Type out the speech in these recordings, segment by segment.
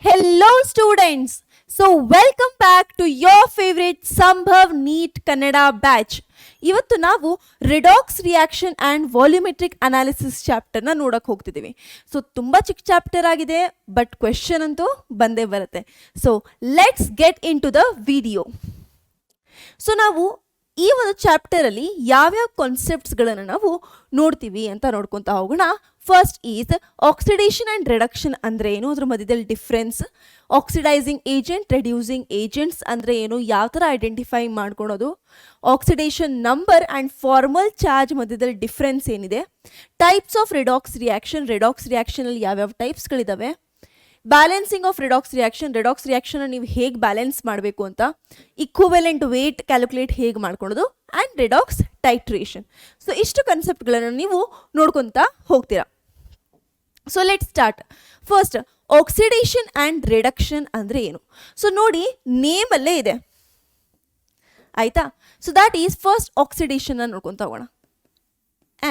Hello students. So welcome back to your favorite Sambhav NEET Kannada batch. ಇವತ್ತು ನಾವು redox reaction and volumetric analysis ಚಾಪ್ಟರ್ನ ನೋಡಕ್ಕೆ ಹೋಗ್ತಿದ್ದೀವಿ. So ತುಂಬ ಚಿಕ್ಕ ಚಾಪ್ಟರ್ ಆಗಿದೆ, ಬಟ್ ಕ್ವೆಶನ್ ಅಂತೂ ಬಂದೇ ಬರುತ್ತೆ. So let's get into the video. So ನಾವು ಈ ಒಂದು ಚಾಪ್ಟರಲ್ಲಿ ಯಾವ್ಯಾವ ಕಾನ್ಸೆಪ್ಟ್ಸ್ಗಳನ್ನು ನಾವು ನೋಡ್ತೀವಿ ಅಂತ ನೋಡ್ಕೊತಾ ಹೋಗೋಣ. First is oxidation and reduction ಅಂದರೆ ಏನು, ಅದ್ರ ಮಧ್ಯದಲ್ಲಿ difference, oxidising agent, reducing agents ಅಂದರೆ ಏನು, ಯಾವ ಥರ ಐಡೆಂಟಿಫೈ ಮಾಡ್ಕೊಳೋದು, oxidation number and formal charge ಮಧ್ಯದಲ್ಲಿ ಡಿಫ್ರೆನ್ಸ್ ಏನಿದೆ, ಟೈಪ್ಸ್ ಆಫ್ ರಿಡಾಕ್ಸ್ ರಿಯಾಕ್ಷನಲ್ಲಿ ಯಾವ್ಯಾವ ಟೈಪ್ಸ್ಗಳಿದ್ದಾವೆ, ಬ್ಯಾಲೆನ್ಸಿಂಗ್ ಆಫ್ ರಿಡಾಕ್ಸ್ ರಿಯಾಕ್ಷನ್ ನೀವು ಹೇಗೆ ಬ್ಯಾಲೆನ್ಸ್ ಮಾಡಬೇಕು ಅಂತ, ಇಕ್ವಿವೆಲೆಂಟ್ ವೇಟ್ ಕ್ಯಾಲ್ಕುಲೇಟ್ ಹೇಗೆ ಮಾಡ್ಕೊಳ್ಳೋದು, ಆ್ಯಂಡ್ ರಿಡಾಕ್ಸ್ ಟೈಟ್ರೇಷನ್. ಸೊ ಇಷ್ಟು ಕನ್ಸೆಪ್ಟ್ಗಳನ್ನು ನೀವು ನೋಡ್ಕೊತಾ ಹೋಗ್ತೀರಾ. So let start. First oxidation and reduction ಅಂದರೆ ಏನು? ಸೊ ನೋಡಿ, ನೇಮಲ್ಲೇ ಇದೆ ಆಯಿತಾ. ಸೊ ದ್ಯಾಟ್ ಈಸ್ ಫಸ್ಟ್ ಆಕ್ಸಿಡೇಷನ್ನ ನೋಡ್ಕೊತಾ ಹೋಗೋಣ,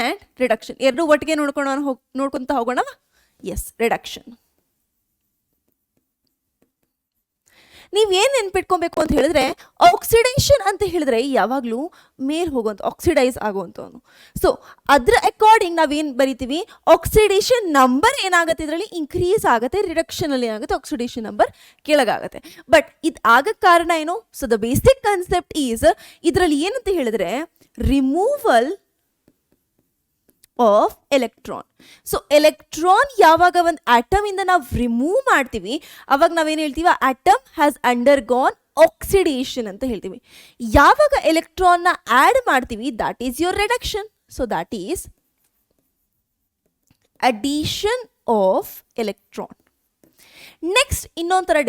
ಆ್ಯಂಡ್ ರಿಡಕ್ಷನ್ ಎರಡು ಒಟ್ಟಿಗೆ ನೋಡ್ಕೊತಾ ಹೋಗೋಣ. Yes, reduction. ನೀವೇನು ನೆನ್ಪಿಟ್ಕೊಬೇಕು ಅಂತ ಹೇಳಿದ್ರೆ, ಆಕ್ಸಿಡೇಷನ್ ಅಂತ ಹೇಳಿದ್ರೆ ಯಾವಾಗಲೂ ಮೇಲ್ ಹೋಗುವಂಥ, ಆಕ್ಸಿಡೈಸ್ ಆಗುವಂಥವನು. ಸೊ ಅದ್ರ ಅಕಾರ್ಡಿಂಗ್ ನಾವೇನು ಬರಿತೀವಿ, ಆಕ್ಸಿಡೇಷನ್ ನಂಬರ್ ಏನಾಗುತ್ತೆ ಇದರಲ್ಲಿ ಇನ್ಕ್ರೀಸ್ ಆಗುತ್ತೆ, ರಿಡಕ್ಷನಲ್ಲಿ ಏನಾಗುತ್ತೆ ಆಕ್ಸಿಡೇಷನ್ ನಂಬರ್ ಕೆಳಗಾಗುತ್ತೆ. ಬಟ್ ಇದು ಆಗಕ್ಕೆ ಕಾರಣ ಏನು? So the basic concept is, ಇದರಲ್ಲಿ ಏನಂತ ಹೇಳಿದ್ರೆ removal of electron. So electron ಯಾವಾಗ ಒಂದು ಆಟಮ್ ಇಂದ ನಾವು ರಿಮೂವ್ ಮಾಡ್ತೀವಿ, ಅವಾಗ ನಾವೇನು ಹೇಳ್ತೀವಿ, ಆಟಮ್ ಹ್ಯಾಸ್ ಅಂಡರ್ಗಾನ್ ಆಕ್ಸಿಡೇಷನ್ ಅಂತ ಹೇಳ್ತೀವಿ. ಯಾವಾಗ ಎಲೆಕ್ಟ್ರಾನ್ನ ಆ್ಯಡ್ ಮಾಡ್ತೀವಿ, that is your reduction. So that is addition of electron. Next ಇನ್ನೊಂದು ಥರ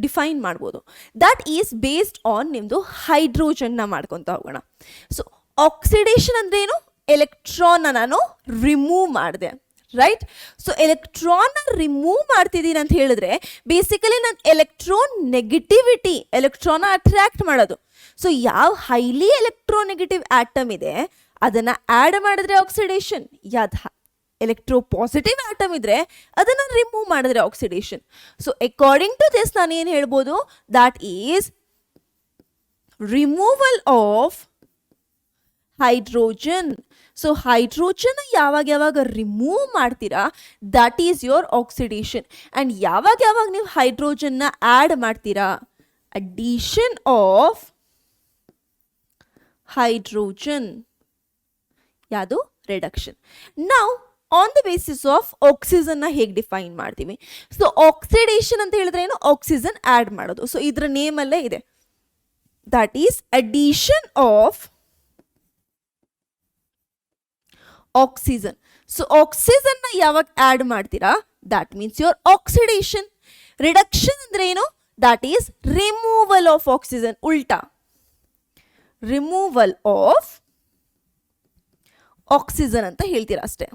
ಡಿಫೈನ್ ಮಾಡ್ಬೋದು, ದಟ್ ಈಸ್ ಬೇಸ್ಡ್ ಆನ್ ನಿಮ್ಮದು ಹೈಡ್ರೋಜನ್ನ ಮಾಡ್ಕೊತ ಹೋಗೋಣ. ಸೊ ಆಕ್ಸಿಡೇಷನ್ ಅಂದ್ರೆ ಏನು? ಎಲೆಕ್ಟ್ರಾನ್ನ ನಾನು ರಿಮೂವ್ ಮಾಡಿದೆ, ರೈಟ್? ಸೊ ಎಲೆಕ್ಟ್ರಾನ್ನ ರಿಮೂವ್ ಮಾಡ್ತಿದ್ದೀನಿ ಅಂತ ಹೇಳಿದ್ರೆ ಬೇಸಿಕಲಿ ನಾನು ಎಲೆಕ್ಟ್ರಾನ್ ನೆಗೆಟಿವಿಟಿ, ಎಲೆಕ್ಟ್ರಾನ್ನ ಅಟ್ರಾಕ್ಟ್ ಮಾಡೋದು. ಸೊ ಯಾವ ಹೈಲಿ ಎಲೆಕ್ಟ್ರೋನೆಗೆಟಿವ್ ಆಟಮ್ ಇದೆ ಅದನ್ನು ಆ್ಯಡ್ ಮಾಡಿದ್ರೆ ಆಕ್ಸಿಡೇಷನ್, ಯಾವ್ದು ಎಲೆಕ್ಟ್ರೋ ಪಾಸಿಟಿವ್ ಆಟಮ್ ಇದ್ರೆ ಅದನ್ನು ರಿಮೂವ್ ಮಾಡಿದ್ರೆ oxidation. So according to this ನಾನು ಏನು ಹೇಳ್ಬೋದು, that is removal of hydrogen. So hydrogen ಯಾವಾಗ ರಿಮೂವ್ ಮಾಡ್ತೀರಾ, that is your oxidation. And ಯಾವಾಗ ನೀವು ಹೈಡ್ರೋಜನ್ನ ಆ್ಯಡ್ ಮಾಡ್ತೀರಾ, ಅಡಿಷನ್ ಆಫ್ ಹೈಡ್ರೋಜನ್, ಯಾವುದು ರಿಡಕ್ಷನ್. ನಾವು ಆನ್ ದ ಬೇಸಿಸ್ ಆಫ್ ಆಕ್ಸಿಜನ್ನ ಹೇಗೆ ಡಿಫೈನ್ ಮಾಡ್ತೀವಿ? ಸೊ ಆಕ್ಸಿಡೇಷನ್ ಅಂತ ಹೇಳಿದ್ರೆ ಏನು? ಆಕ್ಸಿಜನ್ ಆ್ಯಡ್ ಮಾಡೋದು. ಸೊ ಇದರ ನೇಮಲ್ಲೇ ಇದೆ, that is addition of oxygen. So ಆಕ್ಸಿಜನ್ನ ಯಾವಾಗ ಆ್ಯಡ್ ಮಾಡ್ತೀರಾ, that means your oxidation. Reduction ಅಂದ್ರೆ ಏನು? That is removal of oxygen. ಉಲ್ಟಾ, ರಿಮೂವಲ್ ಆಫ್ ಆಕ್ಸಿಜನ್ ಅಂತ ಹೇಳ್ತೀರಾ ಅಷ್ಟೇ.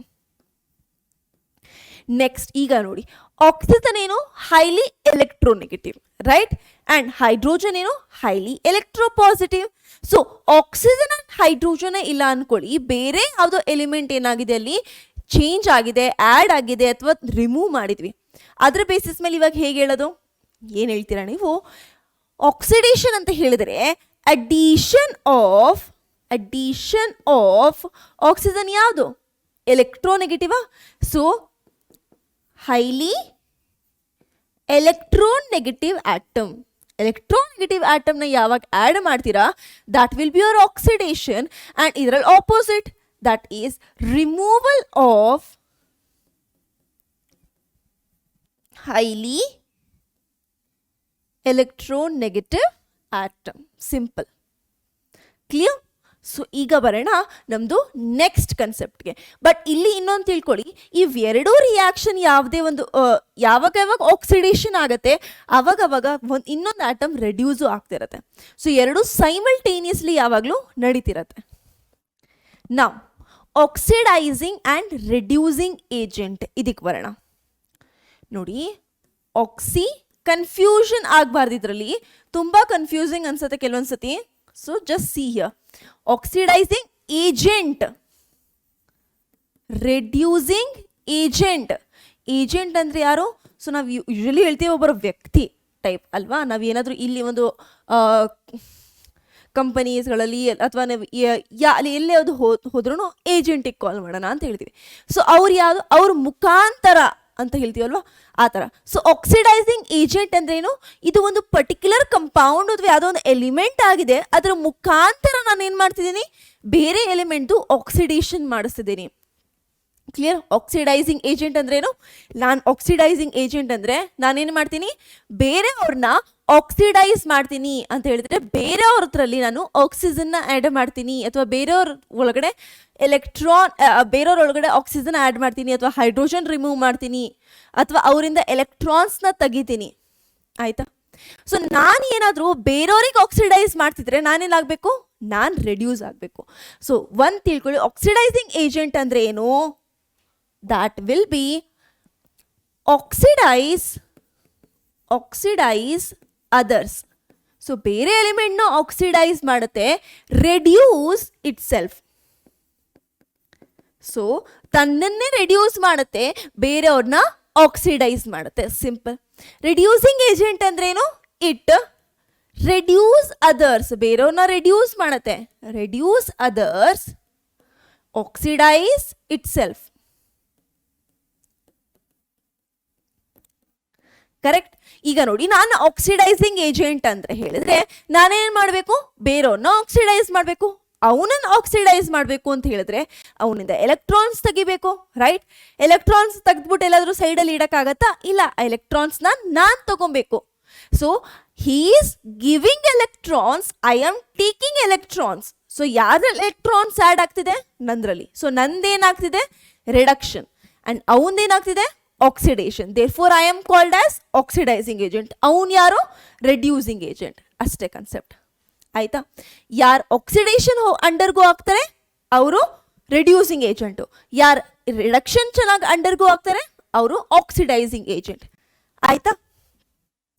ನೆಕ್ಸ್ಟ್ ಈಗ ನೋಡಿ, ಆಕ್ಸಿಜನ್ ಏನು? Highly electronegative, right? And hydrogen ಏನು? Highly electropositive. So oxygen and hydrogen ಇಲ್ಲ ಅನ್ಕೊಳ್ಳಿ, ಬೇರೆ ಯಾವುದೋ ಎಲಿಮೆಂಟ್ ಏನಾಗಿದೆ ಅಲ್ಲಿ ಚೇಂಜ್ ಆಗಿದೆ, ಆ್ಯಡ್ ಆಗಿದೆ, ಅಥವಾ ರಿಮೂವ್ ಮಾಡಿದ್ವಿ, ಅದ್ರ ಬೇಸಿಸ್ ಮೇಲೆ ಇವಾಗ ಹೇಗೆ ಹೇಳೋದು? ಏನು ಹೇಳ್ತೀರಾ ನೀವು? ಆಕ್ಸಿಡೇಷನ್ ಅಂತ ಹೇಳಿದರೆ ಅಡಿಷನ್ ಆಫ್ ಆಕ್ಸಿಜನ್ ಯಾವುದು? ಎಲೆಕ್ಟ್ರೋನೆಗೆಟಿವಾ? ಸೊ ಹೈಲಿ ಎಲೆಕ್ಟ್ರೋನೆಗೆಟಿವ್ ಆಟಮ್ನ ಯಾವಾಗ ಆ್ಯಡ್ ಮಾಡ್ತೀರಾ, that will be your oxidation. And ಇದರಲ್ಲಿ opposite, that is removal of highly electronegative atom. Simple, clear? So ಈಗ ಬರೋಣ ನಮ್ಮದು ನೆಕ್ಸ್ಟ್ ಕನ್ಸೆಪ್ಟ್ಗೆ. ಬಟ್ ಇಲ್ಲಿ ಇನ್ನೊಂದು ತಿಳ್ಕೊಳ್ಳಿ, ಇವೆರಡೂ ರಿಯಾಕ್ಷನ್ ಯಾವುದೇ ಒಂದು ಯಾವಾಗ ಆಕ್ಸಿಡೇಷನ್ ಆಗುತ್ತೆ ಅವಾಗ ಇನ್ನೊಂದು ಆಟಮ್ ರೆಡ್ಯೂಸು ಆಗ್ತಿರತ್ತೆ. ಸೊ ಎರಡು ಸೈಮಲ್ಟೇನಿಯಸ್ಲಿ ಯಾವಾಗಲೂ ನಡೀತಿರತ್ತೆ. ನಾವು ಆಕ್ಸಿಡೈಸಿಂಗ್ ಆ್ಯಂಡ್ ರೆಡ್ಯೂಸಿಂಗ್ ಏಜೆಂಟ್ ಇದಕ್ಕೆ ಬರೋಣ. ನೋಡಿ, ಕನ್ಫ್ಯೂಷನ್ ಆಗಬಾರ್ದು, ಇದರಲ್ಲಿ ತುಂಬ ಕನ್ಫ್ಯೂಸಿಂಗ್ ಅನ್ಸುತ್ತೆ ಕೆಲವೊಂದ್ಸತಿ. So just see here, oxidising agent, reducing agent agent ಅಂದರೆ ಯಾರು? ಸೊ ನಾವು ಯೂಶಲಿ ಹೇಳ್ತೀವಿ ಒಬ್ಬರು ವ್ಯಕ್ತಿ ಟೈಪ್ ಅಲ್ವಾ. ನಾವು ಏನಾದರೂ ಇಲ್ಲಿ ಒಂದು ಕಂಪನೀಸ್ಗಳಲ್ಲಿ ಅಥವಾ ನಾವು ಎಲ್ಲೇ ಅದು ಹೋದ್ರೂ ಏಜೆಂಟಿಗೆ ಕಾಲ್ ಮಾಡೋಣ ಅಂತ ಹೇಳ್ತೀವಿ. ಸೊ ಅವ್ರು ಯಾವುದು? ಅವ್ರ ಮುಖಾಂತರ ಅಂತ ಹೇಳ್ತೀವಲ್ವಾ, ಆ ಥರ. ಸೊ ಆಕ್ಸಿಡೈಸಿಂಗ್ ಏಜೆಂಟ್ ಅಂದ್ರೇನು? ಇದು ಒಂದು ಪರ್ಟಿಕ್ಯುಲರ್ ಕಂಪೌಂಡ್ ಅಥವಾ ಯಾವುದೋ ಒಂದು ಎಲಿಮೆಂಟ್ ಆಗಿದೆ, ಅದರ ಮುಖಾಂತರ ನಾನು ಏನು ಮಾಡ್ತಿದ್ದೀನಿ? ಬೇರೆ ಎಲಿಮೆಂಟ್ದು ಆಕ್ಸಿಡೇಷನ್ ಮಾಡಿಸ್ತಿದ್ದೀನಿ. ಕ್ಲಿಯರ್? ಆಕ್ಸಿಡೈಸಿಂಗ್ ಏಜೆಂಟ್ ಅಂದ್ರೇನು? ಆಕ್ಸಿಡೈಸಿಂಗ್ ಏಜೆಂಟ್ ಅಂದರೆ ನಾನೇನು ಮಾಡ್ತೀನಿ? ಬೇರೆಯವ್ರನ್ನ ಆಕ್ಸಿಡೈಸ್ ಮಾಡ್ತೀನಿ ಅಂತ ಹೇಳಿದ್ರೆ ಬೇರೆಯವ್ರ ಹತ್ರಲ್ಲಿ ನಾನು ಆಕ್ಸಿಜನ್ನ ಆ್ಯಡ್ ಮಾಡ್ತೀನಿ, ಅಥವಾ ಬೇರೆಯವ್ರ ಒಳಗಡೆ ಬೇರೆಯವ್ರ ಒಳಗಡೆ ಆಕ್ಸಿಜನ್ ಆ್ಯಡ್ ಮಾಡ್ತೀನಿ, ಅಥವಾ ಹೈಡ್ರೋಜನ್ ರಿಮೂವ್ ಮಾಡ್ತೀನಿ, ಅಥವಾ ಅವರಿಂದ ಎಲೆಕ್ಟ್ರಾನ್ಸ್ನ ತೆಗಿತೀನಿ. ಆಯಿತಾ? ಸೊ ನಾನು ಏನಾದರೂ ಬೇರೆಯವ್ರಿಗೆ ಆಕ್ಸಿಡೈಸ್ ಮಾಡ್ತಿದ್ರೆ ನಾನೇನಾಗಬೇಕು? ನಾನು ರೆಡ್ಯೂಸ್ ಆಗಬೇಕು. ಸೊ ಒಂದು ತಿಳ್ಕೊಳ್ಳಿ, ಆಕ್ಸಿಡೈಸಿಂಗ್ ಏಜೆಂಟ್ ಅಂದರೆ ಏನು? that will be oxidize others. So ಬೇರೆ ಎಲಿಮೆಂಟ್ನ ಆಕ್ಸಿಡೈಸ್ ಮಾಡುತ್ತೆ, ರೆಡ್ಯೂಸ್ ಇಟ್ ಸೆಲ್ಫ್. ಸೊ ತನ್ನನ್ನೇ ರೆಡ್ಯೂಸ್ ಮಾಡುತ್ತೆ, ಬೇರೆಯವ್ರನ್ನ ಆಕ್ಸಿಡೈಸ್ ಮಾಡುತ್ತೆ. ಸಿಂಪಲ್. ರಿಡ್ಯೂಸಿಂಗ್ ಏಜೆಂಟ್ ಅಂದ್ರೇನು? It reduce others. ಬೇರೆಯವ್ರನ್ನ ರೆಡ್ಯೂಸ್ ಮಾಡುತ್ತೆ, reduce others, oxidise it self. Correct? ಈಗ ನೋಡಿ, ನಾನು ಆಕ್ಸಿಡೈಸಿಂಗ್ ಏಜೆಂಟ್ ಅಂತ ಹೇಳಿದ್ರೆ ನಾನೇನು ಮಾಡಬೇಕು? ಬೇರೆಯವ್ರನ್ನ ಆಕ್ಸಿಡೈಸ್ ಮಾಡಬೇಕು. ಅವನನ್ನು ಆಕ್ಸಿಡೈಸ್ ಮಾಡಬೇಕು ಅಂತ ಹೇಳಿದ್ರೆ ಅವನಿಂದ ಎಲೆಕ್ಟ್ರಾನ್ಸ್ ತೆಗಿಬೇಕು, ರೈಟ್? ಎಲೆಕ್ಟ್ರಾನ್ಸ್ ತೆಗೆದ್ಬಿಟ್ಟು ಎಲ್ಲಾದರೂ ಸೈಡಲ್ಲಿ ಇಡೋಕ್ಕಾಗತ್ತಾ? ಇಲ್ಲ, ಎಲೆಕ್ಟ್ರಾನ್ಸ್ನ ನಾನು ತಗೊಬೇಕು. So he is giving electrons, I am taking electrons. So ಯಾವ್ದ್ರಲ್ಲಿ ಎಲೆಕ್ಟ್ರಾನ್ಸ್ ಆ್ಯಡ್ ಆಗ್ತಿದೆ? ನಂದ್ರಲ್ಲಿ. ಸೊ ನಂದೇನಾಗ್ತಿದೆ? ರಿಡಕ್ಷನ್. ಆ್ಯಂಡ್ ಅವನದೇನಾಗ್ತಿದೆ? Oxidation. Therefore I am called as oxidising agent. ಅವನು ಯಾರು? Reducing agent. ಅಷ್ಟೇ ಕಾನ್ಸೆಪ್ಟ್. ಆಯಿತಾ? ಯಾರು ಆಕ್ಸಿಡೇಷನ್ ಅಂಡರ್ಗೋ ಆಗ್ತಾರೆ ಅವರು ರೆಡ್ಯೂಸಿಂಗ್ ಏಜೆಂಟು. ಯಾರು ರಿಡಕ್ಷನ್ ಚೆನ್ನಾಗಿ ಅಂಡರ್ಗೋ ಆಗ್ತಾರೆ ಅವರು ಆಕ್ಸಿಡೈಸಿಂಗ್ ಏಜೆಂಟ್. ಆಯಿತಾ?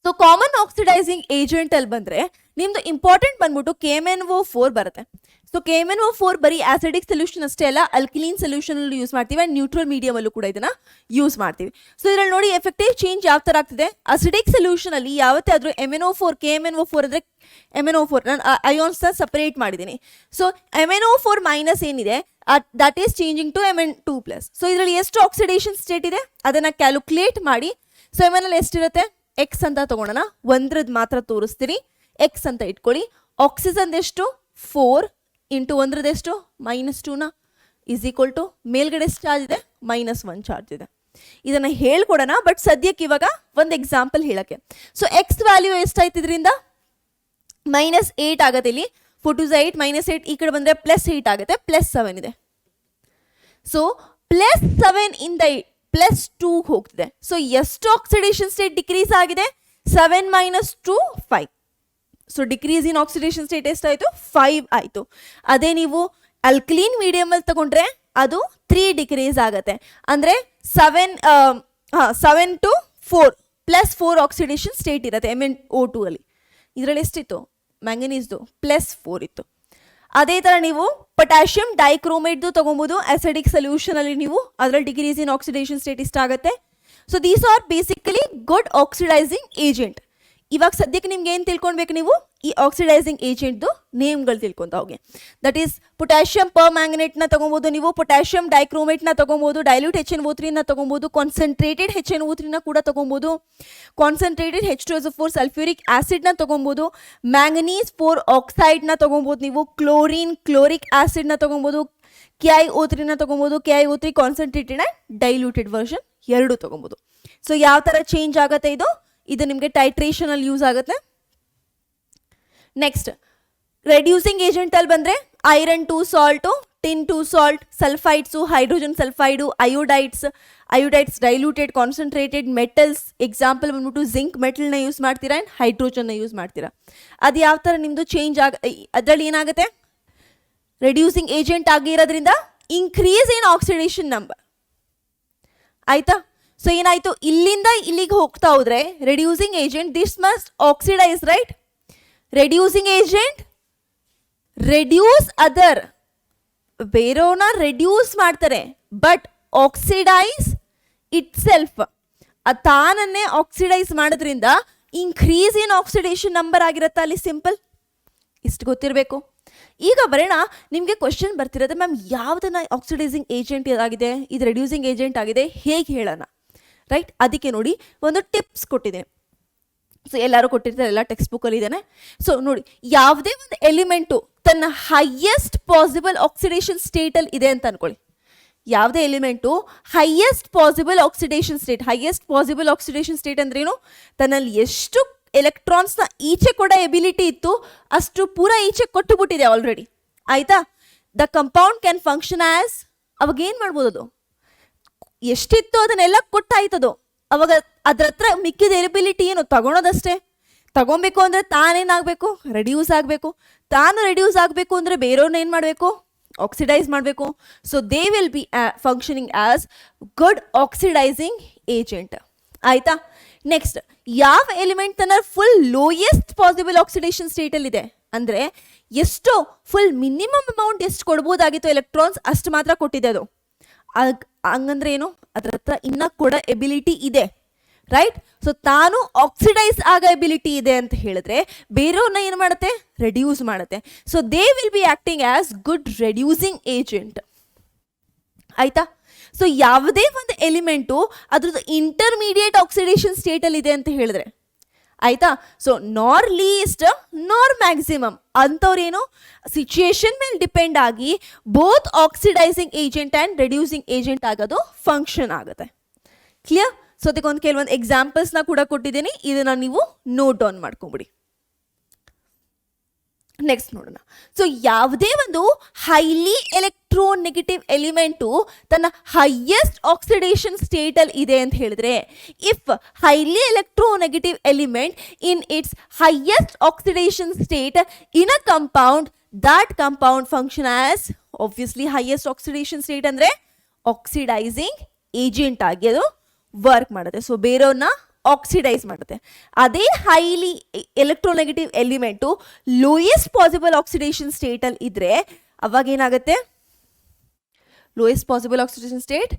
ಸೊ ಕಾಮನ್ ಆಕ್ಸಿಡೈಸಿಂಗ್ ಏಜೆಂಟ್ ಅಲ್ಲಿ ಬಂದರೆ ನಿಮ್ಮದು ಇಂಪಾರ್ಟೆಂಟ್ ಬಂದ್ಬಿಟ್ಟು KMnO4 ಬರುತ್ತೆ. ಸೊ KMnO4 ಬರೀ ಆಸಿಡಿಕ್ ಸೊಲ್ಯೂಷನ್ ಅಷ್ಟೇ ಅಲ್ಲ, ಅಲ್ಕಲೀನ್ ಸೊಲ್ಯೂಷನಲ್ಲಿ ಯೂಸ್ ಮಾಡ್ತೀವಿ, ಆ್ಯಂಡ್ ನ್ಯೂಟ್ರಲ್ ಮೀಡಿಯಮಲ್ಲೂ ಕೂಡ ಇದನ್ನು ಯೂಸ್ ಮಾಡ್ತೀವಿ. ಸೊ ಇದರಲ್ಲಿ ನೋಡಿ ಎಫೆಕ್ಟಿವ್ ಚೇಂಜ್ ಯಾವ ಥರ ಆಗ್ತಿದೆ? ಅಸಿಡಿಕ್ ಸೊಲ್ಯೂಷನಲ್ಲಿ ಯಾವತ್ತೇ ಆದರೂ MnO4 KMnO4 ಅಂದರೆ MnO4 ನಾನು ಅಯಾನ್ಸ್ನ ಸಪರೇಟ್ ಮಾಡಿದ್ದೀನಿ. ಸೊ MnO4 ಮೈನಸ್ ಏನಿದೆ that is changing to Mn2+. So ಇದರಲ್ಲಿ ಎಷ್ಟು ಆಕ್ಸಿಡೇಷನ್ ಸ್ಟೇಟ್ ಇದೆ ಅದನ್ನು ಕ್ಯಾಲ್ಕುಲೇಟ್ ಮಾಡಿ. ಸೊ Mn ಎಷ್ಟಿರುತ್ತೆ? X ಅಂತ ತೊಗೊಳೋಣ. ಒಂದ್ರದ್ದು ಮಾತ್ರ ತೋರಿಸ್ತೀನಿ, X ಅಂತ ಇಟ್ಕೊಳ್ಳಿ. ಆಕ್ಸಿಜನ್ ಎಷ್ಟು? 4 ಇಂಟು ಒಂದ್ರದ್ದೆಷ್ಟು? -2ನ ಈಸ್ ಈಕ್ವಲ್ ಟು ಮೇಲ್ಗಡೆ ಎಷ್ಟು ಚಾರ್ಜ್ ಇದೆ? -1 ಚಾರ್ಜ್ ಇದೆ. ಇದನ್ನು ಹೇಳ್ಕೊಡೋಣ, ಬಟ್ ಸದ್ಯಕ್ಕೆ ಇವಾಗ ಒಂದು ಎಕ್ಸಾಂಪಲ್ ಹೇಳೋಕ್ಕೆ. ಸೊ X ವ್ಯಾಲ್ಯೂ ಎಷ್ಟಾಯ್ತು? ಇದರಿಂದ -8 ಆಗುತ್ತೆ. ಇಲ್ಲಿ 4 2 8 -8 ಈ ಕಡೆ ಬಂದರೆ +8 ಆಗುತ್ತೆ, +7 ಇದೆ. ಸೊ +7 ಇಂದ +2 ಹೋಗ್ತಿದೆ. ಸೊ ಎಷ್ಟು ಆಕ್ಸಿಡೇಷನ್ ಸ್ಟೇಟ್ ಡಿಕ್ರೀಸ್ ಆಗಿದೆ? 7 - 2 5. So decrease in oxidation state ಎಷ್ಟಾಯಿತು? 5 ಆಯಿತು. ಅದೇ ನೀವು ಅಲ್ಕಲೀನ್ ಮೀಡಿಯಮಲ್ಲಿ ತಗೊಂಡ್ರೆ ಅದು 3 ಡಿಕ್ರೀಸ್ ಆಗುತ್ತೆ. ಅಂದರೆ 7 to 4 +4 ಆಕ್ಸಿಡೇಷನ್ ಸ್ಟೇಟ್ ಇರುತ್ತೆ MnO2 ಅಲ್ಲಿ. ಇದರಲ್ಲಿ ಎಷ್ಟಿತ್ತು? ಮ್ಯಾಂಗನೀಸ್ದು +4 ಇತ್ತು. ಅದೇ ಥರ ನೀವು ಪೊಟ್ಯಾಷಿಯಂ ಡೈಕ್ರೋಮೇಟ್ದು ತೊಗೊಬೋದು ಆಸಿಡಿಕ್ ಸೊಲ್ಯೂಷನಲ್ಲಿ. ನೀವು ಅದರಲ್ಲಿ ಡಿಕ್ರೀಸ್ ಇನ್ ಆಕ್ಸಿಡೇಷನ್ ಸ್ಟೇಟ್ ಇಷ್ಟ ಆಗುತ್ತೆ. So these are basically good oxidising agent. ಇವಾಗ ಸದ್ಯಕ್ಕೆ ನಿಮ್ಗೆ ಏನು ತಿಳ್ಕೊಳ್ಬೇಕು? ನೀವು ಈ ಆಕ್ಸಿಡೈಸಿಂಗ್ ಏಜೆಂಟ್ದು ನೇಮ್ಗಳು ತಿಳ್ಕೊತಾ ಹೋಗಿ. ದಟ್ ಈಸ್ ಪೊಟ್ಯಾಷಿಯಂ ಪರ್ಮ್ಯಾಂಗನೇಟ್ನ ತೊಗೊಬೋದು, ನೀವು ಪೊಟ್ಯಾಷಿಯಂ ಡೈಕ್ರೋಮೇಟ್ನ ತೊಗೊಬೋದು, ಡೈಲ್ಯೂಟ್ HNO3ನ ತೊಗೊಬೋದು, ಕಾನ್ಸಂಟ್ರೇಟೆಡ್ HNO3ನ ಕೂಡ ತೊಗೊಬೋದು, ಕಾನ್ಸಂಟ್ರೇಟೆಡ್ H2SO4 ಸಲ್ಫ್ಯೂರಿಕ್ ಆ್ಯಸಿಡ್ನ ತೊಗೊಬೋದು, ಮ್ಯಾಂಗನೀಸ್ 4 ಆಕ್ಸೈಡ್ನ ತೊಗೊಬೋದು, ನೀವು ಕ್ಲೋರಿಕ್ ಆ್ಯಸಿಡ್ನ ತೊಗೊಬೋದು, KiO3ನ ತೊಗೊಬೋದು, KiO3 concentrated and diluted version ಎರಡೂ ತೊಗೊಬೋದು. ಸೊ ಯಾವ ಥರ ಚೇಂಜ್ ಆಗುತ್ತೆ ಇದು ನಿಮಗೆ ಟೈಟ್ರೇಷನಲ್ಲಿ ಯೂಸ್ ಆಗುತ್ತೆ. ನೆಕ್ಸ್ಟ್ ರೆಡ್ಯೂಸಿಂಗ್ ಏಜೆಂಟಲ್ಲಿ ಬಂದರೆ iron 2 salt, tin 2 salt, sulphides, hydrogen sulphide, iodides diluted concentrated metals. Example ಬಂದ್ಬಿಟ್ಟು ಜಿಂಕ್ ಮೆಟಲ್ನ ಯೂಸ್ ಮಾಡ್ತೀರಾ ಆ್ಯಂಡ್ ಹೈಡ್ರೋಜನ್ನ ಯೂಸ್ ಮಾಡ್ತೀರಾ. ಅದು ಯಾವ ಥರ ನಿಮ್ಮದು ಚೇಂಜ್ ಅದರಲ್ಲಿ ಏನಾಗುತ್ತೆ? ರೆಡ್ಯೂಸಿಂಗ್ ಏಜೆಂಟ್ ಆಗಿರೋದ್ರಿಂದ ಇನ್ಕ್ರೀಸ್ ಇನ್ ಆಕ್ಸಿಡೇಷನ್ ನಂಬರ್. ಆಯಿತಾ? ಸೊ ಏನಾಯಿತು? ಇಲ್ಲಿಂದ ಇಲ್ಲಿಗೆ ಹೋಗ್ತಾ ಹೋದರೆ reducing agent this must oxidise, right? Reducing agent reduce other, ಬೇರೆಯವ್ರನ್ನ ರೆಡ್ಯೂಸ್ ಮಾಡ್ತಾರೆ, but oxidise it self ತಾನನ್ನೇ oxidise ಮಾಡೋದ್ರಿಂದ ಇನ್ಕ್ರೀಸ್ ಇನ್ ಆಕ್ಸಿಡೇಷನ್ ನಂಬರ್ ಆಗಿರುತ್ತೆ ಅಲ್ಲಿ. ಸಿಂಪಲ್, ಇಷ್ಟು ಗೊತ್ತಿರಬೇಕು. ಈಗ ಬರೋಣ, ನಿಮಗೆ ಕ್ವಶನ್ ಬರ್ತಿರೋದು ಮ್ಯಾಮ್ ಯಾವುದನ್ನ ಆಕ್ಸಿಡೈಸಿಂಗ್ ಏಜೆಂಟ್ ಆಗಿದೆ, ಇದು ರೆಡ್ಯೂಸಿಂಗ್ ಏಜೆಂಟ್ ಆಗಿದೆ, ಹೇಗೆ ಹೇಳೋಣ, ರೈಟ್? ಅದಕ್ಕೆ ನೋಡಿ ಒಂದು ಟಿಪ್ಸ್ ಕೊಟ್ಟಿದ್ದೇನೆ. ಸೊ ಎಲ್ಲರೂ ಕೊಟ್ಟಿರ್ತಾರೆ, ಎಲ್ಲ ಟೆಕ್ಸ್ಟ್ ಬುಕ್ಕಲ್ಲಿ ಇದ್ದೇನೆ. ಸೊ ನೋಡಿ, ಯಾವುದೇ ಒಂದು ಎಲಿಮೆಂಟು ತನ್ನ ಹೈಯೆಸ್ಟ್ ಪಾಸಿಬಲ್ ಆಕ್ಸಿಡೇಷನ್ ಸ್ಟೇಟಲ್ಲಿ ಇದೆ ಅಂತ ಅನ್ಕೊಳ್ಳಿ. ಯಾವುದೇ element highest possible oxidation state, highest possible oxidation state ಅಂದ್ರೇನು? ತನ್ನಲ್ಲಿ ಎಷ್ಟು ಎಲೆಕ್ಟ್ರಾನ್ಸ್ನ ಈಚೆ ಕೊಡೋ ಎಬಿಲಿಟಿ ಇತ್ತು ಅಷ್ಟು ಪೂರ ಈಚೆ ಕೊಟ್ಟು ಬಿಟ್ಟಿದೆ ಆಲ್ರೆಡಿ, ಆಯ್ತಾ? The compound can function as, ಅವಾಗ ಏನು ಮಾಡ್ಬೋದು, ಅದು ಎಷ್ಟಿತ್ತು ಅದನ್ನೆಲ್ಲ ಕೊಟ್ಟಾಯ್ತದು. ಅವಾಗ ಅದ್ರ ಹತ್ರ ಮಿಕ್ಕಿದ ಎಬಿಲಿಟಿ ಏನು? ತಗೊಳೋದಷ್ಟೇ. ತಗೊಬೇಕು ಅಂದರೆ ತಾನೇನಾಗಬೇಕು? ರೆಡ್ಯೂಸ್ ಆಗಬೇಕು. ತಾನು ರೆಡ್ಯೂಸ್ ಆಗಬೇಕು ಅಂದರೆ ಬೇರೆಯವ್ರನ್ನ ಏನು ಮಾಡಬೇಕು? ಆಕ್ಸಿಡೈಸ್ ಮಾಡಬೇಕು. So they will be functioning as good oxidising agent, ಆಯ್ತಾ? ನೆಕ್ಸ್ಟ್, ಯಾವ ಎಲಿಮೆಂಟ್ ತನ್ನ ಫುಲ್ ಲೋಯೆಸ್ಟ್ ಪಾಸಿಬಲ್ ಆಕ್ಸಿಡೇಷನ್ ಸ್ಟೇಟಲ್ಲಿ ಇದೆ ಅಂದರೆ ಎಷ್ಟು ಫುಲ್ ಮಿನಿಮಮ್ ಅಮೌಂಟ್ ಎಷ್ಟು ಕೊಡ್ಬೋದಾಗಿತ್ತು ಎಲೆಕ್ಟ್ರಾನ್ಸ್ ಅಷ್ಟು ಮಾತ್ರ ಕೊಟ್ಟಿದೆ ಅದು. ಹಂಗಂದ್ರೆ ಏನು? ಅದ್ರ ಹತ್ರ ಇನ್ನ ಕೂಡ ಎಬಿಲಿಟಿ ಇದೆ, ರೈಟ್? ಸೊ ತಾನು ಆಕ್ಸಿಡೈಸ್ ಆಗ ಎಬಿಲಿಟಿ ಇದೆ ಅಂತ ಹೇಳಿದ್ರೆ ಬೇರೆಯವ್ರನ್ನ ಏನು ಮಾಡುತ್ತೆ? ರೆಡ್ಯೂಸ್ ಮಾಡುತ್ತೆ. So they will be acting as good reducing agent, ಆಯ್ತಾ? ಸೊ ಯಾವುದೇ ಒಂದು ಎಲಿಮೆಂಟು ಅದ್ರದ್ದು ಇಂಟರ್ಮೀಡಿಯೇಟ್ ಆಕ್ಸಿಡೇಷನ್ ಸ್ಟೇಟಲ್ಲಿ ಇದೆ ಅಂತ ಹೇಳಿದ್ರೆ, ಆಯ್ತಾ? ಸೊ ನಾರ್ ಲೀಸ್ಟ್ ನಾರ್ ಮ್ಯಾಕ್ಸಿಮಮ್ ಅಂಥವ್ರೇನು ಸಿಚುಯೇಷನ್ ಮೇಲೆ ಡಿಪೆಂಡ್ ಆಗಿ both oxidising agent and reducing agent ಆಗೋದು ಫಂಕ್ಷನ್ ಆಗುತ್ತೆ. ಕ್ಲಿಯರ್? ಸೊ ಅದಕ್ಕೊಂದು ಕೆಲವೊಂದು ಎಕ್ಸಾಂಪಲ್ಸ್ನ ಕೂಡ ಕೊಟ್ಟಿದ್ದೀನಿ, ಇದನ್ನು ನೀವು ನೋಟ್ ಡೌನ್ ಮಾಡ್ಕೊಂಬಿಡಿ. ನೆಕ್ಸ್ಟ್ ನೋಡೋಣ. ಸೊ ಯಾವುದೇ ಒಂದು ಹೈಲಿ ಎಲೆಕ್ಟ್ರೋನೆಗೆಟಿವ್ ಎಲಿಮೆಂಟು ತನ್ನ ಹೈಯೆಸ್ಟ್ ಆಕ್ಸಿಡೇಷನ್ ಸ್ಟೇಟಲ್ಲಿ ಇದೆ ಅಂತ ಹೇಳಿದ್ರೆ, if highly electronegative element in its highest oxidation state in a compound, that compound function as obviously highest oxidation state ಅಂದರೆ ಆಕ್ಸಿಡೈಸಿಂಗ್ ಏಜೆಂಟ್ ಆಗಿ ಅದು ವರ್ಕ್ ಮಾಡುತ್ತೆ. ಸೊ ಬೇರೆಯವ್ರನ್ನ ಆಕ್ಸಿಡೈಸ್ ಮಾಡುತ್ತೆ. ಅದೇ highly electronegative element lowest possible oxidation ಸ್ಟೇಟಲ್ಲಿ ಇದ್ರೆ ಅವಾಗ ಏನಾಗುತ್ತೆ? Lowest possible oxidation state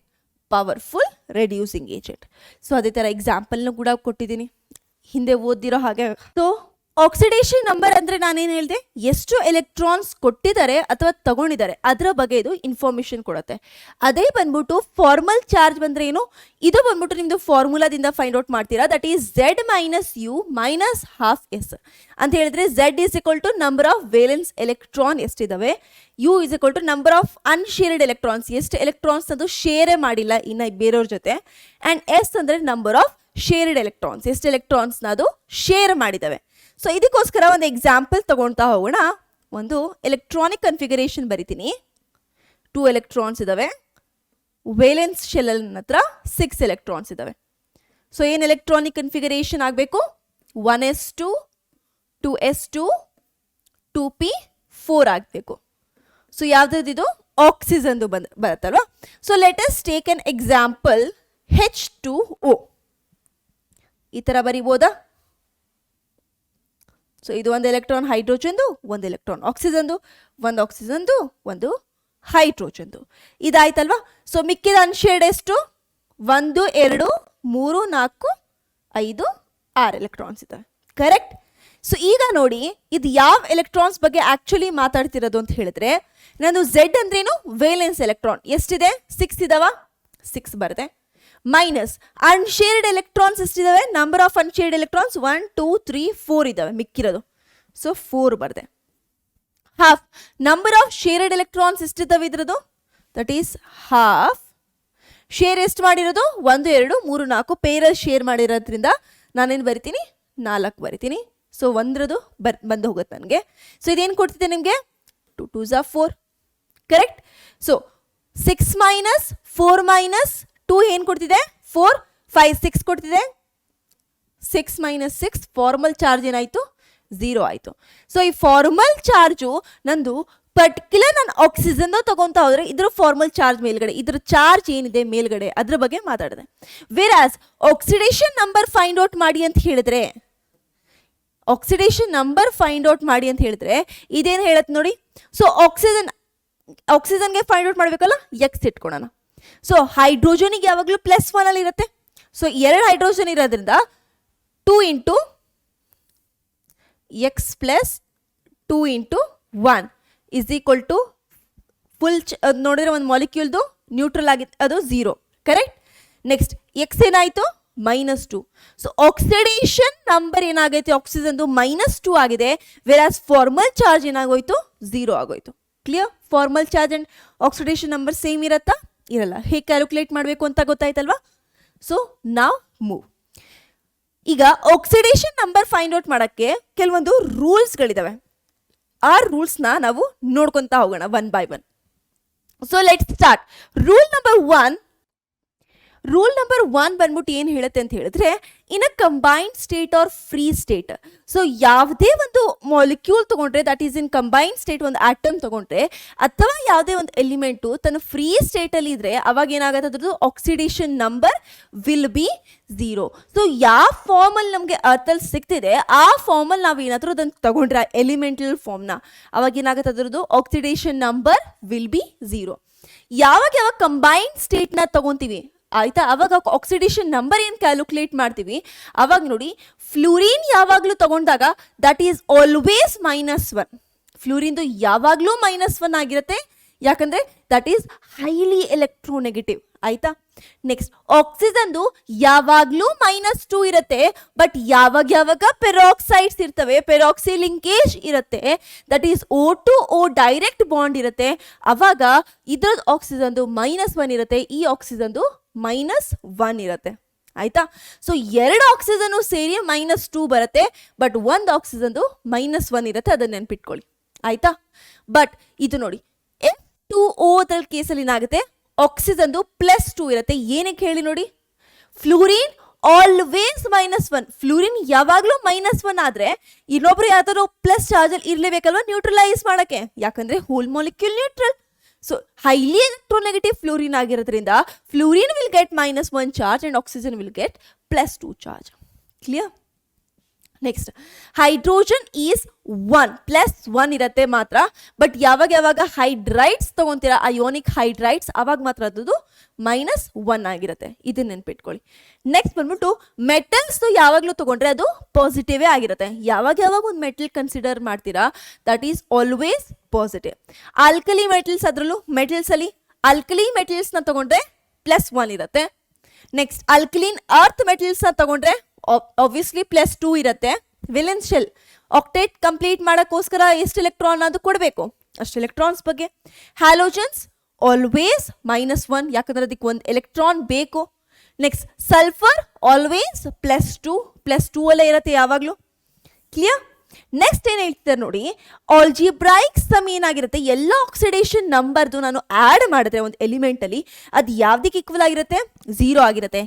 powerful reducing agent. So ಅದೇ ಥರ ಎಕ್ಸಾಂಪಲ್ನ ಕೂಡ ಕೊಟ್ಟಿದ್ದೀನಿ, ಹಿಂದೆ ಓದಿರೋ ಹಾಗೆ. ಸೊ ಆಕ್ಸಿಡೇಷನ್ ನಂಬರ್ ಅಂದರೆ ನಾನೇನು ಹೇಳಿದೆ? ಎಷ್ಟು ಎಲೆಕ್ಟ್ರಾನ್ಸ್ ಕೊಟ್ಟಿದ್ದಾರೆ ಅಥವಾ ತಗೊಂಡಿದ್ದಾರೆ ಅದರ ಬಗ್ಗೆ ಇದು ಇನ್ಫಾರ್ಮೇಷನ್ ಕೊಡುತ್ತೆ. ಅದೇ ಬಂದ್ಬಿಟ್ಟು ಫಾರ್ಮಲ್ ಚಾರ್ಜ್ ಬಂದರೆ ಏನು? ಇದು ಬಂದ್ಬಿಟ್ಟು ನಿಮ್ಮದು ಫಾರ್ಮುಲಾದಿಂದ ಫೈಂಡ್ ಔಟ್ ಮಾಡ್ತೀರಾ. That is Z minus U minus half S ಅಂತ ಹೇಳಿದ್ರೆ Z is equal to number of valence electron ಎಷ್ಟಿದ್ದಾವೆ, U is equal to number of unshared electrons, ಎಷ್ಟು ಎಲೆಕ್ಟ್ರಾನ್ಸ್ ಅದು ಶೇರೇ ಮಾಡಿಲ್ಲ ಇನ್ನು ಬೇರೆಯವ್ರ ಜೊತೆ, ಆ್ಯಂಡ್ S ಅಂದರೆ ನಂಬರ್ ಆಫ್ ಶೇರ್ಡ್ ಎಲೆಕ್ಟ್ರಾನ್ಸ್, ಎಷ್ಟು ಎಲೆಕ್ಟ್ರಾನ್ಸ್ನ ಅದು ಶೇರ್ ಮಾಡಿದ್ದಾವೆ. ಸೊ ಇದಕ್ಕೋಸ್ಕರ ಒಂದು ಎಕ್ಸಾಂಪಲ್ ತಗೊಳ್ತಾ ಹೋಗೋಣ. ಒಂದು ಎಲೆಕ್ಟ್ರಾನಿಕ್ ಕನ್ಫಿಗರೇಷನ್ ಬರಿತೀನಿ. 2 ಎಲೆಕ್ಟ್ರಾನ್ಸ್ ಇದ್ದಾವೆ, ವೇಲೆನ್ಸ್ ಶೆಲ್ ಹತ್ರ 6 ಎಲೆಕ್ಟ್ರಾನ್ಸ್ ಇದ್ದಾವೆ. ಸೊ ಏನು ಎಲೆಕ್ಟ್ರಾನಿಕ್ ಕನ್ಫಿಗರೇಷನ್ ಆಗಬೇಕು? 1s2 2s2 2p4 ಆಗಬೇಕು. ಸೊ ಯಾವುದಿದು? ಆಕ್ಸಿಜನ್ದು ಬರುತ್ತಲ್ವಾ. So let us take an example H2O. ಈ ಥರ ಬರಿಬೋದಾ? ಸೊ ಇದು ಒಂದು ಎಲೆಕ್ಟ್ರಾನ್ ಹೈಡ್ರೋಜನ್ದು, ಒಂದು ಎಲೆಕ್ಟ್ರಾನ್ ಆಕ್ಸಿಜನ್ದು, ಒಂದು ಆಕ್ಸಿಜನ್ದು, ಒಂದು ಹೈಡ್ರೋಜನ್ದು. ಇದಾಯ್ತಲ್ವಾ. ಸೊ ಮಿಕ್ಕಿದ ಅನ್ಶೇರ್ಡ್ ಎಷ್ಟು? 1 2 3 4 5 6 ಎಲೆಕ್ಟ್ರಾನ್ಸ್ ಇದ್ದಾವೆ, ಕರೆಕ್ಟ್? ಸೊ ಈಗ ನೋಡಿ, ಇದು ಯಾವ ಎಲೆಕ್ಟ್ರಾನ್ಸ್ ಬಗ್ಗೆ ಆ್ಯಕ್ಚುಲಿ ಮಾತಾಡ್ತಿರೋದು ಅಂತ ಹೇಳಿದ್ರೆ, ನಾನು Z ಅಂದ್ರೇನು? ವೇಲೆನ್ಸ್ ಎಲೆಕ್ಟ್ರಾನ್ ಎಷ್ಟಿದೆ? 6 ಇದಾವ, 6 ಬರುತ್ತೆ. ಮೈನಸ್ ಅನ್ಶೇರ್ಡ್ ಎಲೆಕ್ಟ್ರಾನ್ಸ್ ಎಷ್ಟಿದಾವೆ? ನಂಬರ್ ಆಫ್ ಅನ್ಶೇರ್ಡ್ ಎಲೆಕ್ಟ್ರಾನ್ಸ್ 1 2 3 4 ಇದಾವೆ ಮಿಕ್ಕಿರೋದು. ಸೊ 4 ಬರ್ದೆ. Half number of shared electrons ಎಷ್ಟಿದ್ದಾವೆ ಇದ್ರದ್ದು? That is half. ಶೇರ್ ಎಷ್ಟು ಮಾಡಿರೋದು? 1 2 3 4 ಪೇರಲ್ಲಿ ಶೇರ್ ಮಾಡಿರೋದ್ರಿಂದ ನಾನೇನು ಬರಿತೀನಿ? 4 ಬರಿತೀನಿ. ಸೊ ಒಂದ್ರದ್ದು ಬಂದು ಹೋಗುತ್ತೆ ನನಗೆ. ಸೊ ಇದೇನು ಕೊಡ್ತಿದೆ ನಿಮಗೆ? 2 2s are 4, correct? So 6 minus 4 minus 2 ಏನು ಕೊಡ್ತಿದೆ? 4 5 6 ಕೊಡ್ತಿದೆ. 6 ಮೈನಸ್ 6 ಫಾರ್ಮಲ್ ಚಾರ್ಜ್ ಏನಾಯಿತು? 0 ಆಯಿತು. ಸೊ ಈ ಫಾರ್ಮಲ್ ಚಾರ್ಜು ನಂದು ಪರ್ಟಿಕ್ಯುಲರ್ ನಾನು ಆಕ್ಸಿಜನ್ ತಗೊಂತ ಹೋದರೆ ಇದ್ರ ಫಾರ್ಮಲ್ ಚಾರ್ಜ್ ಮೇಲ್ಗಡೆ, ಇದ್ರ ಚಾರ್ಜ್ ಏನಿದೆ ಮೇಲ್ಗಡೆ ಅದ್ರ ಬಗ್ಗೆ ಮಾತಾಡಿದೆ. Whereas oxidation number find out ಮಾಡಿ ಅಂತ ಹೇಳಿದ್ರೆ, ಆಕ್ಸಿಡೇಷನ್ ನಂಬರ್ ಫೈಂಡ್ ಔಟ್ ಮಾಡಿ ಅಂತ ಹೇಳಿದ್ರೆ ಇದೇನು ಹೇಳತ್ತೆ ನೋಡಿ. ಸೊ ಆಕ್ಸಿಜನ್ಗೆ ಫೈಂಡ್ ಔಟ್ ಮಾಡಬೇಕಲ್ಲ, ಎಕ್ಸ್ ಇಟ್ಕೊಳ್ಳೋಣ. ಸೊ ಹೈಡ್ರೋಜನಿಗೆ ಯಾವಾಗಲೂ +1 ಅಲ್ಲಿ ಇರುತ್ತೆ. ಸೊ 2 ಹೈಡ್ರೋಜನ್ ಇರೋದ್ರಿಂದ 2 into X plus 2 into 1 is equal to full ನೋಡಿದ್ರೆ ಒಂದು ಮಾಲಿಕ್ಯೂಲ್ದು ನ್ಯೂಟ್ರಲ್ ಆಗಿತ್ತು ಅದು 0 ಕರೆಕ್ಟ್. ನೆಕ್ಸ್ಟ್ ಎಕ್ಸ್ ಏನಾಯಿತು -2. ಸೊ ಆಕ್ಸಿಡೇಷನ್ ನಂಬರ್ ಏನಾಗೈತೆ ಆಕ್ಸಿಜನ್ದು -2 ಆಗಿದೆ. ವೆರಾಸ್ ಫಾರ್ಮಲ್ ಚಾರ್ಜ್ ಏನಾಗೋಯ್ತು 0 ಆಗೋಯ್ತು. Clear. Formal charge and oxidation number same ಇರತ್ತಾ ಇರಲ್ಲ. ಹೇಗೆ ಕ್ಯಾಲ್ಕುಲೇಟ್ ಮಾಡಬೇಕು ಅಂತ ಗೊತ್ತಾಯ್ತಲ್ವಾ. ಸೊ ನಾವ್ ಮೂವ್. ಈಗ ಆಕ್ಸಿಡೇಷನ್ ನಂಬರ್ ಫೈಂಡ್ ಔಟ್ ಮಾಡೋಕ್ಕೆ ಕೆಲವೊಂದು ರೂಲ್ಸ್ಗಳಿದಾವೆ. ಆ ರೂಲ್ಸ್ನ ನಾವು ನೋಡ್ಕೊತಾ ಹೋಗೋಣ one by one. So let's start. Rule number 1 ಬಂದ್ಬಿಟ್ಟು ಏನು ಹೇಳುತ್ತೆ ಅಂತ ಹೇಳಿದ್ರೆ, in a combined state or free state. So ಯಾವುದೇ ಒಂದು ಮಾಲಿಕ್ಯೂಲ್ ತಗೊಂಡ್ರೆ that is in combined state, ಒಂದು ಆಟಮ್ ತಗೊಂಡ್ರೆ ಅಥವಾ ಯಾವುದೇ ಒಂದು ಎಲಿಮೆಂಟು ತನ್ನ ಫ್ರೀ ಸ್ಟೇಟಲ್ಲಿ ಇದ್ರೆ ಅವಾಗ ಏನಾಗುತ್ತೆ ಅದ್ರದ್ದು oxidation number will be 0. So ಯಾವ ಫಾರ್ಮಲ್ಲಿ ನಮಗೆ ಅರ್ಥಲ್ಲಿ ಸಿಗ್ತಿದೆ ಆ ಫಾರ್ಮಲ್ಲಿ ನಾವು ಏನಾದರೂ ಅದನ್ನು ತಗೊಂಡ್ರೆ ಎಲಿಮೆಂಟಲ್ ಫಾರ್ಮ್ನ, ಅವಾಗ ಏನಾಗುತ್ತೆ ಅದ್ರದ್ದು ಆಕ್ಸಿಡೇಷನ್ ನಂಬರ್ ವಿಲ್ ಬಿ 0. ಯಾವಾಗ ಕಂಬೈನ್ಡ್ ಸ್ಟೇಟ್ನ ತಗೊಂತೀವಿ ಆಯ್ತಾ, ಅವಾಗ ಆಕ್ಸಿಡೇಷನ್ ನಂಬರ್ ಏನು ಕ್ಯಾಲ್ಕುಲೇಟ್ ಮಾಡ್ತೀವಿ. ಅವಾಗ ನೋಡಿ, ಫ್ಲೂರಿನ್ ಯಾವಾಗಲೂ ತಗೊಂಡಾಗ ದಟ್ ಈಸ್ ಆಲ್ವೇಸ್ -1. ಫ್ಲೂರಿನ್ದು ಯಾವಾಗಲೂ -1 ಆಗಿರುತ್ತೆ. ಯಾಕಂದರೆ ದಟ್ ಈಸ್ ಹೈಲಿ ಎಲೆಕ್ಟ್ರೋನೆಗೆಟಿವ್ ಆಯ್ತಾ. ನೆಕ್ಸ್ಟ್ ಆಕ್ಸಿಜನ್ದು ಯಾವಾಗಲೂ -2 ಇರುತ್ತೆ. ಬಟ್ ಯಾವಾಗ ಪೆರಾಕ್ಸೈಡ್ಸ್ ಇರ್ತವೆ, ಪೆರಾಕ್ಸಿ ಲಿಂಕೇಜ್ ಇರುತ್ತೆ, that is O2O direct bond ಇರುತ್ತೆ. ಅವಾಗ ಇದ್ರದ್ದು ಆಕ್ಸಿಜನ್ದು -1 ಇರುತ್ತೆ, ಈ ಆಕ್ಸಿಜನ್ದು -1 ಇರುತ್ತೆ ಆಯ್ತಾ. ಸೊ 2 ಆಕ್ಸಿಜನ್ ಸೇರಿ -2 ಬರುತ್ತೆ. ಬಟ್ ಒಂದು ಆಕ್ಸಿಜನ್ದು -1 ಇರುತ್ತೆ, ಅದನ್ನ ನೆನ್ಪಿಟ್ಕೊಳ್ಳಿ ಆಯ್ತಾ. ಬಟ್ ಇದು ನೋಡಿ F2O ಕೇಸಲ್ಲಿ ಏನಾಗುತ್ತೆ, ಆಕ್ಸಿಜನ್ದು +2 ಇರುತ್ತೆ. ಏನಕ್ಕೆ ಹೇಳಿ ನೋಡಿ, ಫ್ಲೂರಿನ್ ಆಲ್ವೇಸ್ -1. ಫ್ಲೂರಿನ್ ಯಾವಾಗಲೂ -1 ಆದ್ರೆ ಇನ್ನೊಬ್ರು ಯಾವ್ದಾದ್ರು ಪ್ಲಸ್ ಚಾರ್ಜಲ್ಲಿ ಇರ್ಲೇಬೇಕಲ್ವಾ ನ್ಯೂಟ್ರಲೈಸ್ ಮಾಡಕ್ಕೆ, ಯಾಕಂದ್ರೆ whole molecule neutral. So highly electronegative fluorine ಆಗಿರೋದ್ರಿಂದ fluorine will get -1 charge and oxygen will get +2 charge. Clear. Next hydrogen is 1 ಇರುತ್ತೆ ಮಾತ್ರ. ಬಟ್ ಯಾವಾಗ ಹೈಡ್ರೈಡ್ಸ್ ತಗೊಂತೀರಾ, ಅಯೋನಿಕ್ ಹೈಡ್ರೈಡ್ಸ್, ಅವಾಗ ಮಾತ್ರ ಅದು -1 ಆಗಿರುತ್ತೆ. ಇದನ್ನ ನೆನ್ಪಿಟ್ಕೊಳ್ಳಿ. ನೆಕ್ಸ್ಟ್ ಬಂದ್ಬಿಟ್ಟು ಮೆಟಲ್ಸ್ ಯಾವಾಗಲೂ ತಗೊಂಡ್ರೆ ಅದು ಪಾಸಿಟಿವೇ ಆಗಿರುತ್ತೆ. ಯಾವಾಗ ಒಂದು ಮೆಟಲ್ ಕನ್ಸಿಡರ್ ಮಾಡ್ತೀರಾ that is always positive. Alkali metals, ಅದರಲ್ಲೂ ಮೆಟಲ್ಸ್ ಅಲ್ಲಿ ಆಲ್ಕಲಿ ಮೆಟಲ್ಸ್ನ ತಗೊಂಡ್ರೆ +1 ಇರುತ್ತೆ. ನೆಕ್ಸ್ಟ್ ಆಲ್ಕಲಿನ್ ಅರ್ತ್ ಮೆಟಲ್ಸ್ನ ತಗೊಂಡ್ರೆ ಆಬ್ವಿಯಸ್ಲಿ +2 ಇರುತ್ತೆ. ವೇಲೆನ್ಸ್ ಶೆಲ್ ಆಕ್ಟೇಟ್ ಕಂಪ್ಲೀಟ್ ಮಾಡೋಕ್ಕೋಸ್ಕರ ಎಷ್ಟು ಎಲೆಕ್ಟ್ರಾನ್ ಅದು ಕೊಡಬೇಕು, ಅಷ್ಟು ಎಲೆಕ್ಟ್ರಾನ್ಸ್ ಬಗ್ಗೆ. ಹ್ಯಾಲೋಜನ್ಸ್ ಆಲ್ವೇಸ್ -1, ಯಾಕಂದ್ರೆ ಅದಕ್ಕೆ ಒಂದು ಎಲೆಕ್ಟ್ರಾನ್ ಬೇಕು. ನೆಕ್ಸ್ಟ್ ಸಲ್ಫರ್ ಆಲ್ವೇಸ್ +2 ಅಲ್ಲೇ ಇರುತ್ತೆ ಯಾವಾಗಲೂ. ಕ್ಲಿಯರ್. ನೆಕ್ಸ್ಟ್ ಏನು ಹೇಳ್ತಿದ್ದಾರೆ ನೋಡಿ, ಆಲ್ಜಿಬ್ರಾಯಿಕ್ ಸಮ್ ಏನಾಗಿರುತ್ತೆ, ಎಲ್ಲ ಆಕ್ಸಿಡೇಷನ್ ನಂಬರ್ದು ನಾನು ಆ್ಯಡ್ ಮಾಡಿದ್ರೆ ಒಂದು ಎಲಿಮೆಂಟಲ್ಲಿ ಅದು ಯಾವುದಕ್ಕೆ ಈಕ್ವಲ್ ಆಗಿರುತ್ತೆ 0 ಆಗಿರುತ್ತೆ.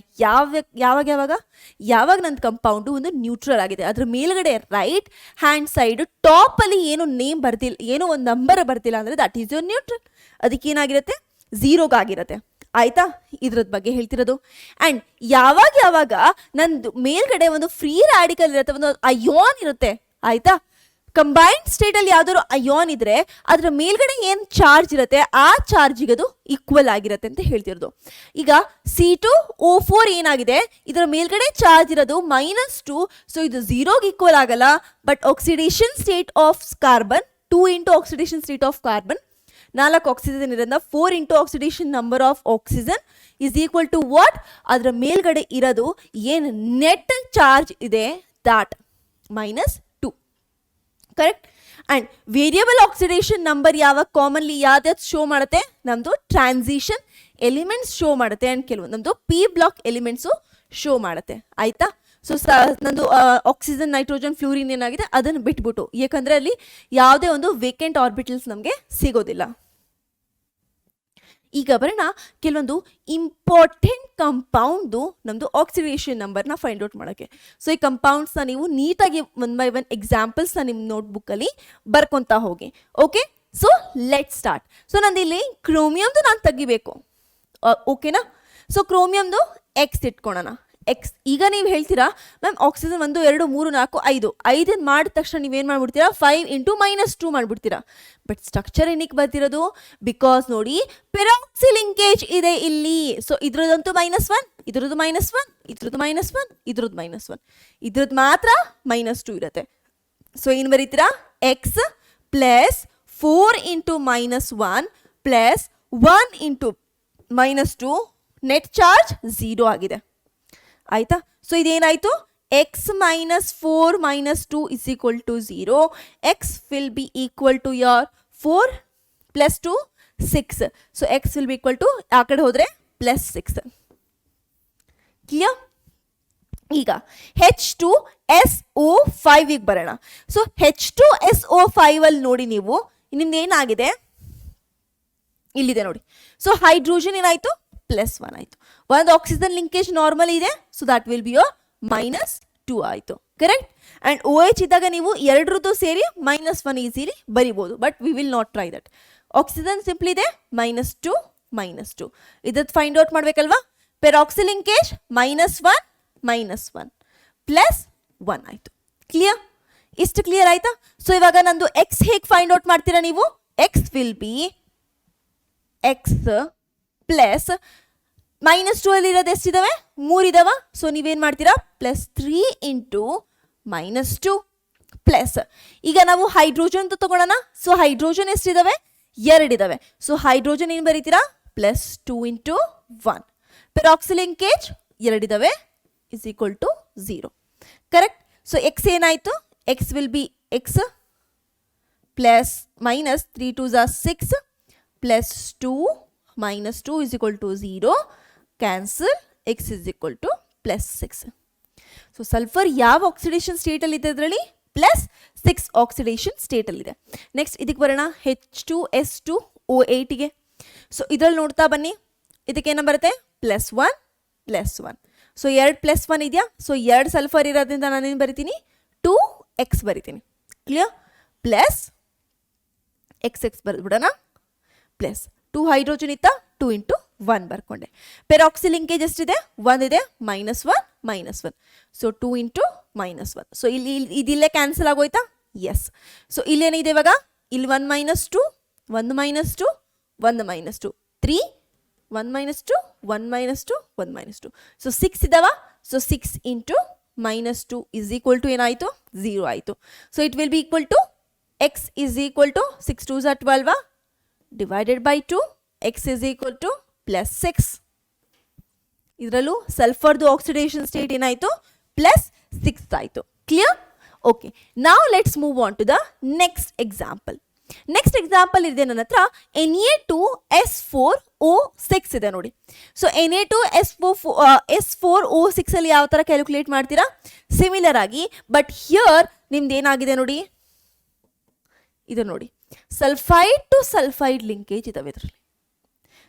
ಯಾವಾಗ ನನ್ನ ಕಂಪೌಂಡು ಒಂದು ನ್ಯೂಟ್ರಲ್ ಆಗಿದೆ, ಅದ್ರ ಮೇಲ್ಗಡೆ ರೈಟ್ ಹ್ಯಾಂಡ್ ಸೈಡ್ ಟಾಪಲ್ಲಿ ಏನು ನೇಮ್ ಬರ್ತಿಲ್ಲ, ಏನೋ ಒಂದು ನಂಬರ್ ಬರ್ತಿಲ್ಲ ಅಂದರೆ ದಟ್ ಈಸ್ ಯೋರ್ ನ್ಯೂಟ್ರಲ್. ಅದಕ್ಕೆ ಏನಾಗಿರುತ್ತೆ 0 ಆಗಿರುತ್ತೆ ಆಯ್ತಾ. ಇದ್ರದ್ ಬಗ್ಗೆ ಹೇಳ್ತಿರೋದು. ಆ್ಯಂಡ್ ಯಾವಾಗ ನಂದು ಮೇಲ್ಗಡೆ ಒಂದು ಫ್ರೀ ರ್ಯಾಡಿಕಲ್ ಇರುತ್ತೆ, ಒಂದು ಅಯೋನ್ ಇರುತ್ತೆ ಆಯ್ತಾ. ಕಂಬೈನ್ಡ್ ಸ್ಟೇಟ್ ಅಲ್ಲಿ ಯಾವ್ದಾದ್ರು ಅಯಾನ್ ಇದ್ರೆ ಅದರ ಮೇಲ್ಗಡೆ ಏನ್ ಚಾರ್ಜ್ ಇರುತ್ತೆ ಆ ಚಾರ್ಜಿಗೆ ಅದು ಈಕ್ವಲ್ ಆಗಿರುತ್ತೆ ಅಂತ ಹೇಳ್ತಿರೋದು. ಈಗ C2O4 ಏನಾಗಿದೆ, ಇದರ ಮೇಲ್ಗಡೆ ಚಾರ್ಜ್ ಇರೋದು -2, ಸೊ ಇದು 0ಗೆ ಈಕ್ವಲ್ ಆಗಲ್ಲ. But oxidation state of carbon 2 into oxidation state of carbon, 4 oxygen ಇರೋದ್ರಿಂದ 4 into oxidation number of oxygen is equal to what, ಅದರ ಮೇಲ್ಗಡೆ ಇರೋದು ಏನು ನೆಟ್ ಚಾರ್ಜ್ ಇದೆ that -2. Correct. And variable oxidation number ಯಾವಾಗ ಕಾಮನ್ಲಿ ಯಾವ್ದು ಶೋ ಮಾಡುತ್ತೆ, ನಮ್ಮದು ಟ್ರಾನ್ಸಿಷನ್ ಎಲಿಮೆಂಟ್ಸ್ ಶೋ ಮಾಡುತ್ತೆ. ಆ್ಯಂಡ್ ಕೆಲವು ನಮ್ಮದು P ಬ್ಲಾಕ್ ಎಲಿಮೆಂಟ್ಸು ಶೋ ಮಾಡುತ್ತೆ ಆಯಿತಾ. ಸೊ ನಂದು ಆಕ್ಸಿಜನ್, ನೈಟ್ರೋಜನ್, ಫ್ಲೂರಿನ್ ಏನಾಗಿದೆ ಅದನ್ನು ಬಿಟ್ಬಿಟ್ಟು, ಯಾಕಂದರೆ ಅಲ್ಲಿ ಯಾವುದೇ ಒಂದು ವೇಕೆಂಟ್ ಆರ್ಬಿಟಲ್ಸ್ ನಮಗೆ ಸಿಗೋದಿಲ್ಲ. ಈಗ ಬರೋಣ ಕೆಲವೊಂದು ಇಂಪಾರ್ಟೆಂಟ್ ಕಂಪೌಂಡ್ದು ನಮ್ಮದು ಆಕ್ಸಿಡೇಷನ್ ನಂಬರ್ನ ಫೈಂಡ್ ಔಟ್ ಮಾಡೋಕ್ಕೆ. ಸೊ ಈ ಕಂಪೌಂಡ್ಸ್ನ ನೀವು ನೀಟಾಗಿ 1 by 1 ಎಕ್ಸಾಂಪಲ್ಸ್ನ ನಿಮ್ಮ ನೋಟ್ಬುಕ್ಕಲ್ಲಿ ಬರ್ಕೊತಾ ಹೋಗಿ. Okay, so let start. So ನಂದು ಇಲ್ಲಿ ಕ್ರೋಮಿಯಮ್ದು ನಾನು ತೆಗಿಬೇಕು, ಓಕೆನಾ. ಸೊ ಕ್ರೋಮಿಯಮ್ದು X ಇಟ್ಕೊಳ್ಳೋಣ. ಎಕ್ಸ್. ಈಗ ನೀವು ಹೇಳ್ತೀರಾ ಮ್ಯಾಮ್ ಆಕ್ಸಿಜನ್ 1 2 3 4 5 5 ಮಾಡಿದ ತಕ್ಷಣ ನೀವೇನು ಮಾಡ್ಬಿಡ್ತೀರಾ 5 ಇಂಟು -2 ಮಾಡಿಬಿಡ್ತೀರಾ. ಬಟ್ ಸ್ಟ್ರಕ್ಚರ್ ಏನಕ್ಕೆ ಬರ್ತಿರೋದು? ಬಿಕಾಸ್ ನೋಡಿ ಪೆರಾಕ್ಸಿ ಲಿಂಕೇಜ್ ಇದೆ ಇಲ್ಲಿ. ಸೊ ಇದ್ರದಂತೂ -1, ಇದ್ರದ್ದು -1, ಇದ್ರದ್ದು -1, ಇದ್ರದ್ದು -1, ಇದ್ರದ್ದು ಮಾತ್ರ -2 ಇರುತ್ತೆ. ಸೊ ಏನು ಬರೀತೀರಾ? X plus 4 into -1 plus 1 into -2 net charge 0 ಆಗಿದೆ. ಆಯ್ತಾ? ಸೊ ಇದೇನಾಯಿತು? X -4 -2 is equal to 0. X will be equal to your 4 plus 2 6. So x will be equal to ಆ ಕಡೆ ಹೋದರೆ +6. ಕ್ಲಿಯರ್? ಈಗ H2SO5 ಬರೋಣ. ಸೊ H2SO5 ಅಲ್ಲಿ ನೋಡಿ ನೀವು ನಿಮ್ದು ಏನಾಗಿದೆ ಇಲ್ಲಿದೆ ನೋಡಿ. ಸೊ ಹೈಡ್ರೋಜನ್ ಏನಾಯಿತು? +1 ಆಯಿತು. ಒಂದು ಆಕ್ಸಿಜನ್ ಲಿಂಕೇಜ್ ನಾರ್ಮಲ್ ಇದೆ. So that will be your -2 ಆಯಿತು. ಕರೆಕ್ಟ್? ಆ್ಯಂಡ್ OH ಇದ್ದಾಗ ನೀವು ಎರಡರದ್ದು ಸೇರಿ -1 ಈಸಿಲಿ ಬರಿಬೋದು. But we will not try that. Oxygen simply ಇದೆ -2 -2. ಇದಕ್ಕೆ ಫೈಂಡ್ ಔಟ್ ಮಾಡಬೇಕಲ್ವಾ? ಪೆರಾಕ್ಸಿ ಲಿಂಕೇಜ್ -1 -1 +1 ಆಯಿತು. ಕ್ಲಿಯರ್? ಇಷ್ಟು ಕ್ಲಿಯರ್ ಆಯ್ತಾ? ಸೊ ಇವಾಗ ನಂದು ಎಕ್ಸ್ ಹೇಗೆ ಫೈಂಡ್ ಔಟ್ ಮಾಡ್ತೀರಾ ನೀವು? X will be x plus -2 ಅಲ್ಲಿ ಇರೋದು ಎಷ್ಟಿದಾವೆ? 3 ಇದಾವ. ಸೊ ನೀವೇನು ಮಾಡ್ತೀರಾ? +3 ಇಂಟು -2 ಪ್ಲಸ್. ಈಗ ನಾವು ಹೈಡ್ರೋಜನ್ ತಗೊಳ್ಳೋಣ. So hydrogen ಎಷ್ಟಿದಾವೆ? 2 ಇದಾವೆ. ಸೊ ಹೈಡ್ರೋಜನ್ ಏನು ಬರೀತೀರಾ? +2 ಇಂಟು 1. ಪೆರಾಕ್ಸಿ ಲಿಂಕೇಜ್ 2 ಇದಾವೆ is equal to 0. Correct? So x ಏನಾಯಿತು? X will be x plus -3 2 6 plus 2 -2 is equal to 0. Cancel. X is equal to +6. So sulphur ಯಾವ oxidation ಸ್ಟೇಟಲ್ಲಿ ಇದೆ? ಇದರಲ್ಲಿ +6 ಆಕ್ಸಿಡೇಷನ್ ಸ್ಟೇಟಲ್ಲಿದೆ. ನೆಕ್ಸ್ಟ್ ಇದಕ್ಕೆ ಬರೋಣ H2S2O8ಗೆ. So ಇದರಲ್ಲಿ ನೋಡ್ತಾ ಬನ್ನಿ. ಇದಕ್ಕೇನ ಬರುತ್ತೆ? +1 +1. ಸೊ 2 +1 ಇದೆಯಾ? ಸೊ 2 ಸಲ್ಫರ್ ಇರೋದ್ರಿಂದ ನಾನೇನು ಬರಿತೀನಿ? 2x ಬರಿತೀನಿ. ಕ್ಲಿಯರ್? ಪ್ಲಸ್ XX ಬರೆದ್ಬಿಡೋಣ. ಪ್ಲಸ್ 2 ಹೈಡ್ರೋಜನ್ ಇತ್ತ 2 ಇಂಟು 1 ಬರ್ಕೊಂಡೆ. ಪೆರಾಕ್ಸಿ ಲಿಂಕೇಜ್ ಎಷ್ಟಿದೆ? 1 ಇದೆ. -1 -1. So 2 into -1. ಸೊ ಇಲ್ಲಿ ಇದಿಲ್ಲೇ ಕ್ಯಾನ್ಸಲ್ ಆಗೋಯ್ತಾ? ಎಸ್. ಸೊ ಇಲ್ಲೇನಿದೆ ಇವಾಗ? ಇಲ್ಲಿ 1 -2 1 -2 1 -2 3 1 -2 1 -2 1 -2. ಸೊ 6 ಇದಾವ. So 6 into -2 is equal to ಏನಾಯಿತು? 0 ಆಯಿತು. So it will be equal to x is equal to 6 2s are 12 divided by 2. X is equal to +6. ಇದರಲ್ಲೂ ಸಲ್ಫರ್ದು ಆಕ್ಸಿಡೇಷನ್ ಸ್ಟೇಟ್ ಏನಾಯಿತು? +6 ಆಯಿತು. ಕ್ಲಿಯರ್? ಓಕೆ. ನಾವು let's move on to the next example. Next example ಇದೆ ನನ್ನ ಹತ್ರ. Na2S4O6 ಇದೆ ನೋಡಿ. ಸೊ Na2S4O6 ಅಲ್ಲಿ ಯಾವ ಥರ ಕ್ಯಾಲ್ಕುಲೇಟ್ ಮಾಡ್ತೀರಾ? ಸಿಮಿಲರ್ ಆಗಿ. ಬಟ್ ಹಿಯರ್ ನಿಮ್ದು ಏನಾಗಿದೆ ನೋಡಿ, ಇದು ನೋಡಿ, ಸಲ್ಫೈಡ್ ಟು ಸಲ್ಫೈಡ್ ಲಿಂಕೇಜ್ ಇದಾವೆ ಇದರಲ್ಲಿ.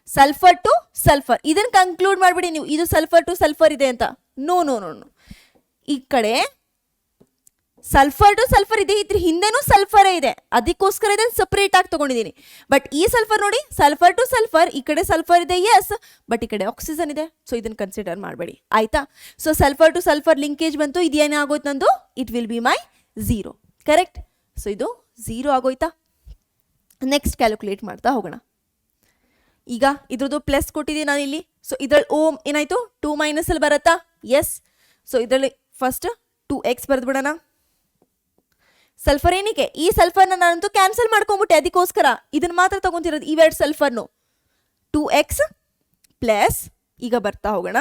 Sulphur to sulphur. ಇದನ್ನು ಕನ್ಕ್ಲೂಡ್ ಮಾಡಿಬಿಡಿ ನೀವು, ಇದು ಸಲ್ಫರ್ ಟು ಸಲ್ಫರ್ ಇದೆ ಅಂತ. No no no no. ಈ ಕಡೆ ಸಲ್ಫರ್ ಟು ಸಲ್ಫರ್ ಇದೆ, ಇದ್ರ ಹಿಂದೆನೂ ಸಲ್ಫರೇ ಇದೆ, ಅದಕ್ಕೋಸ್ಕರ ಇದನ್ನು ಸಪ್ರೇಟ್ ಆಗಿ ತಗೊಂಡಿದ್ದೀನಿ. ಬಟ್ ಈ ಸಲ್ಫರ್ ನೋಡಿ, ಸಲ್ಫರ್ ಟು ಸಲ್ಫರ್, ಈ ಕಡೆ ಸಲ್ಫರ್ ಇದೆ ಎಸ್, ಬಟ್ ಈ ಕಡೆ ಆಕ್ಸಿಜನ್ ಇದೆ. ಸೊ ಇದನ್ನು ಕನ್ಸಿಡರ್ ಮಾಡಬೇಡಿ ಆಯ್ತಾ. So sulphur to sulphur linkage ಬಂತು. ಇದೇನಾಗೋಯ್ತು ನಂದು? It will be my 0. Correct? So ಇದು 0 ಆಗೋಯ್ತಾ. ನೆಕ್ಸ್ಟ್ ಕ್ಯಾಲ್ಕುಲೇಟ್ ಮಾಡ್ತಾ ಹೋಗೋಣ. ಈಗ ಇದ್ರದ್ದು ಪ್ಲಸ್ ಕೊಟ್ಟಿದ್ದೀನಿ ನಾನು ಇಲ್ಲಿ. ಸೊ ಇದ್ರಲ್ಲಿ ಓಮ್ ಏನಾಯಿತು? 2 ಮೈನಸ್ ಅಲ್ಲಿ ಬರುತ್ತಾ? ಎಸ್. ಸೊ ಇದರಲ್ಲಿ ಫಸ್ಟ್ 2x ಬರೆದ್ಬಿಡೋಣ. ಸಲ್ಫರ್ ಏನಕ್ಕೆ? ಈ ಸಲ್ಫರ್ನ ನಾನಂತೂ ಕ್ಯಾನ್ಸಲ್ ಮಾಡ್ಕೊಂಬಿಟ್ಟೆ, ಅದಕ್ಕೋಸ್ಕರ ಇದನ್ನು ಮಾತ್ರ ತೊಗೊತಿರೋದು, ಇವೆರಡು ಸಲ್ಫರ್ನು. 2x ಪ್ಲಸ್, ಈಗ ಬರ್ತಾ ಹೋಗೋಣ.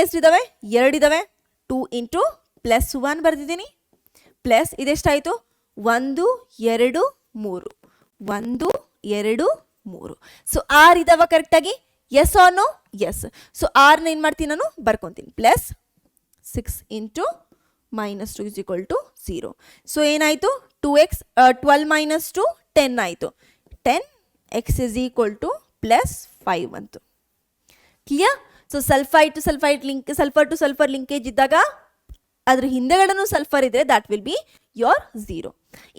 ಎಷ್ಟಿದ್ದಾವೆ? 2 ಇದ್ದಾವೆ. 2 ಇಂಟು +1 ಬರೆದಿದ್ದೀನಿ. ಪ್ಲಸ್ ಇದೆಷ್ಟಾಯಿತು? 1 2 3 1 2 3. ಸೊ 6 ಇದಾವ ಕರೆಕ್ಟಾಗಿ? Yes or no? Yes. So 6ನ ಏನು ಮಾಡ್ತೀನಿ ನಾನು? ಬರ್ಕೊತೀನಿ. Plus 6 into -2 is equal to 0. So ಏನಾಯಿತು? 2x 12 - 2 10 ಆಯಿತು. 10x ಇಸ್ ಈಕ್ವಲ್ ಟು +5 ಅಂತು. Clear? So sulphur to sulphur linkage ಇದ್ದಾಗ ಅದ್ರ ಹಿಂದೆಗಡೆನೂ ಸಲ್ಫರ್ ಇದ್ರೆ ದಟ್ ವಿಲ್ ಬಿ ಯೋರ್ 0.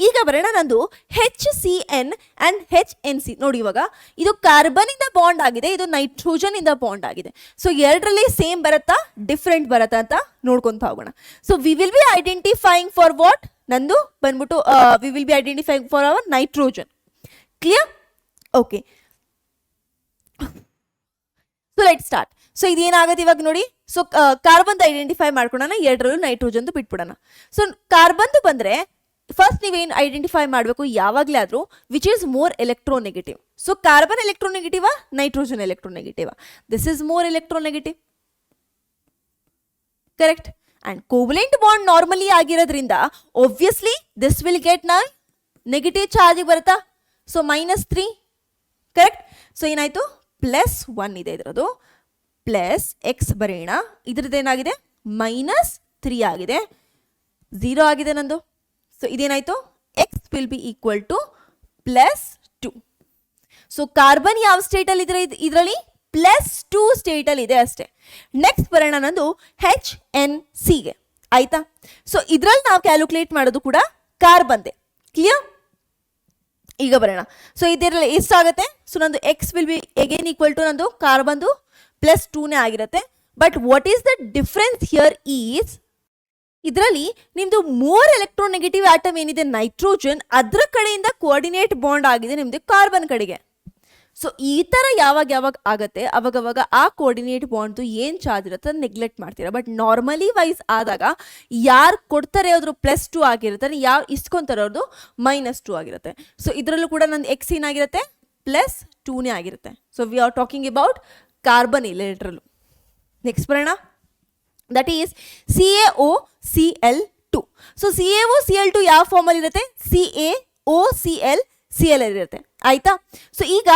ಈಗ ಬರೋಣ ನಂದು HCN ಅಂಡ್ HNC. ನೋಡಿ ಇವಾಗ ಇದು ಕಾರ್ಬನ್ ಇಂದ ಬಾಂಡ್ ಆಗಿದೆ, ಇದು ನೈಟ್ರೋಜನ್ ಇಂದ ಬಾಂಡ್ ಆಗಿದೆ. ಸೊ ಎರಡರಲ್ಲಿ ಸೇಮ್ ಬರುತ್ತಾ ಡಿಫ್ರೆಂಟ್ ಬರುತ್ತಾ ಅಂತ ನೋಡ್ಕೊಂತ ಹೋಗೋಣ. So we will be identifying for what, ನಂದು ಬಂದ್ಬಿಟ್ಟು we will be identifying for our nitrogen. Clear? Okay, so let start. So ಇದೇನಾಗುತ್ತೆ ಇವಾಗ ನೋಡಿ. ಸೊ ಕಾರ್ಬನ್ ಐಡೆಂಟಿಫೈ ಮಾಡ್ಕೊಳ್ಳೋಣ, ಎರಡರಲ್ಲೂ ನೈಟ್ರೋಜನ್ ಬಿಟ್ಬಿಡೋಣ. ಸೊ ಕಾರ್ಬನ್ ಬಂದ್ರೆ ಫಸ್ಟ್ ನೀವೇನು ಐಡೆಂಟಿಫೈ ಮಾಡಬೇಕು ಯಾವಾಗಲೇ ಆದರೂ which is more electronegative. So carbon ಎಲೆಕ್ಟ್ರೋನೆಗೆಟಿವಾ, ನೈಟ್ರೋಜನ್ ಎಲೆಕ್ಟ್ರೋನೆಗೆಟಿವಾ? This is more electronegative, correct. And covalent bond normally ಆಗಿರೋದ್ರಿಂದ obviously this will get negative charge ಬರುತ್ತಾ. So -3, correct. ಸೊ ಏನಾಯ್ತು, +1 ಇದೆ ಇದರದು, ಪ್ಲಸ್ ಎಕ್ಸ್ ಬರೆಯೋಣ. ಇದ್ರದ್ದು ಏನಾಗಿದೆ, -3 ಆಗಿದೆ, 0 ಆಗಿದೆ ನಂದು. ಸೊ ಇದೇನಾಯ್ತು, x will be equal to +2. So carbon ಯಾವ ಸ್ಟೇಟಲ್ಲಿ ಇದ್ರೆ ಇದರಲ್ಲಿ +2 ಸ್ಟೇಟಲ್ಲಿ ಇದೆ ಅಷ್ಟೇ. ನೆಕ್ಸ್ಟ್ ಬರೋಣ ನಂದು HNCಗೆ, ಆಯ್ತಾ. ಸೊ ಇದ್ರಲ್ಲಿ ನಾವು ಕ್ಯಾಲ್ಕುಲೇಟ್ ಮಾಡೋದು ಕೂಡ ಕಾರ್ಬನ್ದೆ. ಕ್ಲಿಯರ್? ಈಗ ಬರೋಣ. ಸೊ ಇದರಲ್ಲಿ ಎಷ್ಟಾಗುತ್ತೆ, ಸೊ ನಂದು x will be again equal to ನಂದು ಕಾರ್ಬನ್ದು +2ನೇ ಆಗಿರುತ್ತೆ. But what is the difference here is, ಇದರಲ್ಲಿ ನಿಮ್ದು ಮೋರ್ ಎಲೆಕ್ಟ್ರೋನೆಗೆಟಿವ್ ಆಟಮ್ ಏನಿದೆ ನೈಟ್ರೋಜನ್, ಅದರ ಕಡೆಯಿಂದ ಕೋಆರ್ಡಿನೇಟ್ ಬಾಂಡ್ ಆಗಿದೆ ನಿಮ್ದು ಕಾರ್ಬನ್ ಕಡೆಗೆ. ಸೊ ಈ ಥರ ಯಾವಾಗ ಆಗುತ್ತೆ ಅವಾಗವಾಗ ಆ ಕೋಆರ್ಡಿನೇಟ್ ಬಾಂಡ್ದು ಏನು ಚಾರ್ಜ್ ಇರುತ್ತೆ ಅದು ನೆಗ್ಲೆಕ್ಟ್ ಮಾಡ್ತೀರಾ. ಬಟ್ ನಾರ್ಮಲಿ ವೈಸ್ ಆದಾಗ ಯಾರು ಕೊಡ್ತಾರೆ ಅವ್ರದ್ದು +2 ಆಗಿರುತ್ತೆ, ಯಾರು ಇಸ್ಕೊಂತಾರೆ ಅವ್ರದ್ದು -2 ಆಗಿರುತ್ತೆ. ಸೊ ಇದರಲ್ಲೂ ಕೂಡ ನಂದು ಎಕ್ಸ್ ಏನಾಗಿರುತ್ತೆ, +2ನೇ ಆಗಿರುತ್ತೆ. So we are talking about carbon ಇಲ್ಲ ಎರಡರಲ್ಲೂ. ನೆಕ್ಸ್ಟ್ ಬರೋಣ, that is CaOCl2. So CaOCl2 ಯಾವ ಫಾರ್ಮಲ್ಲಿ ಇರುತ್ತೆ, CaOCl ಇರುತ್ತೆ, ಆಯ್ತಾ. ಸೊ ಈಗ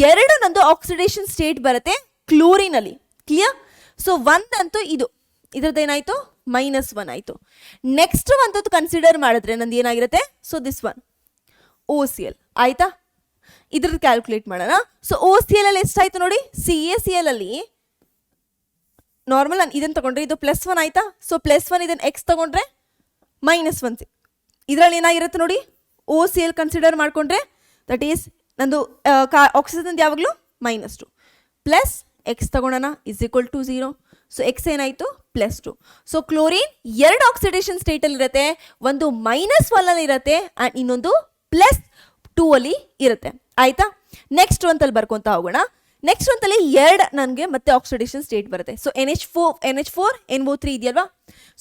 ಎರಡು ನಂದು ಆಕ್ಸಿಡೇಷನ್ ಸ್ಟೇಟ್ ಬರುತ್ತೆ ಕ್ಲೋರಿನಲ್ಲಿ. ಕ್ಲಿಯರ್? ಸೊ ಒಂದಂತೂ ಇದ್ರದ್ದು ಏನಾಯ್ತು, -1 ಆಯಿತು. ನೆಕ್ಸ್ಟ್ ಒಂದದ್ದು ಕನ್ಸಿಡರ್ ಮಾಡಿದ್ರೆ ನಂದು ಏನಾಗಿರುತ್ತೆ, ಸೊ ದಿಸ್ ಒನ್ OCl, ಆಯ್ತಾ. ಇದ್ರದ್ದು ಕ್ಯಾಲ್ಕುಲೇಟ್ ಮಾಡೋಣ. ಸೊ OCl ಅಲ್ಲಿ ಎಷ್ಟಾಯ್ತು ನೋಡಿ, CaCl ಅಲ್ಲಿ ನಾರ್ಮಲ್ ಇದನ್ನು ತಗೊಂಡ್ರೆ ಇದು +1 ಆಯ್ತಾ. ಸೊ +1 ಇದನ್ನು ಎಕ್ಸ್ ತಗೊಂಡ್ರೆ -1. ಇದರಲ್ಲಿ ಏನಾಗಿರುತ್ತೆ ನೋಡಿ, OCl ಕನ್ಸಿಡರ್ ಮಾಡಿಕೊಂಡ್ರೆ ದಟ್ ಈಸ್ ನಂದು ಆಕ್ಸಿಜನ್ ಯಾವಾಗಲೂ -2 ಪ್ಲಸ್ ಎಕ್ಸ್ ತಗೊಳ್ಳೋಣ is equal to 0. So x ಏನಾಯಿತು, +2. ಸೊ ಕ್ಲೋರಿನ್ ಎರಡು ಆಕ್ಸಿಡೇಷನ್ ಸ್ಟೇಟಲ್ಲಿ ಇರುತ್ತೆ, ಒಂದು -1 ಇರುತ್ತೆ ಆ್ಯಂಡ್ ಇನ್ನೊಂದು +2 ಅಲ್ಲಿ ಇರುತ್ತೆ, ಆಯಿತಾ. ನೆಕ್ಸ್ಟ್ ಒಂತಲ್ಲಿ ಬರ್ಕೊತಾ ಹೋಗೋಣ. ನೆಕ್ಸ್ಟ್ ಒಂತಲ್ಲಿ ಎರಡು ನನಗೆ ಮತ್ತೆ ಆಕ್ಸಿಡೇಷನ್ ಸ್ಟೇಟ್ ಬರುತ್ತೆ. ಸೊ NH4 NO3 ಇದೆಯಲ್ವಾ.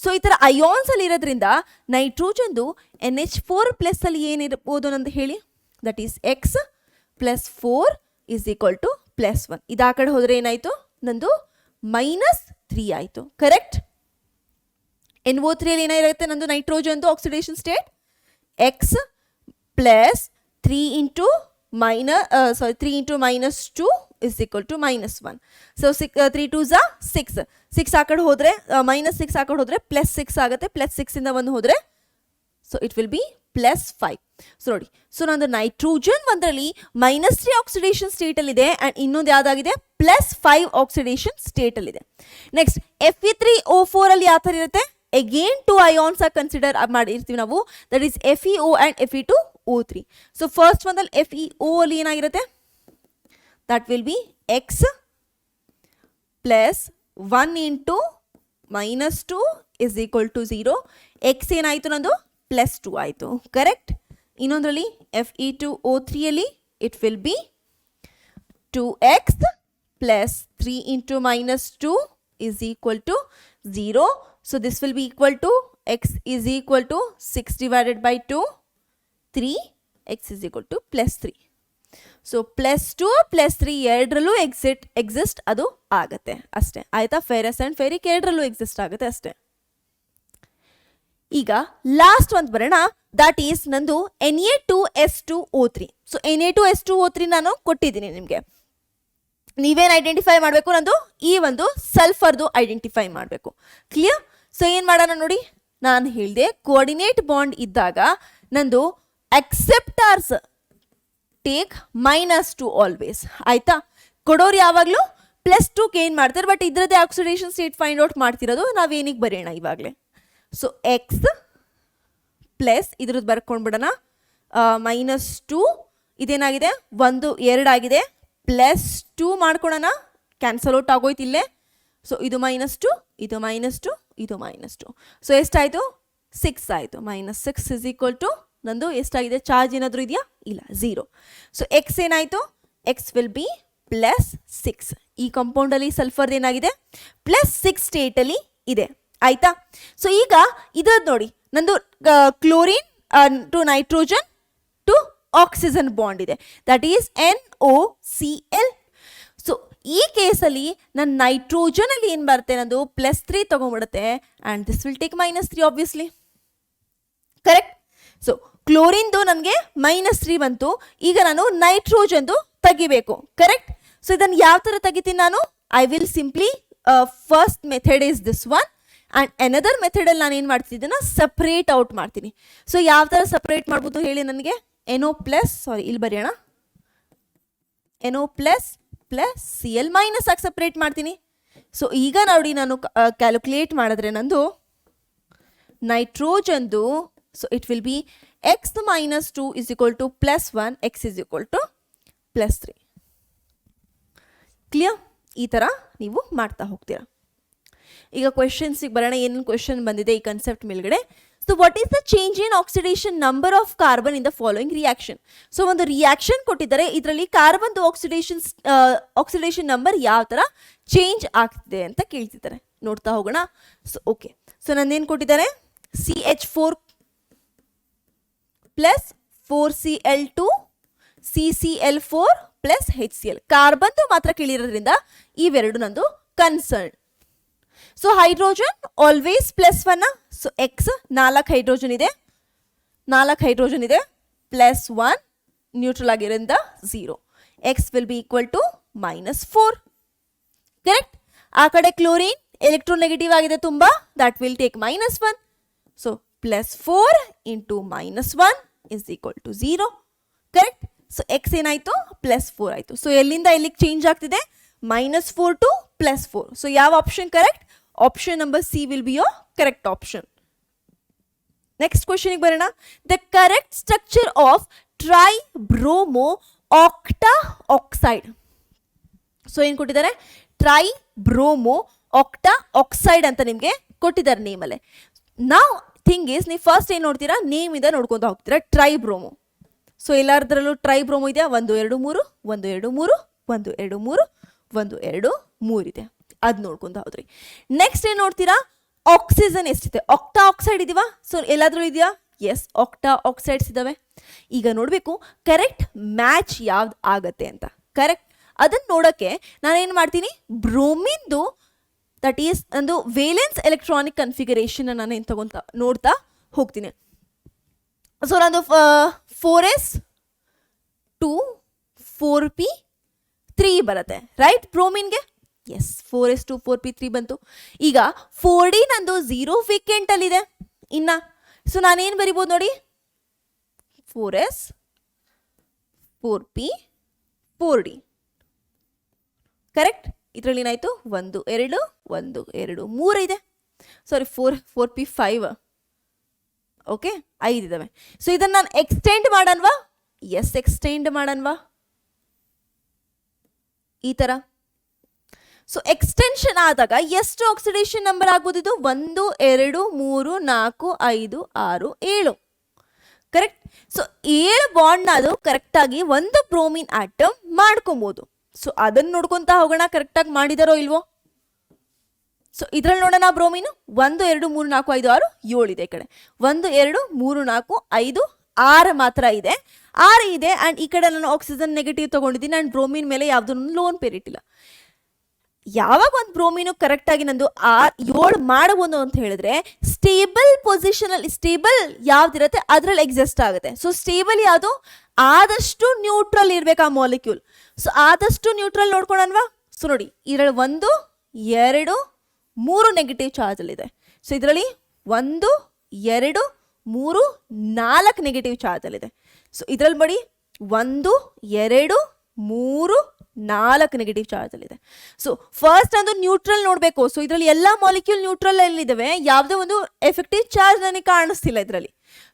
ಸೊ ಈ ಥರ ಅಯಾನ್ಸ್ ಅಲ್ಲಿ ಇರೋದ್ರಿಂದ ನೈಟ್ರೋಜನ್ದು NH4+ ಅಲ್ಲಿ ಏನಿರ್ಬೋದು ಅಂತ ಹೇಳಿ, that is X + 4 is equal to +1. ಇದು ಆ ಕಡೆ ಹೋದರೆ ಏನಾಯಿತು, ನಂದು -3 ಆಯಿತು, ಕರೆಕ್ಟ್. NO3 ಅಲ್ಲಿ ಏನಾಗಿರುತ್ತೆ ನಂದು ನೈಟ್ರೋಜನ್ದು oxidation state X + 3 × -2 is equal to -1. So 3 2s are 6. 6 ಆ ಕಡೆ ಹೋದರೆ -6 ಆ ಕಡೆ ಹೋದರೆ +6 ಆಗುತ್ತೆ. +6 ಇಂದ 1 ಹೋದರೆ so it will B +5. So ನೋಡಿ, ಸೊ ನಂದು ನೈಟ್ರೋಜನ್ ಒಂದರಲ್ಲಿ -3 ಆಕ್ಸಿಡೇಷನ್ ಸ್ಟೇಟಲ್ಲಿದೆ ಆ್ಯಂಡ್ ಇನ್ನೊಂದು ಯಾವುದಾಗಿದೆ +5 ಆಕ್ಸಿಡೇಷನ್ ಸ್ಟೇಟಲ್ಲಿದೆ. ನೆಕ್ಸ್ಟ್ Fe3O4 ಅಲ್ಲಿ ಯಾವ ಥರ ಇರುತ್ತೆ, ಅಗೇನ್ 2 ಅಯಾನ್ಸ್ ಆಗಿ ಕನ್ಸಿಡರ್ ಮಾಡಿರ್ತೀವಿ ನಾವು, that is FeO and Fe2O3. So first ಒಂದಲ್ಲಿ FeO ಅಲ್ಲಿ ಏನಾಗಿರುತ್ತೆ, that will be X plus 1 into -2 is equal to 0. X ಏನಾಯಿತು ನಂದು +2 ಆಯಿತು, ಕರೆಕ್ಟ್. ಇನ್ನೊಂದರಲ್ಲಿ Fe2O3 ಅಲ್ಲಿ it will be 2x plus 3 into -2 is equal to 0. So this will be equal to X is equal to 6 divided by 2, 3. X is equal to +3. So +2 +3 ಎರಡರಲ್ಲೂ exist ಅದು ಆಗುತ್ತೆ ಅಷ್ಟೇ, ಆಯಿತಾ. ಫೆರಸ್ ಆ್ಯಂಡ್ ಫೆರಿಕ್ ಎರಡರಲ್ಲೂ exist ಆಗುತ್ತೆ ಅಷ್ಟೇ. ಈಗ last ಒಂದು ಬರೋಣ, ದಟ್ ಈಸ್ ನಂದು Na2S2O3. ಸೊ Na2S2O3 ನಾನು ಕೊಟ್ಟಿದ್ದೀನಿ ನಿಮಗೆ. ನೀವೇನು ಐಡೆಂಟಿಫೈ ಮಾಡಬೇಕು, ನಂದು ಈ ಒಂದು ಸಲ್ಫರ್ದು ಐಡೆಂಟಿಫೈ ಮಾಡಬೇಕು. ಕ್ಲಿಯರ್? ಸೊ ಏನು ಮಾಡೋಣ ನೋಡಿ, ನಾನು ಹೇಳಿದೆ ಕೋಆರ್ಡಿನೇಟ್ ಬಾಂಡ್ ಇದ್ದಾಗ ನಂದು ಅಕ್ಸೆಪ್ಟಾರ್ಸ್ ಟೇಕ್ -2 ಆಲ್ವೇಸ್, ಆಯಿತಾ. ಕೊಡೋರು ಯಾವಾಗಲೂ +2 ಏನು ಮಾಡ್ತಾರೆ, ಬಟ್ ಇದರದ್ದೇ ಆಕ್ಸಿಡೇಷನ್ ಸ್ಟೇಟ್ ಫೈಂಡ್ ಔಟ್ ಮಾಡ್ತಿರೋದು ನಾವೇನಿಗೆ ಬರೆಯೋಣ ಇವಾಗಲೇ. ಸೊ ಎಕ್ಸ್ ಪ್ಲಸ್ ಇದ್ರದ್ದು ಬರ್ಕೊಂಡ್ಬಿಡೋಣ -2 ಇದೇನಾಗಿದೆ 1 2 ಆಗಿದೆ +2 ಮಾಡ್ಕೊಳೋಣ ಕ್ಯಾನ್ಸಲ್ ಔಟ್ ಆಗೋಯ್ತು ಇಲ್ಲೇ ಸೊ ಇದು -2 ಇದು -2 ಇದು -2 ಸೊ ಎಷ್ಟಾಯಿತು 6 ಆಯಿತು -6 = ನಂದು ಎಷ್ಟಾಗಿದೆ ಚಾರ್ಜ್ ಏನಾದರೂ ಇದೆಯಾ ಇಲ್ಲ 0 ಸೊ ಎಕ್ಸ್ ಏನಾಯಿತು ಎಕ್ಸ್ ವಿಲ್ ಬಿ +6 ಈ ಕಾಂಪೌಂಡಲ್ಲಿ ಸಲ್ಫರ್ ಏನಾಗಿದೆ +6 ಸ್ಟೇಟಲ್ಲಿ ಇದೆ ಆಯಿತಾ ಸೊ ಈಗ ಇದದ್ದು ನೋಡಿ ನಂದು chlorine to nitrogen to oxygen bond ಇದೆ ದಟ್ ಈಸ್ NOCl ಸೊ ಈ ಕೇಸಲ್ಲಿ ನನ್ನ ನೈಟ್ರೋಜನಲ್ಲಿ ಏನು ಬರುತ್ತೆ ನಂದು +3 ತೊಗೊಂಡ್ಬಿಡುತ್ತೆ and this will take -3 obviously correct so ಕ್ಲೋರಿನ್ದು ನನಗೆ -3 ಬಂತು ಈಗ ನಾನು ನೈಟ್ರೋಜನ್ದು ತೆಗಿಬೇಕು ಕರೆಕ್ಟ್ ಸೊ ಇದನ್ನು ಯಾವ ಥರ ತೆಗಿತೀನಿ ನಾನು I will simply first method is this one and another ಮೆಥಡಲ್ಲಿ ನಾನು ಏನು ಮಾಡ್ತೀನಿ ಇದನ್ನು ಸಪ್ರೇಟ್ ಔಟ್ ಮಾಡ್ತೀನಿ ಸೊ ಯಾವ ಥರ ಸಪ್ರೇಟ್ ಮಾಡ್ಬೋದು ಹೇಳಿ ನನಗೆ NO+ ಇಲ್ಲಿ ಬರೆಯೋಣ NO+ +Cl- ಆಗಿ ಸಪ್ರೇಟ್ ಮಾಡ್ತೀನಿ ಸೊ ಈಗ ನೋಡಿ ನಾನು ಕ್ಯಾಲ್ಕುಲೇಟ್ ಮಾಡಿದ್ರೆ ನಂದು ನೈಟ್ರೋಜನ್ದು so it will be x - 2 = +1 x = +3 clear ಈ ಥರ ನೀವು ಮಾಡ್ತಾ ಹೋಗ್ತೀರಾ ಈಗ ಕ್ವೆಶನ್ಸಿಗೆ ಬರೋಣ ಏನೇನು ಕ್ವೆಶನ್ ಬಂದಿದೆ ಈ ಕನ್ಸೆಪ್ಟ್ ಮೇಲ್ಗಡೆ so what is the change in oxidation number of carbon in the following reaction so ಒಂದು ರಿಯಾಕ್ಷನ್ ಕೊಟ್ಟಿದ್ದಾರೆ ಇದರಲ್ಲಿ ಕಾರ್ಬನ್ದು ಆಕ್ಸಿಡೇಷನ್ ನಂಬರ್ ಯಾವ ಥರ ಚೇಂಜ್ ಆಗ್ತಿದೆ ಅಂತ ಕೇಳ್ತಿದ್ದಾರೆ ನೋಡ್ತಾ ಹೋಗೋಣ ಸೊ ಓಕೆ ಸೊ ನಂದೇನು ಕೊಟ್ಟಿದ್ದಾರೆ CH4 + 4Cl2 CCl4 + HCl ಕಾರ್ಬನ್ದು ಮಾತ್ರ ಕೇಳಿರೋದ್ರಿಂದ ಇವೆರಡು ನಂದು concern so hydrogen always +1 so x 4 hydrogen ಇದೆ +1 ನ್ಯೂಟ್ರಲ್ ಆಗಿರೋದ್ರಿಂದ 0 x will be equal to -4 correct ಆ ಕಡೆ ಕ್ಲೋರಿನ್ ಎಲೆಕ್ಟ್ರೋನೆಗೆಟಿವ್ ಆಗಿದೆ ತುಂಬ that will take -1 so +4 × -1 = 0 correct so x ಏನಾಯಿತು +4 ಆಯಿತು ಸೊ ಎಲ್ಲಿಂದ ಎಲ್ಲಿಗೆ ಚೇಂಜ್ ಆಗ್ತಿದೆ -4 ಟು +4 ಸೊ ಯಾವ option correct option number C will be your correct option next ಕ್ವೆಶನ್ಗೆ ಬರೋಣ the correct structure of tribromo octa oxide so ಏನು ಕೊಟ್ಟಿದ್ದಾರೆ ಟ್ರೈಬ್ರೋಮೋ ಆಕ್ಟಾ ಆಕ್ಸೈಡ್ ಅಂತ ನಿಮಗೆ ಕೊಟ್ಟಿದ್ದಾರೆ ನೇಮಲ್ಲೇ ನಾವು ಥಿಂಗ್ ಈಸ್ ನೀವು ಫಸ್ಟ್ ಏನು ನೋಡ್ತೀರಾ ನೇಮ್ ಇದೆ ನೋಡ್ಕೊತಾ ಹೋಗ್ತೀರಾ ಟ್ರೈಬ್ರೋಮೋ ಸೊ ಎಲ್ಲರದ್ರಲ್ಲೂ ಟ್ರೈಬ್ರೋಮೋ ಇದೆಯಾ 1 2 3 1 2 3 1 2 3 1 2 3 ಇದೆ ಅದು ನೋಡ್ಕೊಂತ ಹೋದ್ರಿ ನೆಕ್ಸ್ಟ್ ಏನು ನೋಡ್ತೀರಾ ಆಕ್ಸಿಜನ್ ಎಷ್ಟಿದೆ ಆಕ್ಟಾ ಆಕ್ಸೈಡ್ ಇದೀವಾ ಸೊ ಎಲ್ಲಾದ್ರೂ ಇದೆಯಾ ಎಸ್ ಆಕ್ಟಾ ಆಕ್ಸೈಡ್ಸ್ ಇದಾವೆ ಈಗ ನೋಡಬೇಕು ಕರೆಕ್ಟ್ ಮ್ಯಾಚ್ ಯಾವ್ದು ಆಗತ್ತೆ ಅಂತ ಕರೆಕ್ಟ್ ಅದನ್ನು ನೋಡೋಕ್ಕೆ ನಾನೇನು ಮಾಡ್ತೀನಿ ಬ್ರೋಮಿನ್ದು ದಟ್ ಈಸ್ ಒಂದು ವೇಲೆನ್ಸ್ ಎಲೆಕ್ಟ್ರಾನಿಕ್ ಕನ್ಫಿಗರೇಷನ್ ನಾನು ಏನು ತಗೊಂತ ನೋಡ್ತಾ ಹೋಗ್ತೀನಿ ಸೊ ನಂದು 4s2 4p3 ಬರುತ್ತೆ ರೈಟ್ ಬ್ರೋಮಿನ್ಗೆ ಎಸ್ 4s2 4p3 ಬಂತು ಈಗ 4d ನಂದು 0 ವೀಕೆಂಟಲ್ಲಿದೆ ಇನ್ನು ಸೊ ನಾನೇನು ಬರಿಬೋದು ನೋಡಿ 4s 4p 4d ಕರೆಕ್ಟ್ ಇದರಲ್ಲಿ ಏನಾಯಿತು 1 2 1 2 3 ಇದೆ ಸಾರಿ 4p 5 ಓಕೆ 5 ಇದಾವೆ ಸೊ ಇದನ್ನು ನಾನು ಎಕ್ಸ್ಟೆಂಡ್ ಮಾಡನ್ವಾ ಎಸ್ ಎಕ್ಸ್ಟೆಂಡ್ ಮಾಡನ್ವಾ ಈ ಥರ ಸೊ ಎಕ್ಸ್ಟೆನ್ಷನ್ ಆದಾಗ ಎಷ್ಟು ಆಕ್ಸಿಡೇಷನ್ ನಂಬರ್ ಆಗ್ಬೋದು ಇದು 1 2 3 4 5 6 7 ಕರೆಕ್ಟ್ ಸೊ 7 ಬಾಂಡ್ನ ಅದು ಕರೆಕ್ಟಾಗಿ ಒಂದು ಬ್ರೋಮಿನ್ ಆಟಮ್ ಮಾಡ್ಕೊಬೋದು ಸೊ ಅದನ್ನು ನೋಡ್ಕೊತಾ ಹೋಗೋಣ ಕರೆಕ್ಟಾಗಿ ಮಾಡಿದಾರೋ ಇಲ್ವೋ ಸೊ ಇದರಲ್ಲಿ ನೋಡೋಣ ಬ್ರೋಮಿನ್ 1 2 3 4 5 6 7 ಇದೆ ಈ ಕಡೆ 1 2 3 4 5 6 ಮಾತ್ರ ಇದೆ 6 ಇದೆ ಆ್ಯಂಡ್ ಈ ಕಡೆ ನಾನು ಆಕ್ಸಿಜನ್ ನೆಗೆಟಿವ್ ತೊಗೊಂಡಿದ್ದೀನಿ ಆ್ಯಂಡ್ ಬ್ರೋಮಿನ್ ಮೇಲೆ ಯಾವುದನ್ನು ಲೋನ್ ಪೇರ್ ಇಟ್ಟಿಲ್ಲ ಯಾವಾಗ ಒಂದು ಬ್ರೋಮಿನು ಕರೆಕ್ಟಾಗಿ ನಂದು 7 ಮಾಡಬಹುದು ಅಂತ ಹೇಳಿದ್ರೆ ಸ್ಟೇಬಲ್ ಪೊಸಿಷನಲ್ಲಿ ಸ್ಟೇಬಲ್ ಯಾವ್ದಿರುತ್ತೆ ಅದರಲ್ಲಿ ಎಕ್ಸಿಸ್ಟ್ ಆಗುತ್ತೆ ಸೊ ಸ್ಟೇಬಲ್ ಯಾವುದು ಆದಷ್ಟು ನ್ಯೂಟ್ರಲ್ ಇರಬೇಕು ಆ ಮಾಲಿಕ್ಯೂಲ್ ಸೊ ಆದಷ್ಟು ನ್ಯೂಟ್ರಲ್ ನೋಡ್ಕೊಳಲ್ವಾ ಸೊ ನೋಡಿ ಇದರಲ್ಲಿ 1 2 3 ನೆಗೆಟಿವ್ ಚಾರ್ಜಲ್ಲಿದೆ ಸೊ ಇದರಲ್ಲಿ 1 2 3 4 ನೆಗೆಟಿವ್ ಚಾರ್ಜಲ್ಲಿದೆ ಸೊ ಇದರಲ್ಲಿ ಬಡಿ 1 2 3 4 ನೆಗೆಟಿವ್ ಚಾರ್ಜ್ ಅಲ್ಲಿದೆ. ಸೊ ಫಸ್ಟ್ ಅದು ನ್ಯೂಟ್ರಲ್ ನೋಡಬೇಕು. ಸೊ ಇದರಲ್ಲಿ ಎಲ್ಲ ಮಾಲಿಕ್ಯೂಲ್ ನ್ಯೂಟ್ರಲ್ ಎಲ್ಲಿದ್ದಾವೆ, ಯಾವುದೇ ಒಂದು ಎಫೆಕ್ಟಿವ್ ಚಾರ್ಜ್ ನನಗೆ ಕಾಣಿಸ್ತಿಲ್ಲ ಇದರಲ್ಲಿ.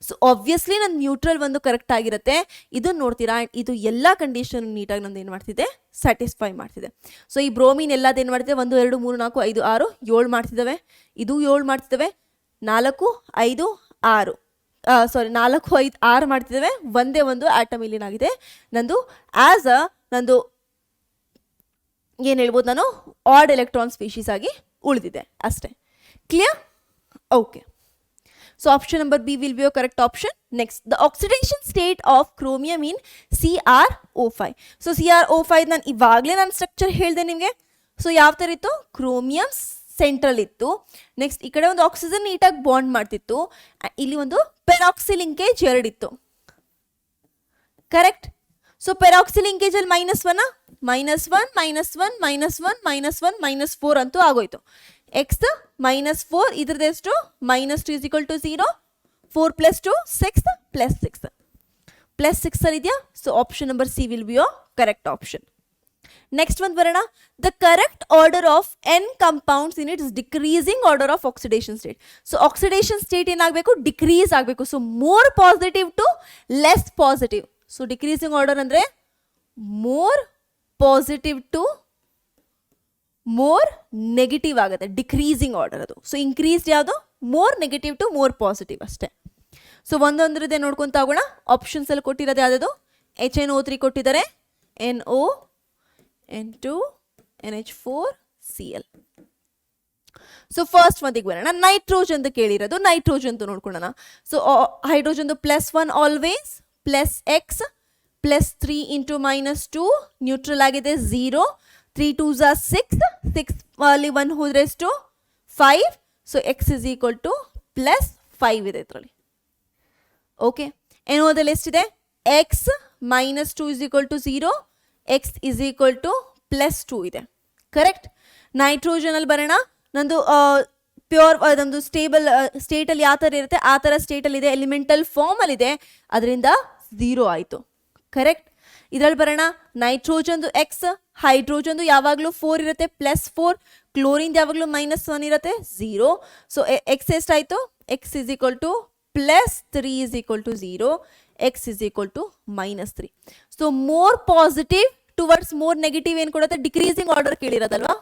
ಸೊ ಆಬ್ವಿಯಸ್ಲಿ ನನ್ನ ನ್ಯೂಟ್ರಲ್ ಒಂದು ಕರೆಕ್ಟ್ ಆಗಿರುತ್ತೆ. ಇದನ್ನು ನೋಡ್ತೀರಾ, ಇದು ಎಲ್ಲ ಕಂಡೀಷನ್ ನೀಟಾಗಿ ನಂದು ಏನು ಮಾಡ್ತಿದೆ, ಸ್ಯಾಟಿಸ್ಫೈ ಮಾಡ್ತಿದೆ. ಸೊ ಈ ಬ್ರೋಮಿನ್ ಎಲ್ಲದೇನು ಮಾಡ್ತಿದೆ, 1 2 3 4 5 6 7 ಮಾಡ್ತಿದ್ದಾವೆ. ಇದು 7 ಮಾಡ್ತಿದ್ದಾವೆ, 4 5 6 ಸಾರಿ 4 5 6 ಮಾಡ್ತಿದ್ದಾವೆ. ಒಂದೇ ಒಂದು ಆಟಮ್ ಇಲ್ಲಿನಾಗಿದೆ ನಂದು ನಂದು ಏನು ಹೇಳ್ಬೋದು, ನಾನು ಆಡ್ ಎಲೆಕ್ಟ್ರಾನ್ ಸ್ಪೀಶೀಸ್ ಆಗಿ ಉಳಿದಿದೆ ಅಷ್ಟೇ. Clear? Okay. So option number B will be your correct option. Next, the oxidation state of chromium in CrO5. So CrO5 ನಾನು ಇವಾಗಲೇ ನಾನು ಸ್ಟ್ರಕ್ಚರ್ ಹೇಳಿದೆ ನಿಮಗೆ. ಸೊ ಯಾವ ಥರ ಇತ್ತು, ಕ್ರೋಮಿಯಂ ಸೆಂಟ್ರಲ್ ಇತ್ತು. ನೆಕ್ಸ್ಟ್ ಈ ಕಡೆ ಒಂದು ಆಕ್ಸಿಜನ್ ನೀಟಾಗಿ ಬಾಂಡ್ ಮಾಡ್ತಿತ್ತು. ಇಲ್ಲಿ ಒಂದು ಪೆರಾಕ್ಸಿ ಲಿಂಕೇಜ್ 2 ಇತ್ತು. ಕರೆಕ್ಟ್? ಸೊ ಪೆರಾಕ್ಸಿ ಲಿಂಕೇಜ್ ಅಲ್ಲಿ -1 -1 -1 -1 -1 -4 ಅಂತೂ ಆಗೋಯ್ತು. ಎಕ್ಸ್ -4 ಇದ್ರದ್ದು ಎಷ್ಟು, -2 = 0. 4 + 2 6 + 6 ಅಲ್ಲಿ ಇದೆಯಾ. So option number C will be your correct option. Next ಒಂದು ಬರೋಣ. The correct order of N compounds in its decreasing order of oxidation state. So oxidation state ಏನಾಗಬೇಕು, ಡಿಕ್ರೀಸ್ ಆಗಬೇಕು. So more positive to less positive. So decreasing order ಅಂದರೆ more positive to more negative ಆಗುತ್ತೆ, decreasing order ಅದು. So increased ಯಾವುದು, more negative to more positive ಅಷ್ಟೇ. So ಒಂದೊಂದ್ರದ್ದೇ ನೋಡ್ಕೊಂತ ಹೋಗೋಣ. ಆಪ್ಷನ್ಸ್ ಅಲ್ಲಿ ಕೊಟ್ಟಿರೋದು ಯಾವುದದು, HNO3 ಕೊಟ್ಟಿದ್ದಾರೆ, NO N2 NH4 Cl. So first ಒಂದಿಗೆ ಬರೋಣ. ನೈಟ್ರೋಜನ್ ಕೇಳಿರೋದು, ನೈಟ್ರೋಜನ್ ನೋಡ್ಕೊಳ್ಳೋಣ. So hydrogen +1 always, +X +3 × -2 neutral ಆಗಿದೆ 0. 3 2s are 6 ಅಲ್ಲಿ 1 ಹೋದ್ರೆ ಎಷ್ಟು 5. ಸೊ X = +5 ಇದೆ ಇದರಲ್ಲಿ. ಓಕೆ, ಏನೋದಲ್ಲಿ ಎಷ್ಟಿದೆ, X -2 = 0, X = +2 ಇದೆ. ಕರೆಕ್ಟ್? ನೈಟ್ರೋಜನ್ ಅಲ್ಲಿ ಬರೋಣ. ನಂದು ಪ್ಯೂರ್ ನಮ್ಮದು ಸ್ಟೇಬಲ್ ಸ್ಟೇಟಲ್ಲಿ ಯಾವ ಥರ ಇರುತ್ತೆ ಆ ಥರ ಸ್ಟೇಟಲ್ಲಿದೆ, ಎಲಿಮೆಂಟಲ್ ಫಾರ್ಮಲ್ಲಿದೆ, ಅದರಿಂದ 0 ಆಯಿತು. ಕರೆಕ್ಟ್? ಇದರಲ್ಲಿ ಬರೋಣ. ನೈಟ್ರೋಜನ್ದು X, ಹೈಡ್ರೋಜನ್ದು ಯಾವಾಗಲೂ 4 ಇರುತ್ತೆ, +4. ಕ್ಲೋರಿನ್ ಯಾವಾಗಲೂ -1 ಇರುತ್ತೆ, 0. ಸೊ X ಎಷ್ಟಾಯಿತು, X = +3 = 0, X = -3. So more positive towards more negative ಏನು ಕೊಡುತ್ತೆ, ಡಿಕ್ರೀಸಿಂಗ್ ಆರ್ಡರ್ ಕೇಳಿರೋದಲ್ವಾ.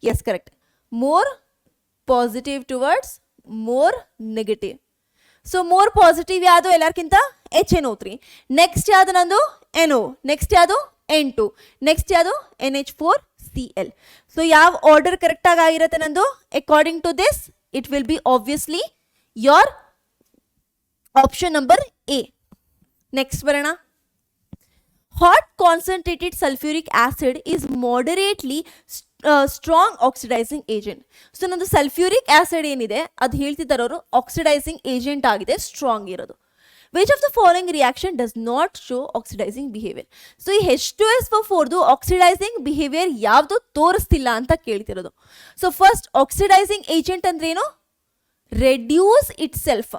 Yes, correct. More positive towards more negative. So more positive ಯಾವುದು ಎಲ್ಲರಿಗಿಂತ, HNO3. ನೆಕ್ಸ್ಟ್ ಯಾವುದು ನಂದು NO, ನೆಕ್ಸ್ಟ್ ಯಾವುದು N2, ನೆಕ್ಸ್ಟ್ ಯಾವುದು NH4 Cl. ಸೊ ಯಾವ ಆರ್ಡರ್ ಕರೆಕ್ಟಾಗಿ ಆಗಿರುತ್ತೆ ನಂದು, according to this it will be obviously your option number A. Next ಬರೋಣ. Hot concentrated sulfuric acid is moderately strong oxidizing agent. So ನಂದು ಸಲ್ಫ್ಯೂರಿಕ್ ಆಸಿಡ್ ಏನಿದೆ ಅದು ಹೇಳ್ತಿದ್ದಾರೆ ಅವರು, ಆಕ್ಸಿಡೈಸಿಂಗ್ ಏಜೆಂಟ್ ಆಗಿದೆ, ಸ್ಟ್ರಾಂಗ್ ಇರೋದು. Which of the following reaction does not show oxidising behaviour. So ಈ H2SO4ದು oxidising behaviour ಯಾವುದು ತೋರಿಸ್ತಿಲ್ಲ ಅಂತ ಕೇಳ್ತಿರೋದು. ಸೊ ಫಸ್ಟ್ ಆಕ್ಸಿಡೈಸಿಂಗ್ ಏಜೆಂಟ್ ಅಂದ್ರೆ ಏನು, ರೆಡ್ಯೂಸ್ ಇಟ್ ಸೆಲ್ಫ್,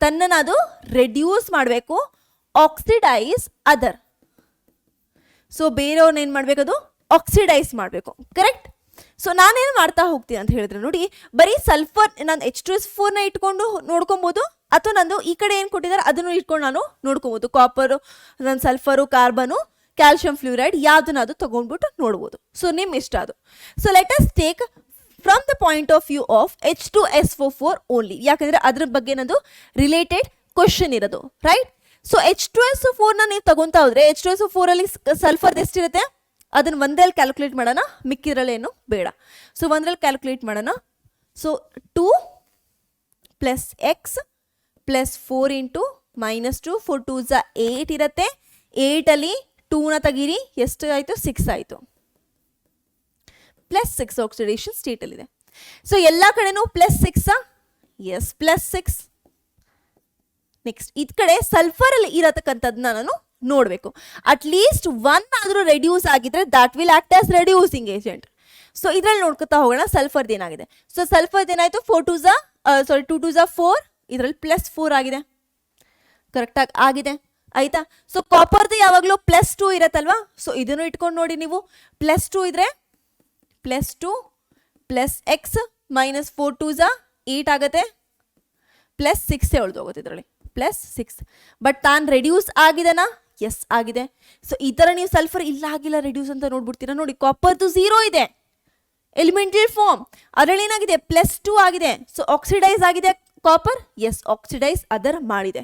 ತನ್ನನ್ನು ಅದು ರೆಡ್ಯೂಸ್ ಮಾಡಬೇಕು. ಆಕ್ಸಿಡೈಸ್ ಅದರ್, ಸೊ ಬೇರೆಯವ್ರನ್ನ ಏನು ಮಾಡಬೇಕದು, ಆಕ್ಸಿಡೈಸ್ ಮಾಡಬೇಕು. ಕರೆಕ್ಟ್? ಸೊ ನಾನೇನು ಮಾಡ್ತಾ ಹೋಗ್ತೀನಿ ಅಂತ ಹೇಳಿದ್ರೆ ನೋಡಿ, ಬರೀ ಸಲ್ಫರ್ ನಾನು H2SO4ನ ಇಟ್ಕೊಂಡು ನೋಡ್ಕೊಬೋದು, ಅಥವಾ ನಂದು ಈ ಕಡೆ ಏನು ಕೊಟ್ಟಿದ್ದಾರೆ ಅದನ್ನು ಇಟ್ಕೊಂಡು ನಾನು ನೋಡ್ಕೊಬೋದು. ಕಾಪರು, ನನ್ನ ಸಲ್ಫರು, ಕಾರ್ಬನು, ಕ್ಯಾಲ್ಶಿಯಂ ಫ್ಲೂರೈಡ್ ಯಾವುದನ್ನ ಅದು ತೊಗೊಂಡ್ಬಿಟ್ಟು ನೋಡ್ಬೋದು. ಸೊ ನಿಮ್ಮ ಇಷ್ಟ ಅದು. So let us take from the point of view of H2SO4 only, ಯಾಕಂದರೆ ಅದ್ರ ಬಗ್ಗೆ ನಂದು ರಿಲೇಟೆಡ್ ಕ್ವಶನ್ ಇರೋದು, ರೈಟ್? ಸೊ H2SO4ನ ನೀವು ತಗೊಂತಾ ಹೋದ್ರೆ H2SO4 ಅಲ್ಲಿ ಸಲ್ಫರ್ ಎಷ್ಟಿರುತ್ತೆ ಅದನ್ನು ಒಂದರಲ್ಲಿ ಕ್ಯಾಲ್ಕುಲೇಟ್ ಮಾಡೋಣ, ಮಿಕ್ಕಿದ್ರಲ್ಲೇನು ಬೇಡ. ಸೊ ಒಂದರಲ್ಲಿ ಕ್ಯಾಲ್ಕುಲೇಟ್ ಮಾಡೋಣ. ಸೊ 2 + X + 4 × -2, 4 2s are 8 ಇರುತ್ತೆ. 8 ಅಲ್ಲಿ 2ನ ತೆಗೀರಿ, ಎಷ್ಟು ಆಯಿತು, 6 ಆಯಿತು. +6 ಆಕ್ಸಿಡೇಷನ್ ಸ್ಟೇಟಲ್ಲಿದೆ. ಸೊ ಎಲ್ಲ ಕಡೆನೂ +6, ಎಸ್ +6. ನೆಕ್ಸ್ಟ್ ಇದ್ ಕಡೆ ಸಲ್ಫರ್ ಅಲ್ಲಿ ಇರತಕ್ಕಂಥದ್ದನ್ನ ನಾನು ನೋಡಬೇಕು. ಅಟ್ಲೀಸ್ಟ್ 1 ಆದರೂ ರೆಡ್ಯೂಸ್ ಆಗಿದ್ರೆ that will act as reducing agent. So ಇದ್ರಲ್ಲಿ ನೋಡ್ಕೊತಾ ಹೋಗೋಣ ಸಲ್ಫರ್ದು ಏನಾಗಿದೆ. ಸೊ ಸಲ್ಫರ್ದು ಏನಾಯಿತು, 2 2s are 4, ಇದರಲ್ಲಿ +4 ಆಗಿದೆ, ಕರೆಕ್ಟಾಗಿ ಆಗಿದೆ. ಆಯ್ತಾ. ಸೊ ಕಾಪರ್ದು ಯಾವಾಗಲೂ +2 ಇರತ್ತಲ್ವಾ. ಸೊ ಇದನ್ನು ಇಟ್ಕೊಂಡು ನೋಡಿ ನೀವು, +2 ಇದ್ರೆ +2 ಪ್ಲಸ್ ಎಕ್ಸ್ ಮೈನಸ್ 4 2 8 ಆಗುತ್ತೆ, +6 ಉಳಿದೋಗುತ್ತೆ ಇದರಲ್ಲಿ +6. ಬಟ್ ತಾನು ರೆಡ್ಯೂಸ್ ಆಗಿದೆನಾ? ಎಸ್ ಆಗಿದೆ. ಸೊ ಈ ಥರ ನೀವು ಸಲ್ಫರ್ ಇಲ್ಲ ಆಗಿಲ್ಲ ರೆಡ್ಯೂಸ್ ಅಂತ ನೋಡ್ಬಿಡ್ತೀರಾ. ನೋಡಿ ಕಾಪರ್ದು 0 ಇದೆ ಎಲಿಮೆಂಟಲ್ ಫಾರ್ಮ್, ಅದರಲ್ಲಿ ಏನಾಗಿದೆ +2 ಆಗಿದೆ. ಸೊ ಆಕ್ಸಿಡೈಸ್ ಆಗಿದೆ ಕಾಪರ್, ಎಸ್ ಆಕ್ಸಿಡೈಸ್ ಅದರ್ ಮಾಡಿದೆ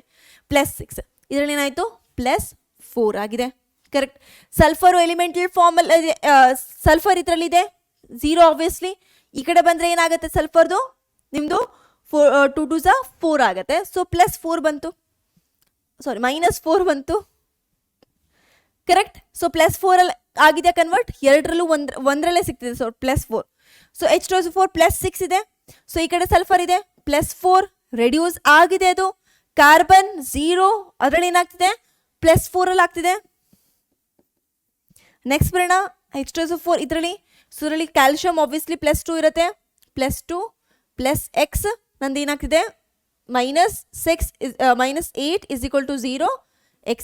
+6. ಇದರಲ್ಲಿ ಏನಾಯಿತು +4 ಆಗಿದೆ. ಕರೆಕ್ಟ್. ಸಲ್ಫರ್ ಎಲಿಮೆಂಟಲ್ ಫಾರ್ಮಲ್ಲಿ ಸಲ್ಫರ್ ಇದರಲ್ಲಿದೆ 0 ಆಬ್ವಿಯಸ್ಲಿ. ಈ ಕಡೆ ಬಂದರೆ ಏನಾಗುತ್ತೆ ಸಲ್ಫರ್ದು ನಿಮ್ಮದು 2 2 4 ಆಗುತ್ತೆ. ಸೊ +4 ಬಂತು, ಸಾರಿ -4 ಬಂತು. ಕರೆಕ್ಟ್. ಸೊ +4 ಆಗಿದೆ ಕನ್ವರ್ಟ್, ಎರಡರಲ್ಲೂ ಒಂದರಲ್ಲೇ ಸಿಗ್ತಿದೆ. ಸೊ +4. ಸೊ H2SO4 +6 ಇದೆ. ಸೊ ಈ ಕಡೆ ಸಲ್ಫರ್ ಇದೆ +4 ರೆಡ್ಯೂಸ್ ಆಗಿದೆ. ಅದು ಕಾರ್ಬನ್ 0 ಅದರಲ್ಲಿ ಏನಾಗ್ತಿದೆ +4 ಆಗ್ತಿದೆ. ನೆಕ್ಸ್ಟ್ ಬರೋಣ H2SO4 ಇದರಲ್ಲಿ. ಸೊ ಇದರಲ್ಲಿ ಕ್ಯಾಲ್ಶಿಯಂ ಆಬ್ವಿಯಸ್ಲಿ +2 ಇರುತ್ತೆ, +2 ಪ್ಲಸ್ ಎಕ್ಸ್ ನಂದು ಏನಾಗ್ತಿದೆ -6 -8 = 0, x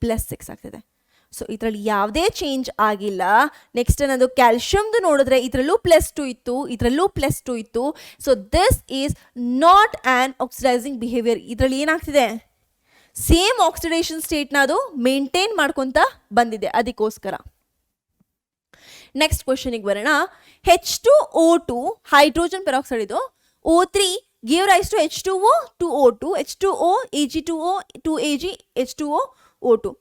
+6 ಆಗ್ತಿದೆ. ಸೊ ಇದರಲ್ಲಿ ಯಾವುದೇ ಚೇಂಜ್ ಆಗಿಲ್ಲ. ನೆಕ್ಸ್ಟ್ ನಂದು ಕ್ಯಾಲ್ಶಿಯಮ್ದು ನೋಡಿದ್ರೆ ಇದರಲ್ಲೂ +2 ಇತ್ತು, ಇದರಲ್ಲೂ +2 ಇತ್ತು. So this is not an oxidising behaviour. ಇದರಲ್ಲಿ ಏನಾಗ್ತಿದೆ ಸೇಮ್ ಆಕ್ಸಿಡೇಷನ್ ಸ್ಟೇಟ್ನ ಅದು ಮೇಂಟೈನ್ ಮಾಡ್ಕೊತ ಬಂದಿದೆ, ಅದಕ್ಕೋಸ್ಕರ. ನೆಕ್ಸ್ಟ್ ಕ್ವಶನಿಗೆ ಬರೋಣ. H2O2 ಹೈಡ್ರೋಜನ್ ಪೆರಾಕ್ಸೈಡ್ ಇದು, O3 give rise to H2O 2O2, H2O Ag2O 2Ag H2O O2.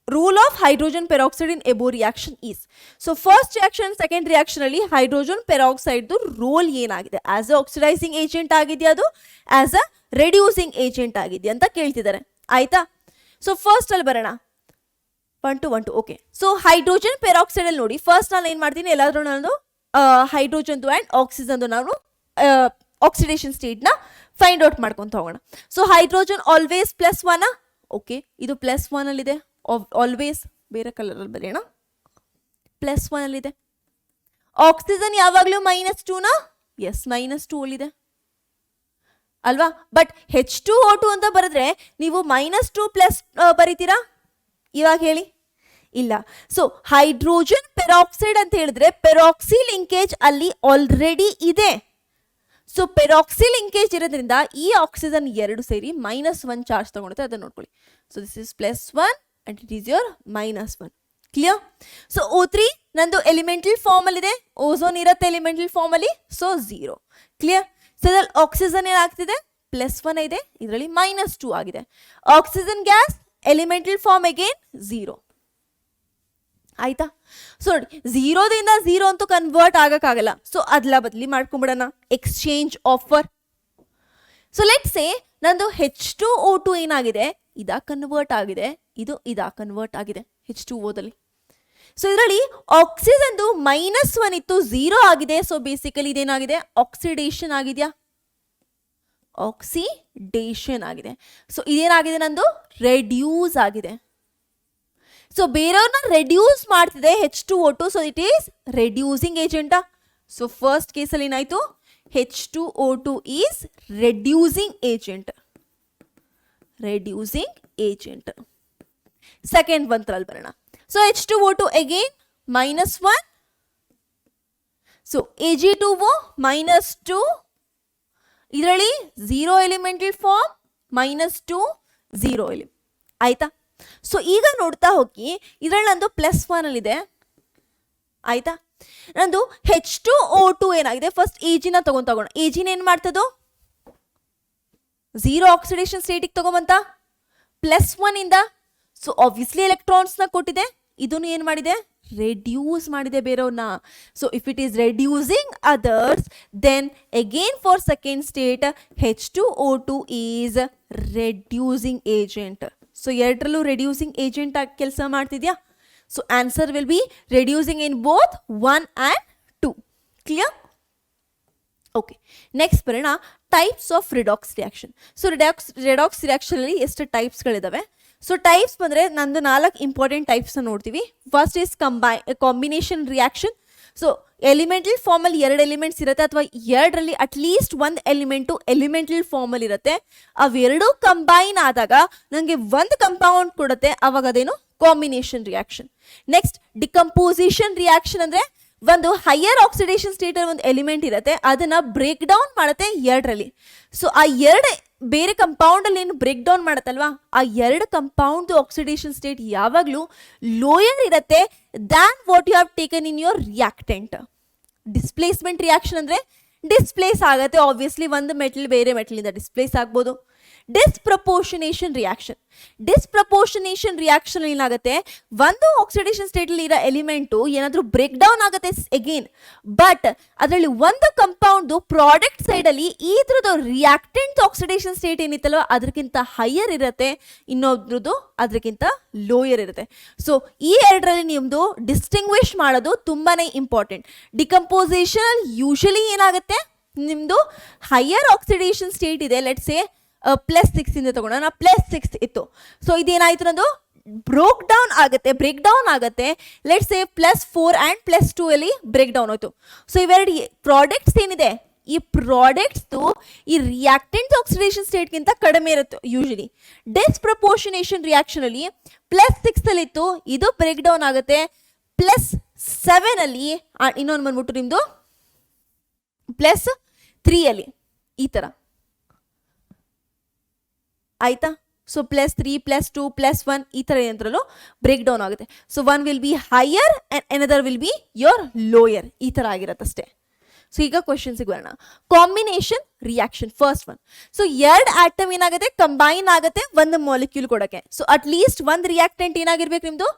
Rule of hydrogen peroxide in EBO reaction is. So first reaction second reaction ಅಲ್ಲಿ hydrogen peroxide roll ಏನಾಗಿದೆ, as a oxidising agent ಆಗಿದೆಯಾ, ಅದು as a reducing agent ಆಗಿದೆಯಾ ಅಂತ ಕೇಳ್ತಿದ್ದಾರೆ. ಆಯ್ತಾ. So first ಅಲ್ಲಿ ಬರೋಣ 1 to 1 2. Okay. So hydrogen peroxide ಅಲ್ಲಿ ನೋಡಿ, ಫಸ್ಟ್ ನಾನು ಏನು ಮಾಡ್ತೀನಿ, ಎಲ್ಲಾದ್ರೂ ನಾನು ಹೈಡ್ರೋಜನ್ದು ಆ್ಯಂಡ್ ಆಕ್ಸಿಜನ್ದು ನಾನು ಆಕ್ಸಿಡೇಷನ್ ಸ್ಟೇಟ್ನ ಫೈಂಡ್ ಔಟ್ ಮಾಡ್ಕೊಂತ ಹೋಗೋಣ. So hydrogen always +1. ಓಕೆ, ಇದು +1 ಅಲ್ಲಿದೆ ಆಲ್ವೇಸ್, ಬೇರೆ ಕಲರಲ್ಲಿ ಬರೆಯೋಣ, +1 ಅಲ್ಲಿದೆ. ಆಕ್ಸಿಜನ್ ಯಾವಾಗಲೂ -2 ಎಸ್ -2 ಅಲ್ಲಿದೆ ಅಲ್ವಾ. ಬಟ್ H2O2 ಅಂತ ಬರೆದ್ರೆ ನೀವು -2 ಬರೀತೀರಾ ಇವಾಗ ಹೇಳಿ? ಇಲ್ಲ. ಸೊ ಹೈಡ್ರೋಜನ್ ಪೆರಾಕ್ಸೈಡ್ ಅಂತ ಹೇಳಿದ್ರೆ ಪೆರಾಕ್ಸಿ ಲಿಂಕೇಜ್ ಅಲ್ಲಿ ಆಲ್ರೆಡಿ ಇದೆ. ಸೊ ಪೆರಾಕ್ಸಿ ಲಿಂಕೇಜ್ ಇರೋದ್ರಿಂದ ಈ ಆಕ್ಸಿಜನ್ ಎರಡು ಸೇರಿ -1 ಚಾರ್ಜ್ ತಗೊಳುತ್ತೆ, ಅದನ್ನು ನೋಡ್ಕೊಳ್ಳಿ. So this is +1 and it is your -1. Clear. So O3 ನಂದು ಎಲಿಮೆಂಟಲ್ ಫಾರ್ಮ್ ಅಲ್ಲಿ ಇದೆ, ಓಝೋನ್ ಇರುತ್ತೆ ಎಲಿಮೆಂಟಲ್ ಫಾರ್ಮ್ ಅಲ್ಲಿ, ಸೊ 0. ಕ್ಲಿಯರ್. ಸೊ ಇದ್ರಲ್ಲಿ ಆಕ್ಸಿಜನ್ ಏನಾಗ್ತಿದೆ +1 ಇದೆ, ಇದರಲ್ಲಿ -2 ಆಗಿದೆ. Oxygen gas elemental form again 0. ಆಯ್ತಾ. ಸೊ ನೋಡಿ 0ದಿಂದ 0 ಅಂತೂ ಕನ್ವರ್ಟ್ ಆಗಕ್ಕಾಗಲ್ಲ. ಸೊ ಅದ್ಲ ಬದಲಿ ಮಾಡ್ಕೊಂಡ್ಬಿಡೋಣ, exchange offer. So let's say ನಂದು H2O2 ಏನಾಗಿದೆ, ಇದಾ ಕನ್ವರ್ಟ್ ಆಗಿದೆ, ಇದು ಇದಾ ಕನ್ವರ್ಟ್ ಆಗಿದೆ H2O ದಲ್ಲಿ. ಸೊ ಇದರಲ್ಲಿ ಆಕ್ಸಿಜನ್ದು -1 ಇತ್ತು, 0 ಆಗಿದೆ. ಸೊ ಬೇಸಿಕಲಿ ಇದೇನಾಗಿದೆ ಆಕ್ಸಿಡೇಷನ್ ಆಗಿದೆಯಾ, ಆಕ್ಸಿಡೇಷನ್ ಆಗಿದೆ. ಸೊ ಇದೇನಾಗಿದೆ ನಂದು ರೆಡ್ಯೂಸ್ ಆಗಿದೆ. ಸೊ ಬೇರೆಯವ್ರನ್ನ ರೆಡ್ಯೂಸ್ ಮಾಡ್ತಿದೆ H2O2, so it is reducing ಏಜೆಂಟಾ. ಸೊ ಫಸ್ಟ್ ಕೇಸಲ್ಲಿ ಏನಾಯ್ತು, H2O2 is reducing agent, reducing agent. Second ಒಂದ್ರಲ್ಲಿ ಬರೋಣ. So H2O2 again -1, so Ag2O -2, ಇದರಲ್ಲಿ 0 ಎಲಿಮೆಂಟಲ್ ಫಾರ್ಮ್, -2 0 ಎಲಿಮೆಂಟ್. ಆಯ್ತಾ. ಸೊ ಈಗ ನೋಡ್ತಾ ಹೋಗಿ ಇದರಲ್ಲಿ ನಂದು +1 ಅಲ್ಲಿದೆ. ಆಯ್ತಾ. ನಂದು H2O2 ಏನಾಗಿದೆ, ಫಸ್ಟ್ Ag ತಗೋಣ. Ag ಏನ್ ಮಾಡ್ತದೋ 0 ಆಕ್ಸಿಡೇಷನ್ ಸ್ಟೇಟಿಗೆ ತಗೊಂಬಂತ +1 ಇಂದ. ಸೊ ಆಬ್ವಿಯಸ್ಲಿ ಎಲೆಕ್ಟ್ರಾನ್ಸ್ನ ಕೊಟ್ಟಿದೆ, ಇದನ್ನು ಏನು ಮಾಡಿದೆ ರೆಡ್ಯೂಸ್ ಮಾಡಿದೆ ಬೇರೆಯವ್ರನ್ನ. So if it is reducing others, then again for second state H2O2 is reducing agent. So ಎರಡರಲ್ಲೂ ರೆಡ್ಯೂಸಿಂಗ್ ಏಜೆಂಟ್ ಆಗಿ ಕೆಲಸ ಮಾಡ್ತಿದ್ಯಾ. So answer will be reducing in both 1 and 2. Clear. Okay. Next ಬರೋಣ types of redox reaction. So redox reaction ಅಲ್ಲಿ ಎಷ್ಟು ಟೈಪ್ಸ್ಗಳಿದಾವೆ. So types ಬಂದರೆ ನಂದು 4 important ಟೈಪ್ಸ್ನ ನೋಡ್ತೀವಿ. First is combination reaction. So elemental ಫಾರ್ಮಲ್ಲಿ 2 ಎಲಿಮೆಂಟ್ಸ್ ಇರುತ್ತೆ ಅಥವಾ 2ರಲ್ಲಿ ಅಟ್ಲೀಸ್ಟ್ 1 ಎಲಿಮೆಂಟು ಎಲಿಮೆಂಟಲ್ ಫಾರ್ಮಲ್ಲಿ ಇರುತ್ತೆ. ಅವೆರಡೂ ಕಂಬೈನ್ ಆದಾಗ ನನಗೆ ಒಂದು ಕಂಪೌಂಡ್ ಕೊಡುತ್ತೆ, ಅವಾಗ ಅದೇನು combination reaction. Next decomposition reaction ಅಂದ್ರೆ ಒಂದು ಹೈಯರ್ ಆಕ್ಸಿಡೇಷನ್ ಸ್ಟೇಟ್ ಅಲ್ಲಿ ಒಂದು ಎಲಿಮೆಂಟ್ ಇರುತ್ತೆ, ಅದನ್ನ ಬ್ರೇಕ್ ಡೌನ್ ಮಾಡುತ್ತೆ 2ರಲ್ಲಿ. ಸೊ ಆ 2 ಬೇರೆ ಕಂಪೌಂಡ್ ಅಲ್ಲಿ ಏನು ಬ್ರೇಕ್ ಡೌನ್ ಮಾಡುತ್ತಲ್ವಾ, ಆ 2 ಕಂಪೌಂಡ್ ಆಕ್ಸಿಡೇಷನ್ ಸ್ಟೇಟ್ ಯಾವಾಗಲೂ ಲೋಯರ್ ಇರುತ್ತೆ than what you have taken in your reactant. Displacement reaction ಅಂದ್ರೆ ಡಿಸ್ಪ್ಲೇಸ್ ಆಗುತ್ತೆ, ಆಬ್ವಿಯಸ್ಲಿ ಒಂದು ಮೆಟಲ್ ಬೇರೆ ಮೆಟಲಿಂದ ಡಿಸ್ಪ್ಲೇಸ್ ಆಗ್ಬೋದು. ಡಿಸ್ಪ್ರಪೋರ್ಷನೇಷನ್ ರಿಯಾಕ್ಷನ್, ಡಿಸ್ಪ್ರಪೋರ್ಷನೇಷನ್ ರಿಯಾಕ್ಷನ್ ಏನಾಗುತ್ತೆ, ಒಂದು ಆಕ್ಸಿಡೇಷನ್ ಸ್ಟೇಟ್ ಅಲ್ಲಿ ಇರೋ ಎಲಿಮೆಂಟು ಏನಾದರೂ ಬ್ರೇಕ್ ಡೌನ್ ಆಗುತ್ತೆ ಅಗೇನ್, ಬಟ್ ಅದರಲ್ಲಿ ಒಂದು ಕಂಪೌಂಡ್ ಪ್ರಾಡಕ್ಟ್ ಸೈಡ್ ಅಲ್ಲಿ ಇದ್ರದ್ದು ರಿಯಾಕ್ಟೆಂಟ್ ಆಕ್ಸಿಡೇಷನ್ ಸ್ಟೇಟ್ ಏನಿತ್ತಲ್ವ ಅದಕ್ಕಿಂತ ಹೈಯರ್ ಇರುತ್ತೆ, ಇನ್ನೊಬ್ರದ್ದು ಅದಕ್ಕಿಂತ ಲೋಯರ್ ಇರುತ್ತೆ. ಸೊ ಈ 2ರಲ್ಲಿ ನಿಮ್ದು ಡಿಸ್ಟಿಂಗ್ವಿಷ್ ಮಾಡೋದು ತುಂಬಾನೇ ಇಂಪಾರ್ಟೆಂಟ್. ಡಿಕಂಪೋಸಿಷನ್ ಯೂಶಲಿ ಏನಾಗುತ್ತೆ, ನಿಮ್ದು ಹೈಯರ್ ಆಕ್ಸಿಡೇಷನ್ ಸ್ಟೇಟ್ ಇದೆ, ಲೆಟ್ಸ್ ಸೇ +6 ಇಂದ ತಗೊಂಡ +6 ಇತ್ತು. ಸೊ ಇದೇನಾಯ್ತು, ನಂದು ಬ್ರೇಕ್ ಡೌನ್ ಆಗುತ್ತೆ ಲೆಟ್ಸ್ ಸೇ +4 ಆ್ಯಂಡ್ +2 ಅಲ್ಲಿ ಬ್ರೇಕ್ ಡೌನ್ ಆಯ್ತು. ಸೊ ಇವೆರಡು ಪ್ರಾಡಕ್ಟ್ಸ್ ಏನಿದೆ, ಈ ಪ್ರಾಡಕ್ಟ್ಸ್ದು ಈ ರಿಯಾಕ್ಟೆಂಟ್ ಆಕ್ಸಿಡೇಷನ್ ಸ್ಟೇಟ್ಗಿಂತ ಕಡಿಮೆ ಇರುತ್ತೆ ಯೂಶಲಿ. ಡಿಸ್ಪ್ರಪೋರ್ಷನೇಷನ್ ರಿಯಾಕ್ಷನ್ ಅಲ್ಲಿ +6 ಅಲ್ಲಿ ಇತ್ತು, ಇದು ಬ್ರೇಕ್ ಡೌನ್ ಆಗುತ್ತೆ +7 ಅಲ್ಲಿ, ಇನ್ನೊಂದು ಬಂದ್ಬಿಟ್ಟು ನಿಮ್ದು +3 ಅಲ್ಲಿ, ಈ ತರ ಆಯ್ತಾ. ಸೊ +3 +2 +1 ಈ ತರ ಏನಂದ್ರಲ್ಲೂ ಬ್ರೇಕ್ ಡೌನ್ ಆಗುತ್ತೆ. So one will B higher and another will be your lower, ಈ ತರ ಆಗಿರತ್ತಷ್ಟೇ. ಸೊ ಈಗ ಕ್ವಶನ್ಸಿಗೆ ಬರೋಣ. Combination reaction first one. So 2 atom ಏನಾಗುತ್ತೆ, ಕಂಬೈನ್ ಆಗುತ್ತೆ ಒಂದು ಮಾಲಿಕ್ಯೂಲ್ ಕೊಡಕ್ಕೆ. ಸೊ ಅಟ್ಲೀಸ್ಟ್ ಒಂದು ರಿಯಾಕ್ಟೆಂಟ್ ಏನಾಗಿರ್ಬೇಕು, ನಿಮ್ದು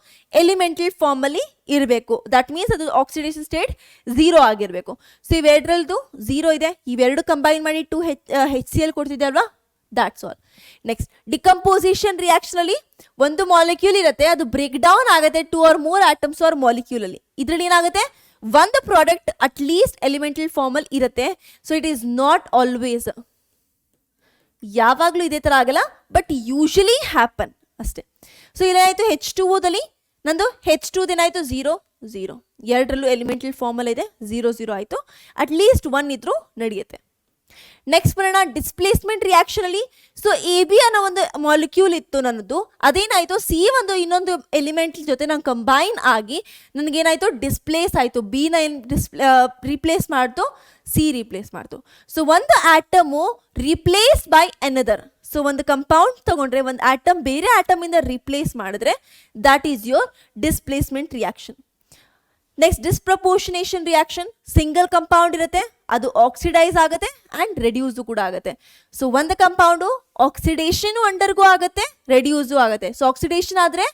ಎಲಿಮೆಂಟಲ್ ಫಾರ್ಮ್ ಅಲ್ಲಿ ಇರಬೇಕು. ದಟ್ ಮೀನ್ಸ್ ಅದು ಆಕ್ಸಿಡೇಷನ್ ಸ್ಟೇಟ್ 0 ಆಗಿರಬೇಕು. ಸೊ ಇವೆರಡರದ್ದು 0 ಇದೆ, ಇವೆರಡು ಕಂಬೈನ್ ಮಾಡಿ 2 HCl ಕೊಡ್ತಿದೆ ಅಲ್ವಾ, that's all. Next decomposition reaction ಅಲ್ಲಿ ಒಂದು ಮಾಲಿಕ್ಯೂಲ್ ಇರುತ್ತೆ, ಅದು ಬ್ರೇಕ್ ಡೌನ್ ಆಗುತ್ತೆ 2 or more atoms R molecule ಅಲ್ಲಿ. ಇದರಲ್ಲಿ ಏನಾಗುತ್ತೆ, ಒಂದು ಪ್ರಾಡಕ್ಟ್ ಅಟ್ಲೀಸ್ಟ್ ಎಲಿಮೆಂಟಲ್ ಫಾರ್ಮ್ ಅಲ್ಲಿ ಇರುತ್ತೆ. So it is not always, ಯಾವಾಗಲೂ ಇದೇ ತರ ಆಗಲ್ಲ, ಬಟ್ ಯೂಶಲಿ ಹ್ಯಾಪನ್ ಅಷ್ಟೇ. ಸೊ ಇಲ್ಲೇನಾಯ್ತು, H2O ನಂದು H2 ಏನಾಯ್ತು 0 0, 2ರಲ್ಲೂ ಎಲಿಮೆಂಟಲ್ ಫಾರ್ಮ್ ಅಲ್ಲಿ ಇದೆ, 0 0 ಆಯ್ತು, ಅಟ್ಲೀಸ್ಟ್ 1 ಇದ್ರೂ ನಡೆಯುತ್ತೆ. ನೆಕ್ಸ್ಟ್ ಬರೋಣ ಡಿಸ್ಪ್ಲೇಸ್ಮೆಂಟ್ ರಿಯಾಕ್ಷನ್ ಅಲ್ಲಿ. ಸೊ AB ಅನ್ನೋ ಒಂದು ಮಾಲಿಕ್ಯೂಲ್ ಇತ್ತು ನನ್ನದು, ಅದೇನಾಯ್ತು C ಒಂದು ಇನ್ನೊಂದು ಎಲಿಮೆಂಟ್ ಜೊತೆ ನಾನು ಕಂಬೈನ್ ಆಗಿ ನನಗೇನಾಯ್ತು, ಡಿಸ್ಪ್ಲೇಸ್ ಆಯಿತು. B ನ ರಿಪ್ಲೇಸ್ ಮಾಡ್ತು, C ರಿಪ್ಲೇಸ್ ಮಾಡ್ತು. ಸೊ ಒಂದು atom replace by another. So ಒಂದು ಕಂಪೌಂಡ್ ತಗೊಂಡ್ರೆ ಒಂದು ಆಟಮ್ ಬೇರೆ ಆಟಮ್ ಇಂದ ರಿಪ್ಲೇಸ್ ಮಾಡಿದ್ರೆ that is your displacement reaction. Next disproportionation reaction, single compound ಇರುತ್ತೆ, ಅದು ಆಕ್ಸಿಡೈಸ್ ಆಗುತ್ತೆ ಅಂಡ್ ರೆಡ್ಯೂಸ್ ಕೂಡ ಆಗುತ್ತೆ. ಸೊ ಒಂದು ಕಂಪೌಂಡು ಆಕ್ಸಿಡೇಷನ್ ಅಂಡರ್ಗೂ ಆಗುತ್ತೆ, ರೆಡ್ಯೂಸು ಆಗುತ್ತೆ. ಸೊ ಆಕ್ಸಿಡೇಷನ್ ಆದರೆ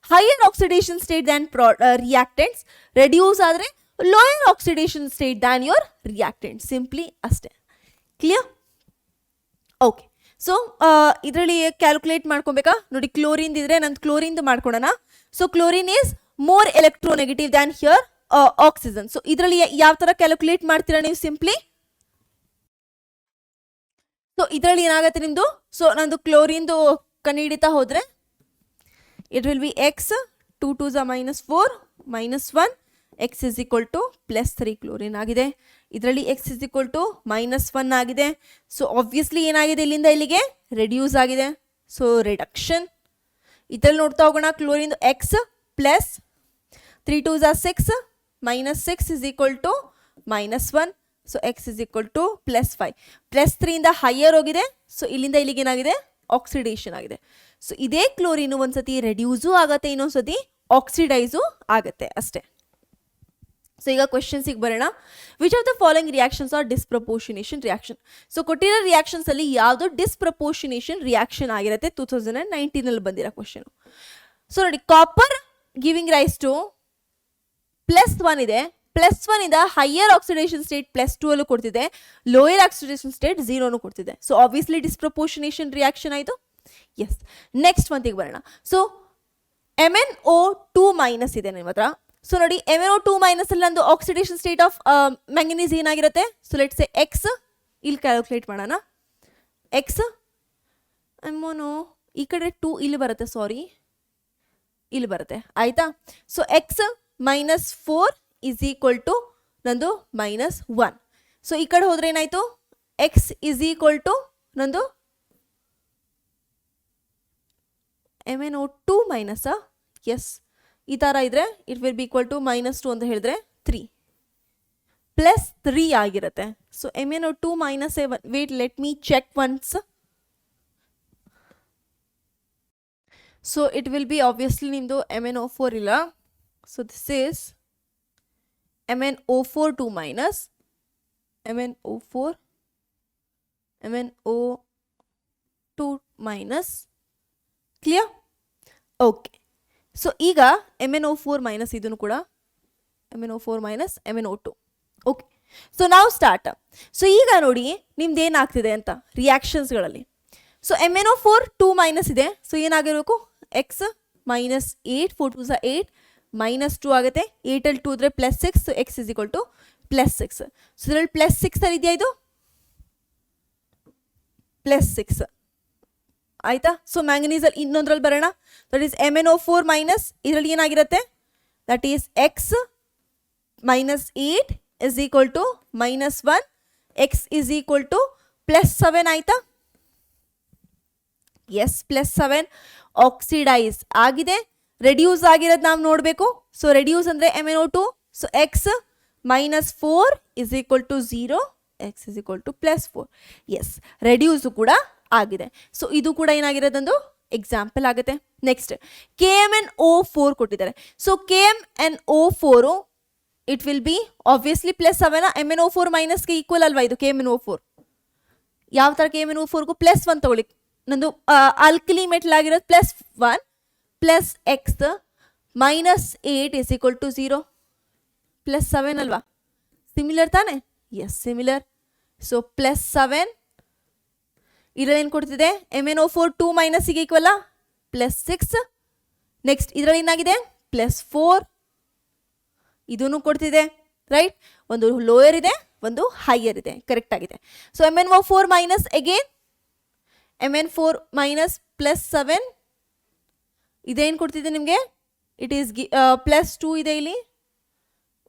higher oxidation state than reactants, reduce ಆದರೆ lower oxidation state than your reactant, simply ಅಷ್ಟೇ. ಕ್ಲಿಯರ್? ಓಕೆ. ಸೊ ಇದರಲ್ಲಿ ಕ್ಯಾಲ್ಕುಲೇಟ್ ಮಾಡ್ಕೊಬೇಕಾ ನೋಡಿ, ಕ್ಲೋರಿನ್ ಇದ್ರೆ ನಂದು ಕ್ಲೋರಿನ್ದು ಮಾಡ್ಕೊಳೋಣ. So chlorine is more electronegative than here oxygen. So ಇದರಲ್ಲಿ ಯಾವ ತರ ಕ್ಯಾಲ್ಕುಲೇಟ್ ಮಾಡ್ತೀರಾ ನೀವು, ಸಿಂಪ್ಲಿ ಸೊ ಇದರಲ್ಲಿ ಏನಾಗುತ್ತೆ ನಿಮ್ದು, ಸೊ ನಂದು ಕ್ಲೋರಿನ್ದು ಕಂಡುಹಿಡಿತಾ ಹೋದ್ರೆ it will be X 2 2s -4 -1 X is equal to +3 chlorine ಆಗಿದೆ. ಇದರಲ್ಲಿ X is equal to -1 ಆಗಿದೆ. ಸೊ ಆಬ್ವಿಯಸ್ಲಿ ಏನಾಗಿದೆ, ಇಲ್ಲಿಂದ ಇಲ್ಲಿಗೆ ರೆಡ್ಯೂಸ್ ಆಗಿದೆ, ಸೊ ರಿಡಕ್ಷನ್. ಇದರಲ್ಲಿ ನೋಡ್ತಾ ಹೋಗೋಣ, chlorine X plus 3 2s 6 -6 is equal to -1. So X is equal to +5. +3 ಇಂದ ಹೈಯರ್ ಹೋಗಿದೆ, ಸೊ ಇಲ್ಲಿಂದ ಇಲ್ಲಿಗೆ ಏನಾಗಿದೆ, ಆಕ್ಸಿಡೇಷನ್ ಆಗಿದೆ. ಸೊ ಇದೇ ಕ್ಲೋರಿನ್ ಒಂದ್ಸತಿ ರೆಡ್ಯೂಸು ಆಗುತ್ತೆ, ಇನ್ನೊಂದ್ಸತಿ ಆಕ್ಸಿಡೈಸು ಆಗುತ್ತೆ ಅಷ್ಟೇ. ಸೊ ಈಗ ಕ್ವೆಶನ್ಸಿಗೆ ಬರೋಣ. Which of the following reactions are disproportionation reaction. So ಕೊಟ್ಟಿರೋ ರಿಯಾಕ್ಷನ್ಸ್ ಅಲ್ಲಿ ಯಾವುದು ಡಿಸ್ಪ್ರಪೋರ್ಷನೇಷನ್ ರಿಯಾಕ್ಷನ್ ಆಗಿರುತ್ತೆ, 2019 ಬಂದಿರೋ ಕ್ವೆಶನ್. ಸೊ ನೋಡಿ, ಕಾಪರ್ ಗಿವಿಂಗ್ ರೈಸ್ ಟು +1 ಇದೆ, +1 ಇಂದ ಹೈಯರ್ ಆಕ್ಸಿಡೇಷನ್ ಸ್ಟೇಟ್ +2 ಅಲ್ಲೂ ಕೊಡ್ತಿದೆ, ಲೋಯರ್ ಆಕ್ಸಿಡೇಷನ್ ಸ್ಟೇಟ್ 0 ಕೊಡ್ತಿದೆ. ಸೊ ಆಬ್ವಿಯಸ್ಲಿ ಡಿಸ್ಪ್ರಪೋರ್ಷನೇಷನ್ ರಿಯಾಕ್ಷನ್ ಆಯಿತು. ಎಸ್. ನೆಕ್ಸ್ಟ್ ಒಂದಿಗೆ ಬರೋಣ. ಸೊ MnO2- ಇದೆ ನಿಮ್ಮ ಹತ್ರ. ಸೊ ನೋಡಿ, MnO2- ಅಲ್ಲಿ ನಂದು ಆಕ್ಸಿಡೇಷನ್ ಸ್ಟೇಟ್ ಆಫ್ ಮ್ಯಾಂಗನೀಸ್ ಏನಾಗಿರುತ್ತೆ. ಸೊ ಲೆಟ್ಸ್ ಸೇ X, ಇಲ್ಲಿ ಕ್ಯಾಲ್ಕುಲೇಟ್ ಮಾಡೋಣ. X MnO ಈ ಕಡೆ 2 ಇಲ್ಲಿ ಬರುತ್ತೆ, ಸಾರಿ ಇಲ್ಲಿ ಬರುತ್ತೆ, ಆಯ್ತಾ. So X -4 is equal to ನಂದು -1. ಸೊ ಈ ಕಡೆ ಹೋದ್ರೆ ಏನಾಯ್ತು, ಎಕ್ಸ್ ಇಸ್ ಈಕ್ವಲ್ ಟು ನಂದು MnO2 ಮೈನಸ್ ಎಸ್, ಈ ಥರ ಇದ್ರೆ it will be equal to -2 ಅಂತ ಹೇಳಿದ್ರೆ 3 +3 ಆಗಿರುತ್ತೆ. So MnO2 minus wait let me check once. So it will be obviously ನಿಮ್ಮದು MnO4 ಇಲ್ಲ. So this is MnO4 2 minus MnO4 MnO2 minus. Clear? Okay. So ಈಗ MnO4 minus ಇದನ್ನು ಕೂಡ MnO4 minus MnO2. Okay, so ನಾವು start. So ಈಗ ನೋಡಿ ನಿಮ್ದು ಏನಾಗ್ತಿದೆ ಅಂತ ರಿಯಾಕ್ಷನ್ಸ್ಗಳಲ್ಲಿ. ಸೊ MnO4 2 ಮೈನಸ್ ಇದೆ. ಸೊ ಏನಾಗಿರಬೇಕು, ಎಕ್ಸ್ -8 4 2 8 -2 ಆಗುತ್ತೆ. 8 2 ಇದ್ರೆ +6. So x is equal to +6. So ಇದರಲ್ಲಿ +6 ಅಲ್ಲಿ ಇದೆಯಾ, ಇದು +6 ಆಯ್ತಾ. ಸೊ ಮ್ಯಾಂಗನೀಸಲ್ಲಿ ಇನ್ನೊಂದ್ರಲ್ಲಿ ಬರೋಣ. ದಟ್ ಈಸ್ MnO4 ಮೈನಸ್ ಇದರಲ್ಲಿ ಏನಾಗಿರುತ್ತೆ, that is x -8 is equal to -1, x is equal to +7 ಆಯ್ತಾ. ಎಸ್, +7 ಆಕ್ಸಿಡೈಸ್ ಆಗಿದೆ. ರೆಡ್ಯೂಸ್ ಆಗಿರೋದು ನಾವು ನೋಡಬೇಕು. ಸೊ ರೆಡ್ಯೂಸ್ ಅಂದರೆ MnO2. So x -4 is equal to 0, x is equal to +4. Yes, reduce ಕೂಡ ಆಗಿದೆ. ಸೊ ಇದು ಕೂಡ ಏನಾಗಿರೋದೊಂದು ಎಕ್ಸಾಂಪಲ್ ಆಗುತ್ತೆ. ನೆಕ್ಸ್ಟ್ KMnO4 ಕೊಟ್ಟಿದ್ದಾರೆ. So KMnO4 it will be obviously +7. MnO4 ಮೈನಸ್ಗೆ ಈಕ್ವಲ್ ಅಲ್ವಾ ಇದು KMnO4. ಯಾವ ಥರ KMnO4ಗೂ +1 ತಗೊಳ್ಳಿ. ನಂದು ಆಲ್ಕಲಿ ಮೆಟಲ್ ಆಗಿರೋದು +1 plus x -8 is equal to 0 +7 ಅಲ್ವಾ. ಸಿಮಿಲರ್ ತಾನೆ? S, similar. ಸೊ +7 ಇದರಲ್ಲಿ ಏನು ಕೊಡ್ತಿದೆ, MnO4 2 ಮೈನಸ್ಗೆ ಈಕ್ವಲ್ಲ +6. ನೆಕ್ಸ್ಟ್ ಇದರಲ್ಲಿ ಏನಾಗಿದೆ, +4 ಇದನ್ನು ಕೊಡ್ತಿದೆ, ರೈಟ್. ಒಂದು ಲೋಯರ್ ಇದೆ, ಒಂದು ಹೈಯರ್ ಇದೆ, ಕರೆಕ್ಟ್ ಆಗಿದೆ. So MnO4 minus again MnO4 minus +7 ಇದೇನು ಕೊಡ್ತಿದೆ ನಿಮಗೆ, ಇಟ್ ಈಸ್ +2 ಇದೆ, ಇಲ್ಲಿ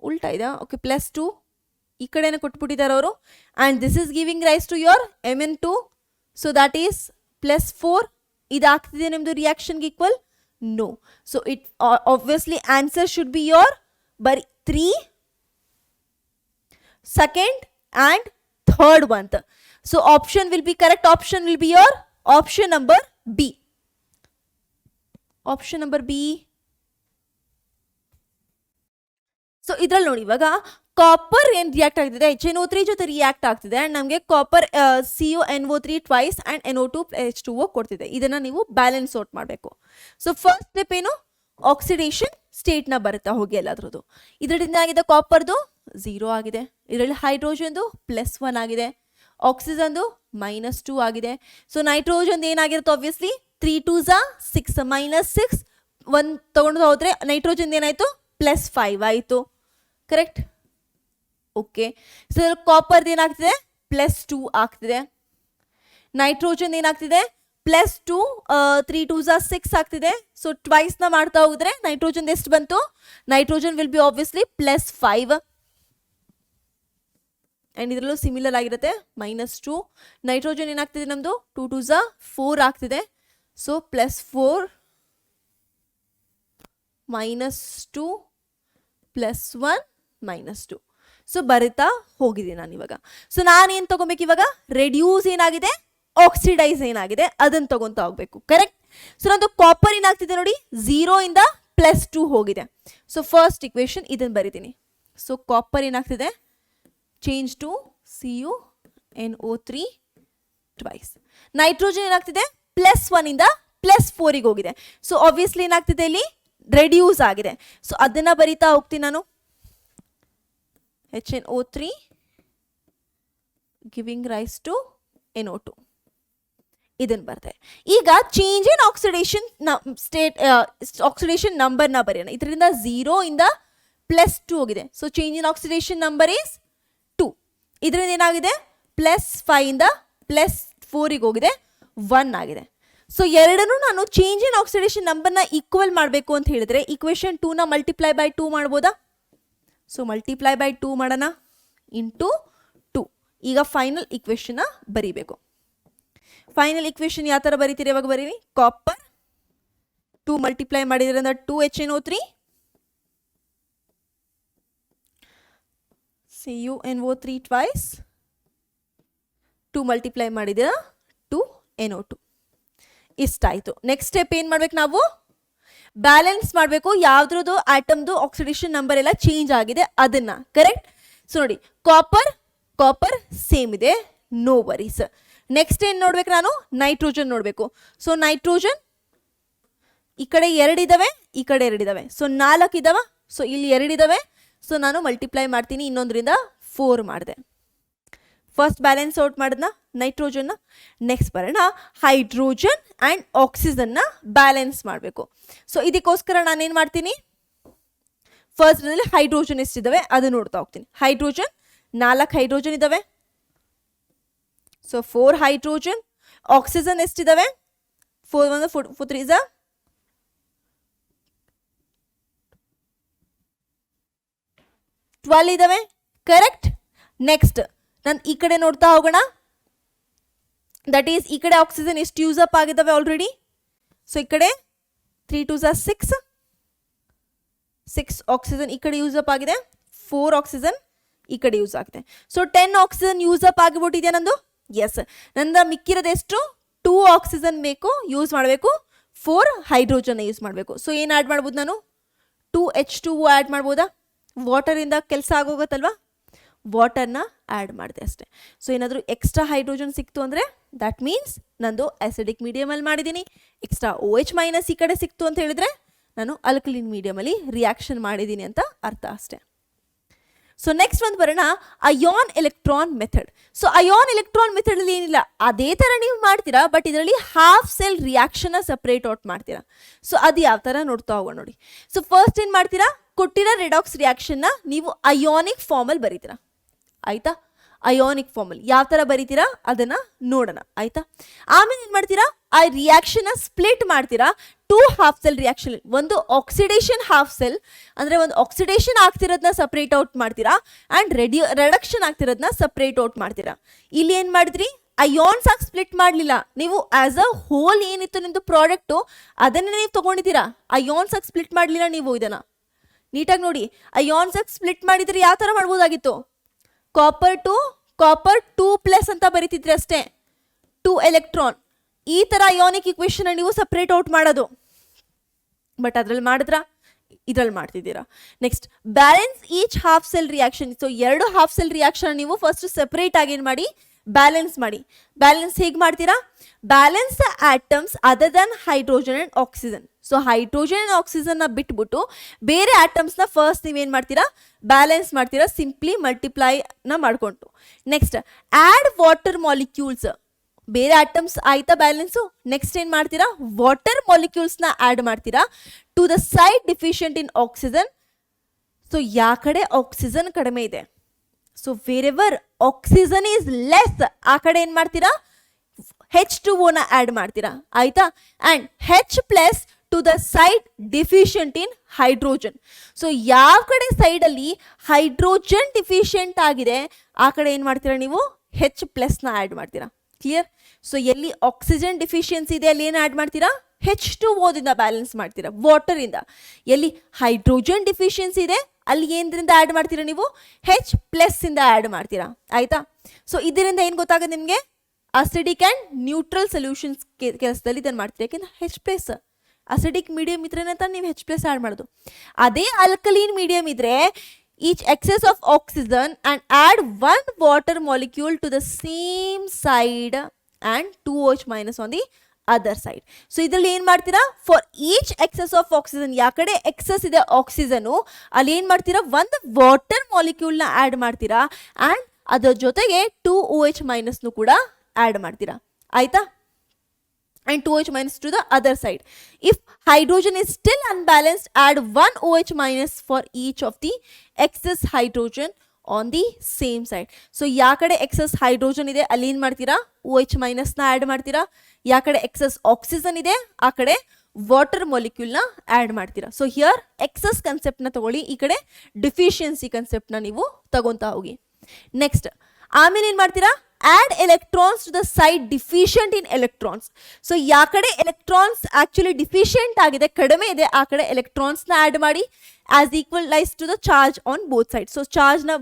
ಉಲ್ಟಾ ಇದೆ. ಓಕೆ, +2 ಈ ಕಡೆನೇ ಕೊಟ್ಬಿಟ್ಟಿದ್ದಾರೆ ಅವರು. And this is giving rise to your Mn2. So that is +4. ಇದಾಗ್ತಿದೆ ನಿಮ್ಮದು ರಿಯಾಕ್ಷನ್ಗೆ equal? No. So it obviously answer should be your ಬರೀ 3, second and third one. So option will be correct. Option will be your option number B. Option number B. So ಇದ್ರಲ್ಲಿ ನೋಡಿ, ಇವಾಗ copper ಏನು react ಆಗ್ತಿದೆ, HNO3 ಜೊತೆ react ಆಗ್ತಿದೆ. And ನಮಗೆ copper CuNO3 twice and NO2 H2O ಕೊಡ್ತಿದೆ. ಇದನ್ನು ನೀವು ಬ್ಯಾಲೆನ್ಸ್ ಔಟ್ ಮಾಡಬೇಕು. ಸೊ ಫಸ್ಟ್ ಸ್ಟೆಪ್ ಏನು, ಆಕ್ಸಿಡೇಷನ್ ಸ್ಟೇಟ್ನ ಬರುತ್ತಾ ಹೋಗಿ ಎಲ್ಲದ್ರದ್ದು. ಇದರಿಂದ ಆಗಿದೆ ಕಾಪರ್ದು 0 ಆಗಿದೆ. ಇದರಲ್ಲಿ ಹೈಡ್ರೋಜನ್ದು +1 ಆಗಿದೆ. ಆಕ್ಸಿಜನ್ದು -2 ಆಗಿದೆ. ಸೊ ನೈಟ್ರೋಜನ್ ಏನಾಗಿರುತ್ತೆ, ಆಬ್ವಿಯಸ್ಲಿ 3 2s 6 -6 1 ತೊಗೊಂಡು ಹೋದರೆ ನೈಟ್ರೋಜನ್ ಏನಾಯಿತು, +5 ಆಯಿತು, ಕರೆಕ್ಟ್. ಓಕೆ, ಸೊ ಕಾಪರ್ದು ಏನಾಗ್ತಿದೆ, +2 ಆಗ್ತಿದೆ. ನೈಟ್ರೋಜನ್ ಏನಾಗ್ತಿದೆ, +2 3 2s 6 ಆಗ್ತಿದೆ. ಸೊ ಟ್ವೈಸ್ನ ಮಾಡ್ತಾ ಹೋದ್ರೆ ನೈಟ್ರೋಜನ್ ಎಷ್ಟು ಬಂತು, nitrogen will be obviously +5. And ಇದರಲ್ಲೂ ಸಿಮಿಲರ್ ಆಗಿರುತ್ತೆ, -2. ನೈಟ್ರೋಜನ್ ಏನಾಗ್ತಿದೆ ನಮ್ಮದು 2 2s 4 ಆಗ್ತಿದೆ. ಸೊ +4 -2 +1 -2. ಸೊ ಬರಿತಾ ಹೋಗಿದ್ದೀನಿ ನಾನು ಇವಾಗ. ಸೊ ನಾನೇನು ತೊಗೊಬೇಕು ಇವಾಗ, ರೆಡ್ಯೂಸ್ ಏನಾಗಿದೆ, ಆಕ್ಸಿಡೈಸ್ ಏನಾಗಿದೆ ಅದನ್ನು ತೊಗೊತಾ ಹೋಗ್ಬೇಕು, ಕರೆಕ್ಟ್. ಸೊ ನಂದು ಕಾಪರ್ ಏನಾಗ್ತಿದೆ ನೋಡಿ, 0 ಇಂದ +2 ಹೋಗಿದೆ. ಸೊ ಫಸ್ಟ್ ಇಕ್ವೇಶನ್ ಇದನ್ನು ಬರಿತೀನಿ. ಸೊ ಕಾಪರ್ ಏನಾಗ್ತಿದೆ, change to CuNO3 twice. Nitrogen ಏನಾಗ್ತಿದೆ, +1 ಇಂದ +4ಗೆ ಹೋಗಿದೆ. ಸೊ ಆಬ್ವಿಯಸ್ಲಿ ಏನಾಗ್ತಿದೆ, ಇಲ್ಲಿ ರೆಡ್ಯೂಸ್ ಆಗಿದೆ. ಸೊ ಅದನ್ನು ಬರಿತಾ ಹೋಗ್ತೀನಿ ನಾನು. HNO3 giving rise to NO2 ಇದನ್ನು ಬರ್ತದೆ. ಈಗ change in oxidation state, oxidation ನಂಬರ್ನ ಬರೆಯೋಣ. ಇದರಿಂದ 0 ಇಂದ +2 ಹೋಗಿದೆ. So change in oxidation number is 2. ಇದರಿಂದ ಏನಾಗಿದೆ, +5 ಇಂದ +4ಗೆ ಹೋಗಿದೆ, 1 ಆಗಿದೆ. ಸೊ ಎರಡನ್ನೂ ನಾನು ಚೇಂಜ್ ಇನ್ ಆಕ್ಸಿಡೇಷನ್ ನಂಬರ್ನ ಈಕ್ವಲ್ ಮಾಡಬೇಕು ಅಂತ ಹೇಳಿದ್ರೆ ಇಕ್ವೇಶನ್ 2ನ ಮಲ್ಟಿಪ್ಲೈ ಬೈ 2 ಮಾಡ್ಬೋದಾ? ಸೊ ಮಲ್ಟಿಪ್ಲೈ ಬೈ 2 ಮಾಡೋಣ ಇಂಟು 2. ಈಗ ಫೈನಲ್ ಇಕ್ವೇಶನ್ನ ಬರೀಬೇಕು. ಫೈನಲ್ ಇಕ್ವೇಶನ್ ಯಾವ ಥರ ಬರೀತೀರಿ ಇವಾಗ ಬರೀರಿ. ಕಾಪರ್ 2 ಮಲ್ಟಿಪ್ಲೈ ಮಾಡಿದ್ರಿಂದ 2HNO3 CuNO3 ಟ್ವೈಸ್ 2 ಮಲ್ಟಿಪ್ಲೈ ಮಾಡಿದ್ದೀರಾ 2NO2 ಇಷ್ಟಾಯಿತು. ನೆಕ್ಸ್ಟ್ ಸ್ಟೆಪ್ ಏನು ಮಾಡ್ಬೇಕು ನಾವು, ಬ್ಯಾಲೆನ್ಸ್ ಮಾಡಬೇಕು. ಯಾವ್ದ್ರದ್ದು ಆಟಮ್ದು ಆಕ್ಸಿಡೇಷನ್ ನಂಬರ್ ಎಲ್ಲ ಚೇಂಜ್ ಆಗಿದೆ ಅದನ್ನ. ಕರೆಕ್ಟ್. ಸೊ ನೋಡಿ ಕಾಪರ್ ಸೇಮ್ ಇದೆ, ನೋ ವರೀಸ್. ನೆಕ್ಸ್ಟ್ ಏನು ನೋಡ್ಬೇಕು ನಾನು, ನೈಟ್ರೋಜನ್ ನೋಡಬೇಕು. ಸೊ ನೈಟ್ರೋಜನ್ ಈ ಕಡೆ 2 ಇದಾವೆ, ಈ ಕಡೆ 2 ಇದಾವೆ, ಸೊ 4 ಇದಾವೆ. ಸೊ ಇಲ್ಲಿ 2 ಇದಾವೆ, ಸೊ ನಾನು ಮಲ್ಟಿಪ್ಲೈ ಮಾಡ್ತೀನಿ, ಇನ್ನೊಂದರಿಂದ 4 ಮಾಡಿದೆ. ಫಸ್ಟ್ ಬ್ಯಾಲೆನ್ಸ್ ಔಟ್ ಮಾಡಿದ್ನ ನೈಟ್ರೋಜನ್ನ. ನೆಕ್ಸ್ಟ್ ಬರೋಣ ಹೈಡ್ರೋಜನ್ ಆ್ಯಂಡ್ ಆಕ್ಸಿಜನ್ನ ಬ್ಯಾಲೆನ್ಸ್ ಮಾಡಬೇಕು. ಸೊ ಇದಕ್ಕೋಸ್ಕರ ನಾನೇನು ಮಾಡ್ತೀನಿ, ಫಸ್ಟ್ನಲ್ಲಿ ಹೈಡ್ರೋಜನ್ ಎಷ್ಟಿದ್ದಾವೆ ಅದು ನೋಡ್ತಾ ಹೋಗ್ತೀನಿ. ಹೈಡ್ರೋಜನ್ 4 ಹೈಡ್ರೋಜನ್ ಇದ್ದಾವೆ, ಸೊ 4 ಹೈಡ್ರೋಜನ್. ಆಕ್ಸಿಜನ್ ಎಷ್ಟಿದ್ದಾವೆ, 4 1 4 3 is 12 ಇದಾವೆ. ಕರೆಕ್ಟ್. ನೆಕ್ಸ್ಟ್ ನಾನು ಈ ಕಡೆ ನೋಡ್ತಾ ಹೋಗೋಣ. ದಟ್ ಈಸ್ ಈ ಕಡೆ ಆಕ್ಸಿಜನ್ ಎಷ್ಟು ಯೂಸ್ ಅಪ್ ಆಗಿದ್ದಾವೆ ಆಲ್ರೆಡಿ. ಸೊ ಈ ಕಡೆ 3 2 6 ಆಕ್ಸಿಜನ್ ಈ ಕಡೆ ಯೂಸ್ ಅಪ್ ಆಗಿದೆ, 4 ಆಕ್ಸಿಜನ್ ಈ ಕಡೆ ಯೂಸ್ ಆಗಿದೆ. ಸೊ 10 ಆಕ್ಸಿಜನ್ ಯೂಸ್ ಅಪ್ ಆಗಿಬಿಟ್ಟಿದೆ ನಂದು. ಎಸ್, ನಂದು ಮಿಕ್ಕಿರೋದು ಎಷ್ಟು, 2 ಆಕ್ಸಿಜನ್ ಬೇಕು ಯೂಸ್ ಮಾಡಬೇಕು, 4 ಹೈಡ್ರೋಜನ್ ಯೂಸ್ ಮಾಡಬೇಕು. ಸೊ ಏನು ಆ್ಯಡ್ ಮಾಡ್ಬೋದು ನಾನು, 2H2O ಆ್ಯಡ್ ಮಾಡ್ಬೋದಾ. ವಾಟರಿಂದ ಕೆಲಸ ಆಗೋಗುತ್ತಲ್ವಾ, ವಾಟರ್ನ ಆ್ಯಡ್ ಮಾಡಿದೆ ಅಷ್ಟೇ. ಸೊ ಏನಾದರೂ ಎಕ್ಸ್ಟ್ರಾ ಹೈಡ್ರೋಜನ್ ಸಿಕ್ತು ಅಂದರೆ ದಟ್ ಮೀನ್ಸ್ ನಂದು ಆಸಿಡಿಕ್ ಮೀಡಿಯಮಲ್ಲಿ ಮಾಡಿದ್ದೀನಿ. ಎಕ್ಸ್ಟ್ರಾ OH ಮೈನಸ್ ಈ ಕಡೆ ಸಿಕ್ತು ಅಂತ ಹೇಳಿದ್ರೆ ನಾನು ಅಲ್ಕಲಿನ್ ಮೀಡಿಯಮಲ್ಲಿ ರಿಯಾಕ್ಷನ್ ಮಾಡಿದ್ದೀನಿ ಅಂತ ಅರ್ಥ ಅಷ್ಟೇ. ಸೊ ನೆಕ್ಸ್ಟ್ ಒಂದು ಬರೋಣ ion electron method. So ion electron ಮೆಥಡಲ್ಲಿ ಏನಿಲ್ಲ, ಅದೇ ಥರ ನೀವು ಮಾಡ್ತೀರಾ, ಬಟ್ ಇದರಲ್ಲಿ ಹಾಫ್ ಸೆಲ್ ರಿಯಾಕ್ಷನ್ನ ಸಪ್ರೇಟ್ ಔಟ್ ಮಾಡ್ತೀರಾ. ಸೊ ಅದು ಯಾವ ಥರ ನೋಡ್ತಾ ಹೋಗೋಣ ನೋಡಿ. ಸೊ ಫಸ್ಟ್ ಏನು ಮಾಡ್ತೀರಾ, ಕೊಟ್ಟಿರೋ ರೆಡಾಕ್ಸ್ ರಿಯಾಕ್ಷನ್ನ ನೀವು ಅಯಾನಿಕ್ ಫಾರ್ಮಲ್ಲಿ ಬರೀತೀರಾ. ಆಯ್ತಾ, ಅಯಾನಿಕ್ ಫಾರ್ಮಲ್ಲಿ ಯಾವ ಥರ ಬರೀತೀರಾ ಅದನ್ನ ನೋಡೋಣ. ಆಯ್ತಾ, ಆಮೇಲೆ ಏನು ಮಾಡ್ತೀರಾ, ಆ ರಿಯಾಕ್ಷನ್ನ ಸ್ಪ್ಲಿಟ್ ಮಾಡ್ತೀರಾ 2 ಹಾಫ್ ಸೆಲ್ ರಿಯಾಕ್ಷನ್. ಒಂದು ಆಕ್ಸಿಡೇಷನ್ ಹಾಫ್ ಸೆಲ್ ಅಂದರೆ ಒಂದು ಆಕ್ಸಿಡೇಷನ್ ಆಗ್ತಿರೋದನ್ನ ಸಪ್ರೇಟ್ ಔಟ್ ಮಾಡ್ತೀರಾ, ಆ್ಯಂಡ್ ರಿಡಕ್ಷನ್ ಆಗ್ತಿರೋದನ್ನ ಸಪ್ರೇಟ್ ಔಟ್ ಮಾಡ್ತೀರಾ. ಇಲ್ಲಿ ಏನು ಮಾಡಿದ್ರಿ, ಅಯಾನ್ಸ್ ಆಗಿ ಸ್ಪ್ಲಿಟ್ ಮಾಡಲಿಲ್ಲ ನೀವು, ಆಸ್ ಅ ಹೋಲ್ ಏನಿತ್ತು ನಿಮ್ಮದು ಪ್ರಾಡಕ್ಟು ಅದನ್ನೇ ನೀವು ತೊಗೊಂಡಿದ್ದೀರಾ. ಅಯಾನ್ಸ್ ಆಗಿ ಸ್ಪ್ಲಿಟ್ ಮಾಡಲಿಲ್ಲ ನೀವು. ಇದನ್ನು ನೀಟಾಗಿ ನೋಡಿ, ಅಯಾನ್ಸ್ ಆಗಿ ಸ್ಪ್ಲಿಟ್ ಮಾಡಿದರೆ ಯಾವ ಥರ ಮಾಡ್ಬೋದಾಗಿತ್ತು, ಕಾಪರ್ 2+ ಅಂತ ಬರೀತಿದ್ರಿ ಅಷ್ಟೇ, 2 ಎಲೆಕ್ಟ್ರಾನ್. ಈ ಥರ ಅಯಾನಿಕ್ ಇಕ್ವೇಶನ್ ನೀವು ಸಪ್ರೇಟ್ ಔಟ್ ಮಾಡೋದು, ಬಟ್ ಅದ್ರಲ್ಲಿ ಮಾಡಿದ್ರಾ, ಇದ್ರಲ್ಲಿ ಮಾಡ್ತಿದ್ದೀರಾ. Next balance each half cell reaction. So 2 half cell reaction ನೀವು ಫಸ್ಟ್ ಸೆಪರೇಟ್ ಆಗಿ ಏನು ಮಾಡಿ, ಬ್ಯಾಲೆನ್ಸ್ ಮಾಡಿ. ಬ್ಯಾಲೆನ್ಸ್ ಹೇಗೆ ಮಾಡ್ತೀರಾ, balance the atoms other than hydrogen and oxygen. So hydrogen and ಆಕ್ಸಿಜನ್ನ ಬಿಟ್ಬಿಟ್ಟು ಬೇರೆ ಆಟಮ್ಸ್ನ ಫಸ್ಟ್ ನೀವೇನು ಮಾಡ್ತೀರಾ, ಬ್ಯಾಲೆನ್ಸ್ ಮಾಡ್ತೀರಾ, ಸಿಂಪ್ಲಿ ಮಲ್ಟಿಪ್ಲೈನ ಮಾಡಿಕೊಂಡು. Next add water molecules. ಬೇರೆ ಆಟಮ್ಸ್ ಆಯ್ತಾ ಬ್ಯಾಲೆನ್ಸು. ನೆಕ್ಸ್ಟ್ ಏನು ಮಾಡ್ತೀರಾ, ವಾಟರ್ ಮಾಲಿಕ್ಯೂಲ್ಸ್ನ ಆ್ಯಡ್ ಮಾಡ್ತೀರಾ to the side deficient in oxygen. So ಯಾವ ಕಡೆ ಆಕ್ಸಿಜನ್ ಕಡಿಮೆ ಇದೆ, so wherever oxygen is less ಆ ಕಡೆ ಏನು ಮಾಡ್ತೀರಾ, H2O ಆ್ಯಡ್ ಮಾಡ್ತೀರಾ. ಆಯ್ತಾ, and H+ to the side deficient in hydrogen. So ಯಾವ ಕಡೆ ಸೈಡಲ್ಲಿ ಹೈಡ್ರೋಜನ್ ಡಿಫಿಷಿಯಂಟ್ ಆಗಿದೆ ಆ ಕಡೆ ಏನು ಮಾಡ್ತೀರಾ ನೀವು, H+ನ ಆ್ಯಡ್ ಮಾಡ್ತೀರಾ. ಕ್ಲಿಯರ್. ಸೊ ಎಲ್ಲಿ ಆಕ್ಸಿಜನ್ ಡಿಫಿಷಿಯನ್ಸಿ ಇದೆ ಅಲ್ಲಿ ಏನು ಆ್ಯಡ್ ಮಾಡ್ತೀರಾ, H2O ಬ್ಯಾಲೆನ್ಸ್ ಮಾಡ್ತೀರಾ ವಾಟರಿಂದ. ಎಲ್ಲಿ ಹೈಡ್ರೋಜನ್ ಡಿಫಿಷಿಯನ್ಸಿ ಇದೆ ಅಲ್ಲಿ ಏನರಿಂದ ಆ್ಯಡ್ ಮಾಡ್ತೀರಾ ನೀವು, H+ ಆ್ಯಡ್ ಮಾಡ್ತೀರಾ. ಆಯಿತಾ. ಸೊ ಇದರಿಂದ ಏನು ಗೊತ್ತಾಗುತ್ತೆ ನಿಮಗೆ, ಅಸಿಡಿಕ್ ಆ್ಯಂಡ್ ನ್ಯೂಟ್ರಲ್ ಸೊಲ್ಯೂಷನ್ಸ್ ಕೆಲಸದಲ್ಲಿ ಇದನ್ನು ಮಾಡ್ತೀರಾ. ಯಾಕೆಂದ್ರೆ H+ ಅಸಿಡಿಕ್ ಮೀಡಿಯಮ್ ಇದ್ರೆ ಅಂತ ನೀವು H+ ಆ್ಯಡ್ ಮಾಡೋದು. ಅದೇ ಅಲ್ಕಲೀನ್ ಮೀಡಿಯಮ್ ಇದ್ರೆ each excess of oxygen and add 1 water molecule to the same side and 2 OH minus on the other side. So ಇದರಲ್ಲಿ ಏನು ಮಾಡ್ತೀರಾ, for each excess of oxygen, ಯಾವ ಕಡೆ ಎಕ್ಸೆಸ್ ಇದೆ ಆಕ್ಸಿಜನು ಅಲ್ಲಿ ಏನು ಮಾಡ್ತೀರಾ, 1 ವಾಟರ್ ಮಾಲಿಕ್ಯೂಲ್ನ ಆ್ಯಡ್ ಮಾಡ್ತೀರಾ, ಆ್ಯಂಡ್ ಅದರ ಜೊತೆಗೆ 2 OH ಮೈನಸ್ನು ಕೂಡ ಆ್ಯಡ್ ಮಾಡ್ತೀರಾ. ಆಯಿತಾ, and 2 OH minus to the other side. If hydrogen is still unbalanced, add 1 OH minus for each of the excess hydrogen on the same side. So ಯಾವ ಕಡೆ excess hydrogen ಇದೆ ಅಲ್ಲಿ ಏನು ಮಾಡ್ತೀರಾ, OH ಮೈನಸ್ನ ಆ್ಯಡ್ ಮಾಡ್ತೀರಾ. ಯಾವ ಕಡೆ ಎಕ್ಸಸ್ ಆಕ್ಸಿಜನ್ ಇದೆ ಆ ಕಡೆ ವಾಟರ್ ಮಾಲಿಕ್ಯೂಲ್ನ ಆ್ಯಡ್ ಮಾಡ್ತೀರಾ. ಸೊ ಹಿಯರ್ ಎಕ್ಸಸ್ ಕನ್ಸೆಪ್ಟ್ನ ತಗೊಳ್ಳಿ, ಈ ಕಡೆ ಡಿಫಿಷಿಯನ್ಸಿ ಕನ್ಸೆಪ್ಟ್ನ ನೀವು ತಗೊಂತಾ ಹೋಗಿ. ನೆಕ್ಸ್ಟ್ ಆಮೇಲೆ ಏನು ಮಾಡ್ತೀರಾ, add electrons to the side deficient in electrons. So ಯಾ ಕಡೆ ಎಲೆಕ್ಟ್ರಾನ್ಸ್ ಆಕ್ಚುಲಿ ಡಿಫಿಷಿಯಂಟ್ ಆಗಿದೆ, ಕಡಿಮೆ ಇದೆ, ಆ ಕಡೆ ಎಲೆಕ್ಟ್ರಾನ್ಸ್ನ ಆ್ಯಡ್ ಮಾಡಿ as equalise to the charge on both side. So ಚಾರ್ಜ್ನ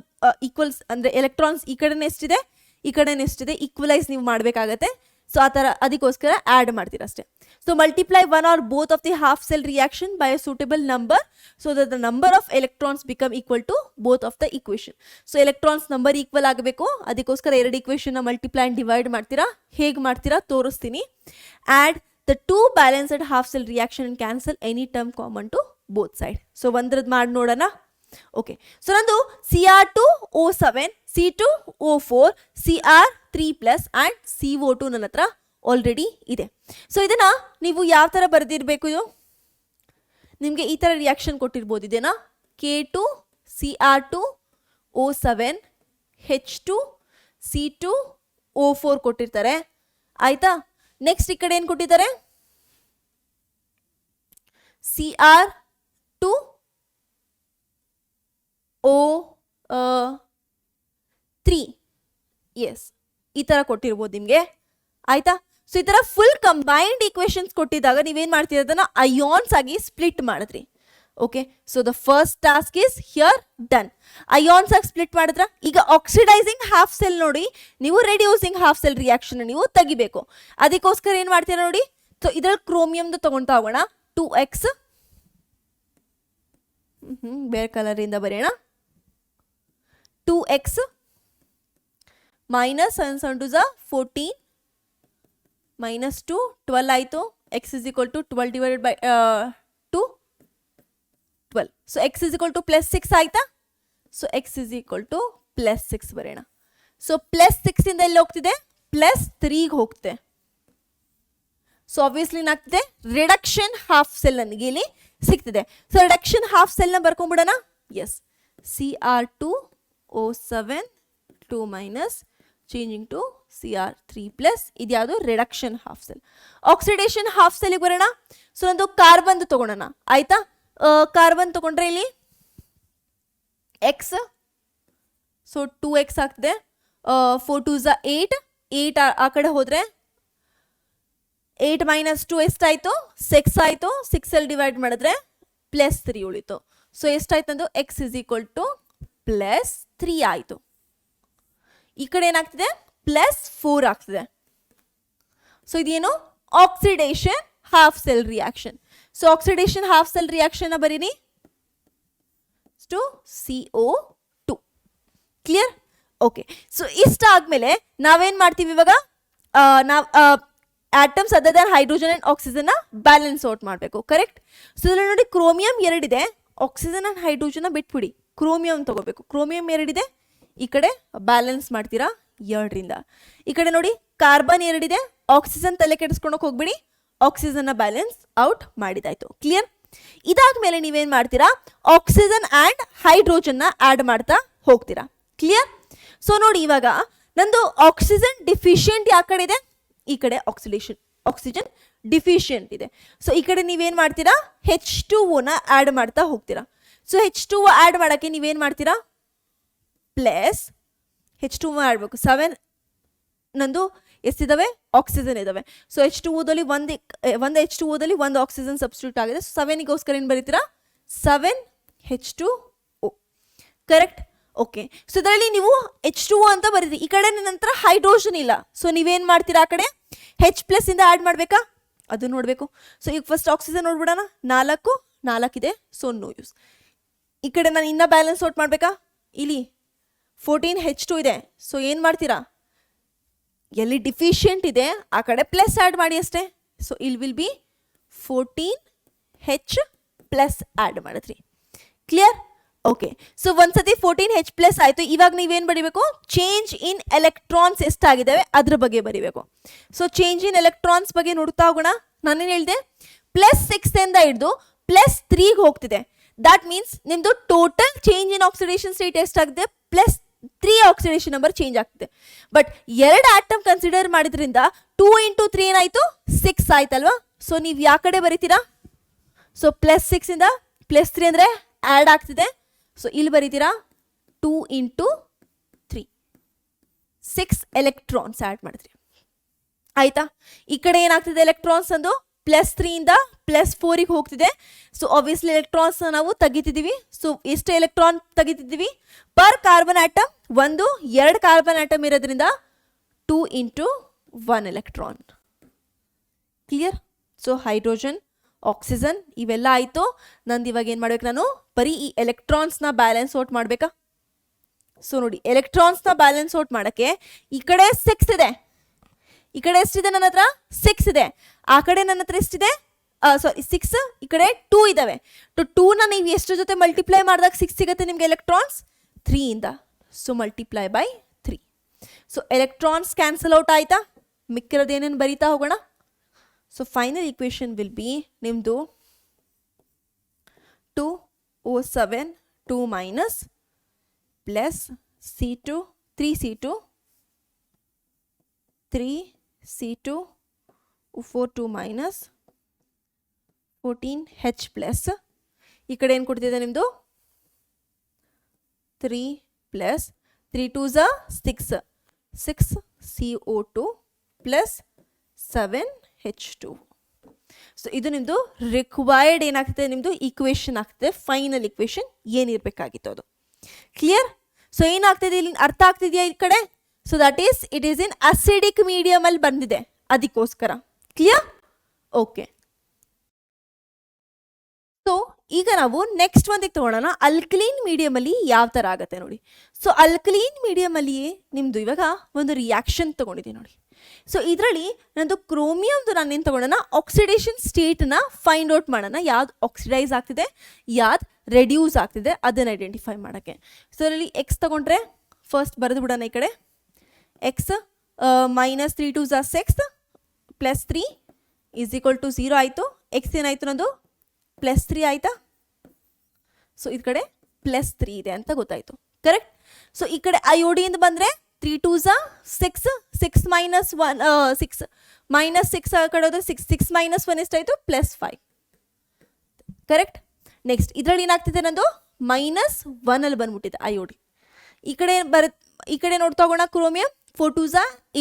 ಈಕ್ವಲ್ಸ್ ಅಂದರೆ ಎಲೆಕ್ಟ್ರಾನ್ಸ್ ಈ ಕಡೆನೇ ಎಷ್ಟಿದೆ, ಈ ಕಡೆನೇ ಎಷ್ಟಿದೆ, ಈಕ್ವಲೈಸ್ ನೀವು ಮಾಡಬೇಕಾಗತ್ತೆ. ಸೊ ಆ ಥರ ಅದಕ್ಕೋಸ್ಕರ ಆ್ಯಡ್ ಮಾಡ್ತೀರ ಅಷ್ಟೇ. So multiply one or both of the half cell reaction by a suitable number so that the number of electrons become equal to both of the equation. So electrons number equal ಆಗಬೇಕು, ಅದಕ್ಕೋಸ್ಕರ ಎರಡು ಈಕ್ವೇಷನ್ನ multiply and divide ಮಾಡ್ತೀರಾ. ಹೇಗೆ ಮಾಡ್ತೀರಾ ತೋರಿಸ್ತೀನಿ. Add the two balanced half cell reaction and cancel any term common to both side. So ಒಂದ್ರದ್ದು ಮಾಡಿ ನೋಡೋಣ. ಓಕೆ, ಸೊ ನಂದು Cr2O7, C2O4, Cr3+ and CO2 ನನ್ನ ಹತ್ರ ಆಲ್ರೆಡಿ ಇದೆ. ಸೊ ಇದನ್ನ ನೀವು ಯಾವ ಥರ ಬರೆದಿರಬೇಕು, ಇದು ನಿಮಗೆ ಈ ಥರ ರಿಯಾಕ್ಷನ್ ಕೊಟ್ಟಿರ್ಬೋದು. ಇದೇನಾ K2Cr2O7 H2 C2O4 ಕೊಟ್ಟಿರ್ತಾರೆ, ಆಯ್ತಾ. ನೆಕ್ಸ್ಟ್ ಈ ಕಡೆ ಏನು ಕೊಟ್ಟಿದ್ದಾರೆ, Cr2O3 ಎಸ್, ಈ ಥರ ಕೊಟ್ಟಿರ್ಬೋದು ನಿಮಗೆ, ಆಯ್ತಾ. ಸೊ ಈ ಥರ ಫುಲ್ ಕಂಬೈನ್ಡ್ ಈಕ್ವೇಷನ್ಸ್ ಕೊಟ್ಟಿದ್ದಾಗ ನೀವೇನು ಮಾಡ್ತೀರ, ಅದನ್ನು ಅಯಾನ್ಸ್ ಆಗಿ ಸ್ಪ್ಲಿಟ್ ಮಾಡಿದ್ರಿ. Okay, so the first task is here done. Ions ಆಗಿ ಸ್ಪ್ಲಿಟ್ ಮಾಡಿದ್ರ. ಈಗ ಆಕ್ಸಿಡೈಸಿಂಗ್ ಹಾಫ್ ಸೆಲ್ ನೋಡಿ, ನೀವು ರೆಡ್ಯೂಸಿಂಗ್ ಹಾಫ್ ಸೆಲ್ ರಿಯಾಕ್ಷನ್ ನೀವು ತೆಗಿಬೇಕು. ಅದಕ್ಕೋಸ್ಕರ ಏನು ಮಾಡ್ತೀರಾ ನೋಡಿ, ಸೊ ಇದ್ರಲ್ಲಿ ಕ್ರೋಮಿಯಮ್ದು ತಗೊಳ್ತಾ ಹೋಗೋಣ. 2x ಬೇರೆ ಕಲರಿಂದ ಬರೆಯೋಣ. 2x minus 7 7 2 14 minus 2 12 ಆಯಿತು. x is equal to 12 divided by 2 12. So x is equal to +6 ಆಯ್ತಾ. So x is equal to +6 ಬರೆಯೋಣ. ಸೊ +6 ಇಂದ ಎಲ್ಲಿ ಹೋಗ್ತಿದೆ, +3ಗೆ ಹೋಗ್ತಿದೆ. ಸೊ ಆಬ್ವಿಯಸ್ಲಿ ಏನಾಗ್ತಿದೆ, ರಿಡಕ್ಷನ್ ಹಾಫ್ ಸೆಲ್ ನನಗೆ ಇಲ್ಲಿ ಸಿಗ್ತಿದೆ. ಸೊ ರಿಡಕ್ಷನ್ ಹಾಫ್ ಸೆಲ್ನ ಬರ್ಕೊಂಡ್ಬಿಡೋಣ. Yes, Cr2O7 2 minus changing to Cr3+. ಇದ್ಯಾವುದು reduction half cell. Oxidation half ಸೆಲ್ಗೆ ಬರೋಣ. ಸೊ ಒಂದು ಕಾರ್ಬನ್ ತಗೊಳ್ಳೋಣ, ಆಯ್ತಾ. ಕಾರ್ಬನ್ ತಗೊಂಡ್ರೆ ಇಲ್ಲಿ x, ಸೊ 2x ಆಗ್ತದೆ. 4 2 8 8 ಆ ಕಡೆ ಹೋದ್ರೆ 8 minus 2 ಎಷ್ಟಾಯಿತು, 6 ಆಯಿತು. 6 ಅಲ್ಲಿ ಡಿವೈಡ್ ಮಾಡಿದ್ರೆ +3 ಉಳಿತು. ಸೊ ಎಷ್ಟಾಯ್ತಂದು x is equal to +3 ಆಯಿತು. ಈ ಕಡೆ ಏನಾಗ್ತಿದೆ, +4 ಆಗ್ತಿದೆ. ಸೊ ಇದೇನು, oxidation half cell reaction. So oxidation half cell reaction ಬರೀನಿ to CO2. Clear. Okay, so ಇಷ್ಟಾದ್ಮೇಲೆ ನಾವೇನ್ ಮಾಡ್ತೀವಿ ಇವಾಗ, ನಾವು atoms other than hydrogen and oxygen balance out ಮಾಡಬೇಕು. ಕರೆಕ್ಟ್. ಸೊ ಇದರಲ್ಲಿ ನೋಡಿ ಕ್ರೋಮಿಯಂ 2 ಇದೆ, ಆಕ್ಸಿಜನ್ ಅಂಡ್ ಹೈಡ್ರೋಜನ್ ಬಿಟ್ಬಿಡಿ, ಕ್ರೋಮಿಯಂ ತಗೋಬೇಕು. ಕ್ರೋಮಿಯಂ 2 ಇದೆ, ಈ ಕಡೆ ಬ್ಯಾಲೆನ್ಸ್ ಮಾಡ್ತೀರಾ 2ರಿಂದ. ಈ ಕಡೆ ನೋಡಿ ಕಾರ್ಬನ್ 2 ಇದೆ, ಆಕ್ಸಿಜನ್ ತಲೆ ಕೆಡಿಸ್ಕೊಳಕ್ ಹೋಗ್ಬಿಡಿ, ಆಕ್ಸಿಜನ್ನ ಬ್ಯಾಲೆನ್ಸ್ ಔಟ್ ಮಾಡಿದಾಯ್ತು. ಕ್ಲಿಯರ್. ಇದಾದ್ಮೇಲೆ ನೀವೇನ್ ಮಾಡ್ತೀರಾ, ಆಕ್ಸಿಜನ್ ಆ್ಯಂಡ್ ಹೈಡ್ರೋಜನ್ನ ಆ್ಯಡ್ ಮಾಡ್ತಾ ಹೋಗ್ತೀರಾ. ಕ್ಲಿಯರ್. ಸೊ ನೋಡಿ ಇವಾಗ ನಂದು ಆಕ್ಸಿಜನ್ ಡಿಫಿಷಿಯಂಟ್ ಯಾವ ಕಡೆ ಇದೆ, ಈ ಕಡೆ ಆಕ್ಸಿಜನ್ ಡಿಫಿಷಿಯಂಟ್ ಇದೆ. ಸೊ ಈ ಕಡೆ ನೀವೇನ್ ಮಾಡ್ತೀರಾ, H2O ಆ್ಯಡ್ ಮಾಡ್ತಾ ಹೋಗ್ತೀರಾ. ಸೊ H2O ಆ್ಯಡ್ ಮಾಡೋಕ್ಕೆ ನೀವೇನು ಮಾಡ್ತೀರಾ, ಪ್ಲಸ್ H2O ಆಡಬೇಕು. 7 ನಂದು ಎಷ್ಟಿದ್ದಾವೆ, ಆಕ್ಸಿಜನ್ ಇದ್ದಾವೆ. ಸೊ H2Oದಲ್ಲಿ ಒಂದು H2Oದಲ್ಲಿ ಒಂದು ಆಕ್ಸಿಜನ್ ಸಬ್ಸ್ಟಿಟ್ಯೂಟ್ ಆಗಿದೆ. ಸೊ 7ಗೋಸ್ಕರ ಏನು ಬರೀತೀರಾ, 7H2O. ಕರೆಕ್ಟ್. ಓಕೆ, ಸೊ ಇದರಲ್ಲಿ ನೀವು H2O ಅಂತ ಬರೀತೀರಿ. ಈ ಕಡೆ ನಂತರ ಹೈಡ್ರೋಜನ್ ಇಲ್ಲ. ಸೊ ನೀವೇನು ಮಾಡ್ತೀರಾ, ಆ ಕಡೆ H+ ಇಂದ ಆ್ಯಡ್ ಮಾಡಬೇಕಾ, ಅದು ನೋಡಬೇಕು. ಸೊ ಈಗ ಫಸ್ಟ್ ಆಕ್ಸಿಜನ್ ನೋಡ್ಬಿಡೋಣ. 4 ಇದೆ, ಸೊ ನೋ ಯೂಸ್. ಈ ಕಡೆ ನಾನು ಇನ್ನೂ ಬ್ಯಾಲೆನ್ಸ್ ಔಟ್ ಮಾಡಬೇಕಾ, ಇಲ್ಲಿ 14 H2 ಇದೆ. ಸೊ ಏನು ಮಾಡ್ತೀರಾ, ಎಲ್ಲಿ ಡಿಫಿಷಿಯಂಟ್ ಇದೆ ಆ ಕಡೆ ಪ್ಲಸ್ ಆ್ಯಡ್ ಮಾಡಿ ಅಷ್ಟೇ. ಸೊ ಇಲ್ಲಿ ವಿಲ್ ಬಿ 14H+ ಆ್ಯಡ್ ಮಾಡಿದ್ರಿ. ಕ್ಲಿಯರ್. ಓಕೆ, ಸೊ ಒಂದ್ಸತಿ 14H+ ಆಯಿತು. ಇವಾಗ ನೀವೇನು ಬರೀಬೇಕು, ಚೇಂಜ್ ಇನ್ ಎಲೆಕ್ಟ್ರಾನ್ಸ್ ಎಷ್ಟಾಗಿದ್ದಾವೆ ಅದ್ರ ಬಗ್ಗೆ ಬರೀಬೇಕು. ಸೊ ಚೇಂಜ್ ಇನ್ ಎಲೆಕ್ಟ್ರಾನ್ಸ್ ಬಗ್ಗೆ ನೋಡ್ತಾ ಹೋಗೋಣ. ನಾನೇನು ಹೇಳಿದೆ, +6 ಇಂದ ಹಿಡಿದು +3ಗೆ ಹೋಗ್ತಿದೆ. ದಟ್ ಮೀನ್ಸ್ ನಿಮ್ಮದು total change in oxidation state ಎಷ್ಟಾಗಿದೆ, +3 ಆಕ್ಸಿಡೇಷನ್ ನಂಬರ್ ಚೇಂಜ್ ಆಗ್ತಿದೆ. ಬಟ್ 2 ಆಟಮ್ ಕನ್ಸಿಡರ್ ಮಾಡಿದ್ರಿಂದ 2 × 3 ಏನಾಯಿತು, 6 ಆಯ್ತಲ್ವಾ. ಸೊ ನೀವು ಯಾವ ಕಡೆ ಬರೀತೀರಾ? ಸೊ +6 ಇಂದ +3 ಅಂದರೆ ಆ್ಯಡ್ ಆಗ್ತಿದೆ. ಸೊ ಇಲ್ಲಿ ಬರೀತೀರಾ 2 × 3 6 ಎಲೆಕ್ಟ್ರಾನ್ಸ್ ಆ್ಯಡ್ ಮಾಡಿದ್ರಿ ಆಯ್ತಾ. ಈ ಕಡೆ ಏನಾಗ್ತಿದೆ ಎಲೆಕ್ಟ್ರಾನ್ಸ್ ಅಂದು +3 ಇಂದ +4ಗೆ ಹೋಗ್ತಿದೆ. ಸೊ ಆಬ್ವಿಯಸ್ಲಿ ಎಲೆಕ್ಟ್ರಾನ್ಸ್ ನಾವು ತೆಗಿತಿದ್ದೀವಿ. ಸೊ ಎಷ್ಟು ಎಲೆಕ್ಟ್ರಾನ್ ತೆಗಿತಿದ್ದೀವಿ per carbon atom? 1 2 carbon atom ಇರೋದ್ರಿಂದ 2 × 1 electron. Clear? So hydrogen, oxygen ಇವೆಲ್ಲ ಆಯಿತು. ನಂದು ಇವಾಗ ಏನು ಮಾಡ್ಬೇಕು, ನಾನು ಬರೀ ಈ ಎಲೆಕ್ಟ್ರಾನ್ಸ್ನ ಬ್ಯಾಲೆನ್ಸ್ ಔಟ್ ಮಾಡಬೇಕಾ? ಸೊ ನೋಡಿ, ಎಲೆಕ್ಟ್ರಾನ್ಸ್ನ ಬ್ಯಾಲೆನ್ಸ್ ಔಟ್ ಮಾಡೋಕ್ಕೆ ಈ ಕಡೆ 6 ಇದೆ, ಈ ಕಡೆ ಎಷ್ಟಿದೆ ನನ್ನ ಹತ್ರ? 6 ಇದೆ. ಆ ಕಡೆ ನನ್ನ ಹತ್ರ ಎಷ್ಟಿದೆ? ಸಾರಿ 6, ಈ ಕಡೆ 2 ಇದ್ದಾವೆ. 2ನ ನೀವು ಎಷ್ಟು ಜೊತೆ ಮಲ್ಟಿಪ್ಲೈ ಮಾಡಿದಾಗ 6 ಸಿಗುತ್ತೆ ನಿಮಗೆ ಎಲೆಕ್ಟ್ರಾನ್ಸ್? 3 ಇಂದ. So multiply by 3. So electrons cancel out ಆಯಿತಾ? ಮಿಕ್ಕಿರೋದು ಏನೇನು ಬರೀತಾ ಹೋಗೋಣ. So final equation will be ನಿಮ್ಮದು 2O7 2 minus plus C2 3C2 3C2 4 2 minus 14H plus ಈ ಕಡೆ ಏನು ಕೊಡ್ತಿದೆ ನಿಮ್ಮದು 3 plus 3 2s 6 6CO2 plus 7H2. So ಇದು ನಿಮ್ಮದು ರಿಕ್ವೈರ್ಡ್ ಏನಾಗ್ತದೆ, ನಿಮ್ಮದು ಈಕ್ವೇಷನ್ ಆಗ್ತದೆ. ಫೈನಲ್ ಈಕ್ವೇಷನ್ ಏನಿರಬೇಕಾಗಿತ್ತು ಅದು. ಕ್ಲಿಯರ್? ಸೊ ಏನಾಗ್ತದೆ ಇಲ್ಲಿ ಅರ್ಥ ಆಗ್ತಿದೆಯಾ ಈ ಕಡೆ? So that is it is in acidic medium ಅಲ್ಲಿ ಬಂದಿದೆ, ಅದಕ್ಕೋಸ್ಕರ. ಕ್ಲಿಯರ್? ಓಕೆ. ಸೊ ಈಗ ನಾವು ನೆಕ್ಸ್ಟ್ ಒಂದಿಗೆ ತಗೊಳ್ಳೋಣ. ಅಲ್ಕಲೀನ್ ಮೀಡಿಯಮ್ ಅಲ್ಲಿ ಯಾವ ಥರ ಆಗುತ್ತೆ ನೋಡಿ. ಸೊ ಅಲ್ಕಲೀನ್ ಮೀಡಿಯಮ್ ಅಲ್ಲಿ ನಿಮ್ಮದು ಇವಾಗ ಒಂದು ರಿಯಾಕ್ಷನ್ ತಗೊಂಡಿದ್ದೀನಿ ನೋಡಿ. ಸೊ ಇದರಲ್ಲಿ ನಂದು ಕ್ರೋಮಿಯಮ್ದು ನಾನೇನು ತಗೊಳ್ಳೋಣ, ಆಕ್ಸಿಡೇಷನ್ ಸ್ಟೇಟ್ನ ಫೈಂಡ್ ಔಟ್ ಮಾಡೋಣ. ಯಾವ್ದು ಆಕ್ಸಿಡೈಸ್ ಆಗ್ತಿದೆ, ಯಾವ್ದು ರೆಡ್ಯೂಸ್ ಆಗ್ತಿದೆ ಅದನ್ನು ಐಡೆಂಟಿಫೈ ಮಾಡೋಕ್ಕೆ. ಸೊ ಅದರಲ್ಲಿ ಎಕ್ಸ್ ತಗೊಂಡ್ರೆ ಫಸ್ಟ್ ಬರೆದು ಬಿಡೋಣ ಈ ಕಡೆ. X minus 3 2s 6 plus 3 is equal to 0 ಆಯಿತು. ಎಕ್ಸ್ ಏನಾಯಿತು ನಂದು +3 ಆಯಿತಾ. ಸೊ ಈ ಕಡೆ +3 ಇದೆ ಅಂತ ಗೊತ್ತಾಯಿತು. ಕರೆಕ್ಟ್? ಸೊ ಈ ಕಡೆ ಅಯೋಡಿನ್ ಬಂದರೆ 3 2s 6 6 ಮೈನಸ್ 1 6 ಮೈನಸ್ 6 ಆ ಕಡೆ ಹೋದರೆ 6 6 ಮೈನಸ್ 1 ಎಷ್ಟಾಯಿತು? +5. ಕರೆಕ್ಟ್? ನೆಕ್ಸ್ಟ್ ಇದರಲ್ಲಿ ಏನಾಗ್ತಿದೆ ನಂದು -1 ಅಲ್ಲಿ ಬಂದ್ಬಿಟ್ಟಿದೆ ಅಯೋಡಿನ್. ಈ ಕಡೆ ನೋಡ್ತಾ ಹೋಗೋಣ. ಕ್ರೋಮಿಯಂ 4 2s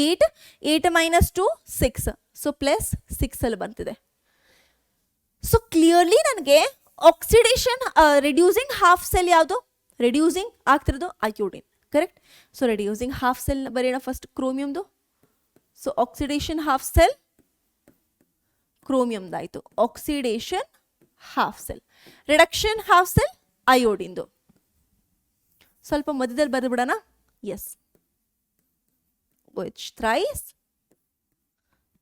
8 8 ಮೈನಸ್ 2 6 ಸೊ +6 ಅಲ್ಲಿ ಬಂತಿದೆ. ಸೊ ಕ್ಲಿಯರ್ಲಿ ನನಗೆ ಆಕ್ಸಿಡೇಷನ್ ರೆಡ್ಯೂಸಿಂಗ್ ಹಾಫ್ ಸೆಲ್ ಯಾವುದು? ರೆಡ್ಯೂಸಿಂಗ್ ಆಗ್ತಿರೋದು iodine. Correct? So reducing half cell ಬರೆಯೋಣ ಫಸ್ಟ್ ಕ್ರೋಮಿಯಮ್ದು. ಸೊ ಆಕ್ಸಿಡೇಷನ್ ಹಾಫ್ ಸೆಲ್ ಕ್ರೋಮಿಯಮ್ದಾಯಿತು. Oxidation half cell, reduction half cell ಅಯೋಡಿನ್ದು. ಸ್ವಲ್ಪ ಮಧ್ಯದಲ್ಲಿ ಬರೆದು ಬಿಡೋಣ. Yes, which thrice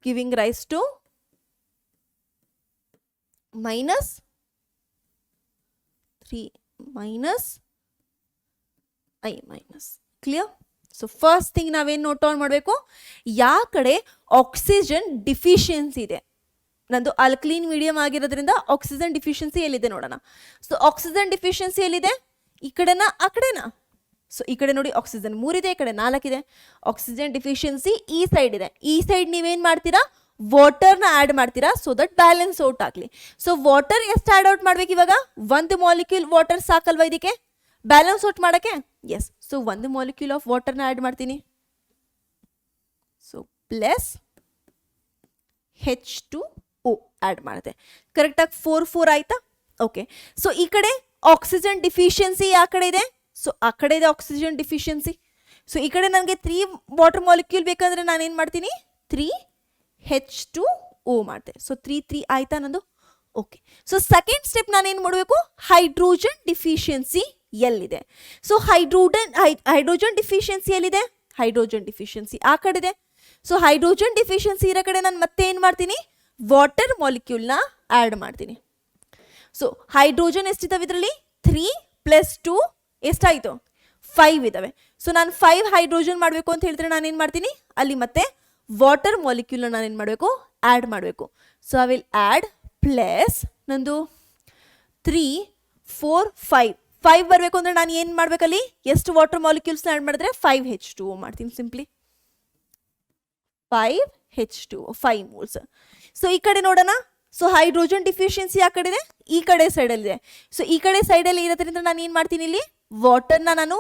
giving rise to -3 minus I minus. Clear? So first thing ನಾವೇನು ನೋಟ್ ಆನ್ ಮಾಡಬೇಕು, ಯಾವ ಕಡೆ ಆಕ್ಸಿಜನ್ ಡಿಫಿಷಿಯನ್ಸಿ ಇದೆ. ನಂದು ಅಲ್ಕಲೀನ್ ಮೀಡಿಯಂ ಆಗಿರೋದ್ರಿಂದ ಆಕ್ಸಿಜನ್ ಡಿಫಿಷಿಯನ್ಸಿ ಎಲ್ಲಿದೆ ನೋಡೋಣ. ಸೊ ಆಕ್ಸಿಜನ್ ಡಿಫಿಷಿಯನ್ಸಿ ಎಲ್ಲಿದೆ? ಈ ಕಡೆನಾ ಆ ಕಡೆನಾ? ಸೊ ಈ ಕಡೆ ನೋಡಿ ಆಕ್ಸಿಜನ್ 3 ಇದೆ, ಈ ಕಡೆ 4 ಇದೆ. ಆಕ್ಸಿಜನ್ ಡಿಫಿಷಿಯನ್ಸಿ ಈ ಸೈಡ್ ಇದೆ. ಈ ಸೈಡ್ ನೀವೇನು ಮಾಡ್ತೀರಾ? ವಾಟರ್ನ ಆ್ಯಡ್ ಮಾಡ್ತೀರಾ, ಸೊ ದಟ್ ಬ್ಯಾಲೆನ್ಸ್ ಔಟ್ ಆಗಲಿ. ಸೊ ವಾಟರ್ ಎಷ್ಟು ಆ್ಯಡ್ ಔಟ್ ಮಾಡ್ಬೇಕು ಇವಾಗ? 1 ಮಾಲಿಕ್ಯೂಲ್ ವಾಟರ್ ಸಾಕಲ್ವಾ ಇದಕ್ಕೆ ಬ್ಯಾಲೆನ್ಸ್ ಔಟ್ ಮಾಡೋಕ್ಕೆ? ಎಸ್. ಸೊ 1 ಮಾಲಿಕ್ಯೂಲ್ ಆಫ್ ವಾಟರ್ನ ಆ್ಯಡ್ ಮಾಡ್ತೀನಿ. ಸೊ ಪ್ಲಸ್ H2O ಆ್ಯಡ್ ಮಾಡಿದೆ. ಕರೆಕ್ಟಾಗಿ 4 4 ಆಯಿತಾ? ಓಕೆ. ಸೊ ಈ ಕಡೆ ಆಕ್ಸಿಜನ್ ಡಿಫಿಷಿಯನ್ಸಿ ಯಾವ ಕಡೆ ಇದೆ? ಸೊ ಆ ಕಡೆ ಇದೆ ಆಕ್ಸಿಜನ್ ಡಿಫಿಷಿಯನ್ಸಿ. ಸೊ ಈ ಕಡೆ ನನಗೆ 3 ವಾಟರ್ ಮಾಲಿಕ್ಯೂಲ್ ಬೇಕಂದ್ರೆ ನಾನೇನು ಮಾಡ್ತೀನಿ? 3H2O ಮಾಡ್ತೆ. ಸೊ 3 3 ಆಯಿತಾ ನಂದು? ಓಕೆ. ಸೊ ಸೆಕೆಂಡ್ ಸ್ಟೆಪ್ ನಾನೇನು ಮಾಡಬೇಕು? ಹೈಡ್ರೋಜನ್ ಡಿಫಿಷಿಯನ್ಸಿ ಎಲ್ಲಿದೆ? ಸೊ ಹೈಡ್ರೋಜನ್ ಡಿಫಿಷಿಯನ್ಸಿ ಎಲ್ಲಿದೆ? ಹೈಡ್ರೋಜನ್ ಡಿಫಿಷಿಯನ್ಸಿ ಆ ಕಡೆ ಇದೆ. ಸೊ ಹೈಡ್ರೋಜನ್ ಡಿಫಿಷಿಯನ್ಸಿ ಇರೋ ಕಡೆ ನಾನು ಮತ್ತೆ ಏನು ಮಾಡ್ತೀನಿ? ವಾಟರ್ ಮಾಲಿಕ್ಯೂಲ್ನ ಆ್ಯಡ್ ಮಾಡ್ತೀನಿ. ಸೊ ಹೈಡ್ರೋಜನ್ ಎಷ್ಟಿದ್ದಾವೆ ಇದರಲ್ಲಿ? 3 + 2 ಎಷ್ಟಾಯಿತು? 5 ಇದ್ದಾವೆ. ಸೊ ನಾನು 5 ಹೈಡ್ರೋಜನ್ ಮಾಡಬೇಕು ಅಂತ ಹೇಳಿದ್ರೆ ನಾನೇನು ಮಾಡ್ತೀನಿ? ಅಲ್ಲಿ ಮತ್ತೆ ವಾಟರ್ ಮಾಲಿಕ್ಯೂಲ್ನ ನಾನೇನು ಮಾಡಬೇಕು? ಆ್ಯಡ್ ಮಾಡಬೇಕು. So I will add plus ನಂದು 3 4 5 ಬರಬೇಕು ಅಂದರೆ ನಾನು ಏನು ಮಾಡಬೇಕಲ್ಲಿ? ಎಷ್ಟು ವಾಟರ್ ಮಾಲಿಕ್ಯೂಲ್ಸ್ನ ಆ್ಯಡ್ ಮಾಡಿದ್ರೆ 5H2O ಮಾಡ್ತೀನಿ. Simply 5H2O 5 moles. ಸೊ ಈ ಕಡೆ ನೋಡೋಣ. ಸೊ ಹೈಡ್ರೋಜನ್ ಡಿಫಿಷಿಯನ್ಸಿ ಆ ಕಡೆ ಇದೆ, ಈ ಕಡೆ ಸೈಡಲ್ಲಿ ಇದೆ. ಸೊ ಈ ಕಡೆ ಸೈಡಲ್ಲಿ ಇರೋದ್ರಿಂದ ನಾನು ಏನು ಮಾಡ್ತೀನಿ, ಇಲ್ಲಿ ವಾಟರ್ನ ನಾನು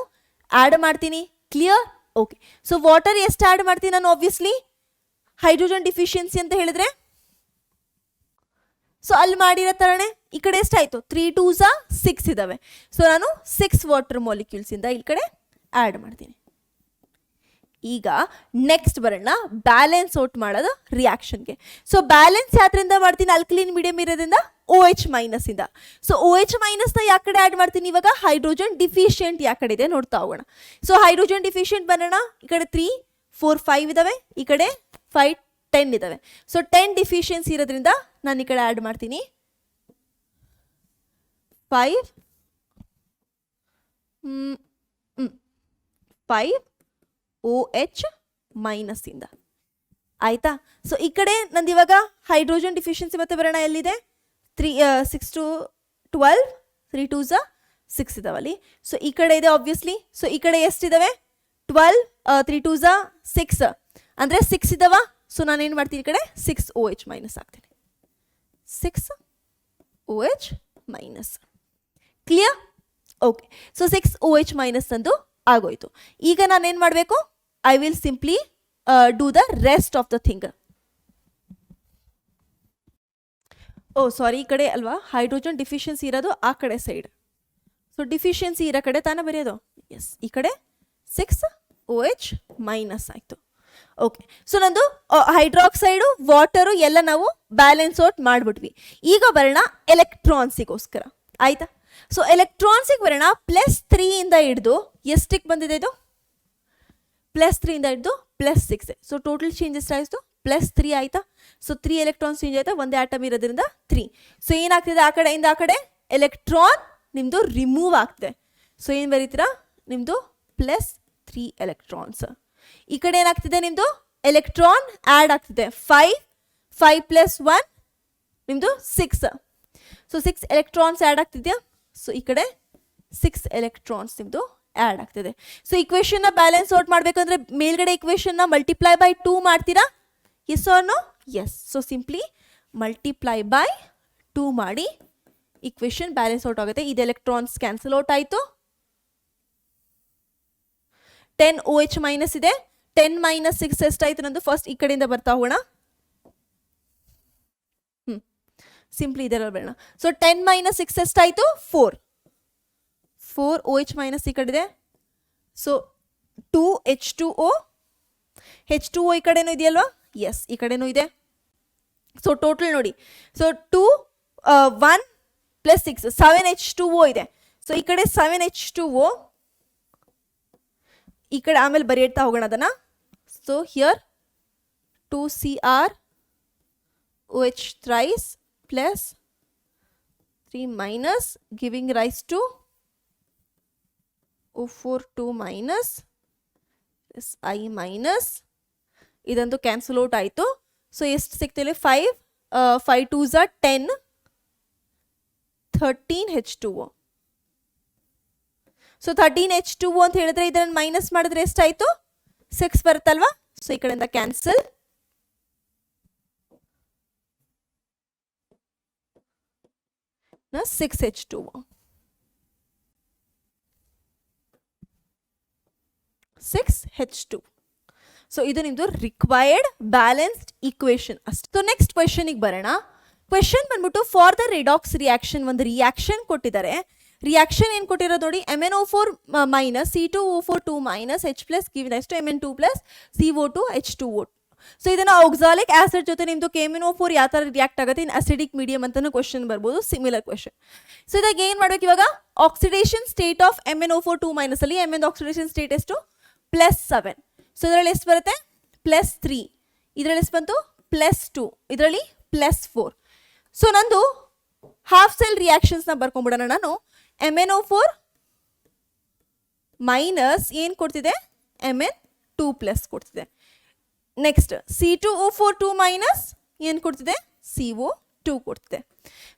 ಆ್ಯಡ್ ಮಾಡ್ತೀನಿ. ಕ್ಲಿಯರ್? ಓಕೆ. ಸೊ ವಾಟರ್ ಎಷ್ಟು ಆ್ಯಡ್ ಮಾಡ್ತೀನಿ ನಾನು ಆಬ್ವಿಯಸ್ಲಿ ಹೈಡ್ರೋಜನ್ ಡಿಫಿಷಿಯನ್ಸಿ ಅಂತ ಹೇಳಿದ್ರೆ, ಸೊ ಅಲ್ಲಿ ಮಾಡಿರೋ ಥರನೇ ಈ ಕಡೆ ಎಷ್ಟಾಯಿತು, 3 2s 6 ಇದ್ದಾವೆ. ಸೊ ನಾನು 6 ವಾಟರ್ ಮಾಲಿಕ್ಯೂಲ್ಸಿಂದ ಈ ಕಡೆ ಆ್ಯಡ್ ಮಾಡ್ತೀನಿ. ಈಗ ನೆಕ್ಸ್ಟ್ ಬರೋಣ ಬ್ಯಾಲೆನ್ಸ್ ಔಟ್ ಮಾಡೋದು ರಿಯಾಕ್ಷನ್ಗೆ. ಸೊ ಬ್ಯಾಲೆನ್ಸ್ ಯಾತ್ರಿಂದ ಮಾಡ್ತೀನಿ, ಅಲ್ಕಲಿನ್ ಮೀಡಿಯಂ ಇರೋದ್ರಿಂದ OH ಮೈನಸ್ ಇಂದ. ಸೊ OH ಮೈನಸ್ನ ಯಾ ಕಡೆ ಆ್ಯಡ್ ಮಾಡ್ತೀನಿ ಇವಾಗ, ಹೈಡ್ರೋಜನ್ ಡಿಫಿಷಿಯೆಂಟ್ ಯಾ ಕಡೆ ಇದೆ ನೋಡ್ತಾ ಹೋಗೋಣ. ಸೊ ಹೈಡ್ರೋಜನ್ ಡಿಫಿಷಿಯೆಂಟ್ ಬರೋಣ, ಈ ಕಡೆ 3 4 5 ಇದಾವೆ, ಈ ಕಡೆ 5 10 ಇದಾವೆ. ಸೊ 10 ಡಿಫಿಷಿಯನ್ಸಿ ಇರೋದ್ರಿಂದ ನಾನು ಈ ಕಡೆ ಆ್ಯಡ್ ಮಾಡ್ತೀನಿ 5 OH ಮೈನಸ್ ಇಂದ. ಆಯ್ತಾ? ಸೊ ಈ ಕಡೆ ನಂದು ಇವಾಗ ಹೈಡ್ರೋಜನ್ ಡಿಫಿಷಿಯನ್ಸಿ ಮತ್ತೆ ಬರೋಣ, ಎಲ್ಲಿದೆ 6 to 12 3 2s 6 ಇದಾವಲ್ಲಿ. ಸೊ ಈ ಕಡೆ ಇದೆ ಆಬ್ವಿಯಸ್ಲಿ. ಸೊ ಈ ಕಡೆ ಎಷ್ಟಿದಾವೆ 12 3 2s 6 ಅಂದರೆ 6 ಇದಾವ. ಸೊ ನಾನೇನು ಮಾಡ್ತೀನಿ, ಈ ಕಡೆ 6 OH ಮೈನಸ್ ಹಾಕ್ತೀನಿ, 6 OH minus. Clear? Okay. So 6 OH minus ಅಂದು ಆಗೋಯ್ತು. ಈಗ ನಾನೇನು ಮಾಡಬೇಕು, I will simply do the rest of the thing. Oh sorry, ಈ ಕಡೆ ಅಲ್ವಾ ಹೈಡ್ರೋಜನ್ ಡಿಫಿಷಿಯನ್ಸಿ ಇರೋದು, ಆ ಕಡೆ ಸೈಡ್. ಸೊ ಡಿಫಿಷಿಯನ್ಸಿ ಇರೋ ಕಡೆ ತಾನೇ ಬರೆಯೋದು. ಎಸ್, ಈ ಕಡೆ 6 OH ಮೈನಸ್ ಆಯಿತು. ಓಕೆ. ಸೊ ನಂದು ಹೈಡ್ರಾಕ್ಸೈಡು ವಾಟರು ಎಲ್ಲ ನಾವು ಬ್ಯಾಲೆನ್ಸ್ ಔಟ್ ಮಾಡಿಬಿಟ್ವಿ. ಈಗ ಬರೋಣ ಎಲೆಕ್ಟ್ರಾನ್ಸಿಗೋಸ್ಕರ. ಆಯಿತಾ? ಸೊ ಎಲೆಕ್ಟ್ರಾನ್ಸಿಗೆ ಬರೋಣ, +3 ಇಂದ ಹಿಡಿದು ಎಷ್ಟಕ್ಕೆ ಬಂದಿದೆ ಇದು, +3 ಇಂದ ಹಿಡಿದು +6. ಸೊ ಟೋಟಲ್ ಚೇಂಜ್ ಎಷ್ಟಾಯಿತು, +3 ಆಯಿತಾ? ಸೊ 3 ಎಲೆಕ್ಟ್ರಾನ್ಸ್ ಚೇಂಜ್ ಆಯಿತಾ, ಒಂದೇ ಆಟಮ್ ಇರೋದ್ರಿಂದ 3. ಸೊ ಏನಾಗ್ತಿದೆ, ಆ ಕಡೆಯಿಂದ ಆ ಕಡೆ ಎಲೆಕ್ಟ್ರಾನ್ ನಿಮ್ಮದು ರಿಮೂವ್ ಆಗ್ತಿದೆ. ಸೊ ಏನು ಬರೀತೀರಾ, ನಿಮ್ಮದು +3 ಎಲೆಕ್ಟ್ರಾನ್ಸ್. ಈ ಕಡೆ ಏನಾಗ್ತಿದೆ, ನಿಮ್ಮದು ಎಲೆಕ್ಟ್ರಾನ್ ಆ್ಯಡ್ ಆಗ್ತಿದೆ, 5 + 1 ನಿಮ್ಮದು 6. ಸೊ 6 ಎಲೆಕ್ಟ್ರಾನ್ಸ್ ಆ್ಯಡ್ ಆಗ್ತಿದೆಯಾ. ಸೊ ಈ ಕಡೆ 6 ಎಲೆಕ್ಟ್ರಾನ್ಸ್ ನಿಮ್ಮದು ಆ್ಯಡ್ ಆಗ್ತಿದೆ. ಸೊ ಇಕ್ವೇಷನ್ನ ಬ್ಯಾಲೆನ್ಸ್ ಔಟ್ ಮಾಡಬೇಕಂದ್ರೆ ಮೇಲ್ಗಡೆ ಇಕ್ವೇಷನ್ನ ಮಲ್ಟಿಪ್ಲೈ ಬೈ 2 ಮಾಡ್ತೀರಾ, yes or no? Yes. So simply multiply by 2 ಮಾಡಿ ಇಕ್ವೇಷನ್ ಬ್ಯಾಲೆನ್ಸ್ ಔಟ್ ಆಗುತ್ತೆ. ಇದು ಎಲೆಕ್ಟ್ರಾನ್ಸ್ ಕ್ಯಾನ್ಸಲ್ ಔಟ್ ಆಯಿತು. 10 OH ಮೈನಸ್ ಇದೆ, 10 - 6 ಎಷ್ಟಾಯಿತು ನಂದು, ಫಸ್ಟ್ ಈ ಕಡೆಯಿಂದ ಬರ್ತಾ ಹೋಗೋಣ. ಸಿಂಪ್ಲಿ ಇದರಲ್ಲಿ ಬರೋಣ. ಸೊ 10 - 6 ಎಷ್ಟಾಯಿತು, 4 OH ಮೈನಸ್ ಈ ಕಡೆ ಇದೆ. ಸೊ 2 H2O ಈ ಕಡೆನೂ ಇದೆಯಲ್ವಾ, ಎಸ್ ಈ ಕಡೆನೂ ಇದೆ. ಸೊ ಟೋಟಲ್ ನೋಡಿ, ಸೊ 2 1 + 6 7 H2O ಇದೆ. ಸೊ ಈ ಕಡೆ 7 H2O, ಈ ಕಡೆ ಆಮೇಲೆ ಬರೆಯುತ್ತಾ ಹೋಗೋಣ ಅದನ್ನು. So here 2 CrOH thrice plus 3 minus giving rise to O4 2 minus this I minus. ಇದಂತೂ ಕ್ಯಾನ್ಸಲ್ ಔಟ್ ಆಯಿತು. ಸೊ ಎಷ್ಟು ಸಿಗ್ತಿಲ್ಲ, 5 5 2s 10 13 H2O. ಸೊ 13 H2O ಅಂತ ಹೇಳಿದ್ರೆ ಇದನ್ನು ಮೈನಸ್ ಮಾಡಿದ್ರೆ ಎಷ್ಟಾಯಿತು, 6 ಬರುತ್ತಲ್ವಾ. ಸೊ ಈ ಕಡೆಯಿಂದ ಕ್ಯಾನ್ಸಲ್. ನ 6 H2O. 6 H2. ಸೊ ಇದು ನಿಮ್ಮದು ರಿಕ್ವೈರ್ಡ್ ಬ್ಯಾಲೆನ್ಸ್ಡ್ ಈಕ್ವೇಷನ್ ಅಷ್ಟು. ಸೊ ನೆಕ್ಸ್ಟ್ ಕ್ವೆಶನಿಗೆ ಬರೋಣ. ಕ್ವೆಶನ್ ಬಂದ್ಬಿಟ್ಟು ಫಾರ್ ದ ರಿಡಾಕ್ಸ್ ರಿಯಾಕ್ಷನ್, ಒಂದು ರಿಯಾಕ್ಷನ್ ಕೊಟ್ಟಿದ್ದಾರೆ. ರಿಯಾಕ್ಷನ್ ಏನು ಕೊಟ್ಟಿರೋದು ನೋಡಿ, MnO4 - C2O4 2 - H+ give rise to Mn2 + CO2 H2O. So ಇದನ್ನು ಆಕ್ಸಾಲಿಕ್ ಆಸಿಡ್ ಜೊತೆ ನಿಮ್ಮದು KMnO4 ಯಾವ ಥರ ರಿಯಾಕ್ಟ್ ಆಗುತ್ತೆ ಇನ್ ಅಸಿಡಿಕ್ ಮೀಡಿಯಂ ಅಂತಲೂ ಕ್ವೆಶನ್ ಬರ್ಬೋದು, ಸಿಮಿಲರ್ ಕ್ವೆಶನ್. ಸೊ ಇದಾಗ ಏನು ಮಾಡ್ಬೇಕು ಇವಾಗ, ಆಕ್ಸಿಡೇಷನ್ ಸ್ಟೇಟ್ ಆಫ್ MnO4 2 - ಅಲ್ಲಿ Mn ಆಕ್ಸಿಡೇಷನ್ ಸ್ಟೇಟ್ ಎಷ್ಟು, +7. ಸೊ ಇದರಲ್ಲಿ ಎಷ್ಟು ಬರುತ್ತೆ, +3. ಇದರಲ್ಲಿ ಎಷ್ಟು ಬಂತು, +2. ಇದರಲ್ಲಿ +4. ಸೊ ನಂದು ಹಾಫ್ ಸೆಲ್ ರಿಯಾಕ್ಷನ್ಸ್ನ ಬರ್ಕೊಂಡ್ಬಿಡೋಣ. ನಾನು MnO4 ಮೈನಸ್ ಏನು ಕೊಡ್ತಿದೆ, Mn2 ಕೊಡ್ತಿದೆ. ನೆಕ್ಸ್ಟ್ C2O4 2 ಮೈನಸ್ ಏನು ಕೊಡ್ತಿದೆ, CO2 ಕೊಡ್ತಿದೆ.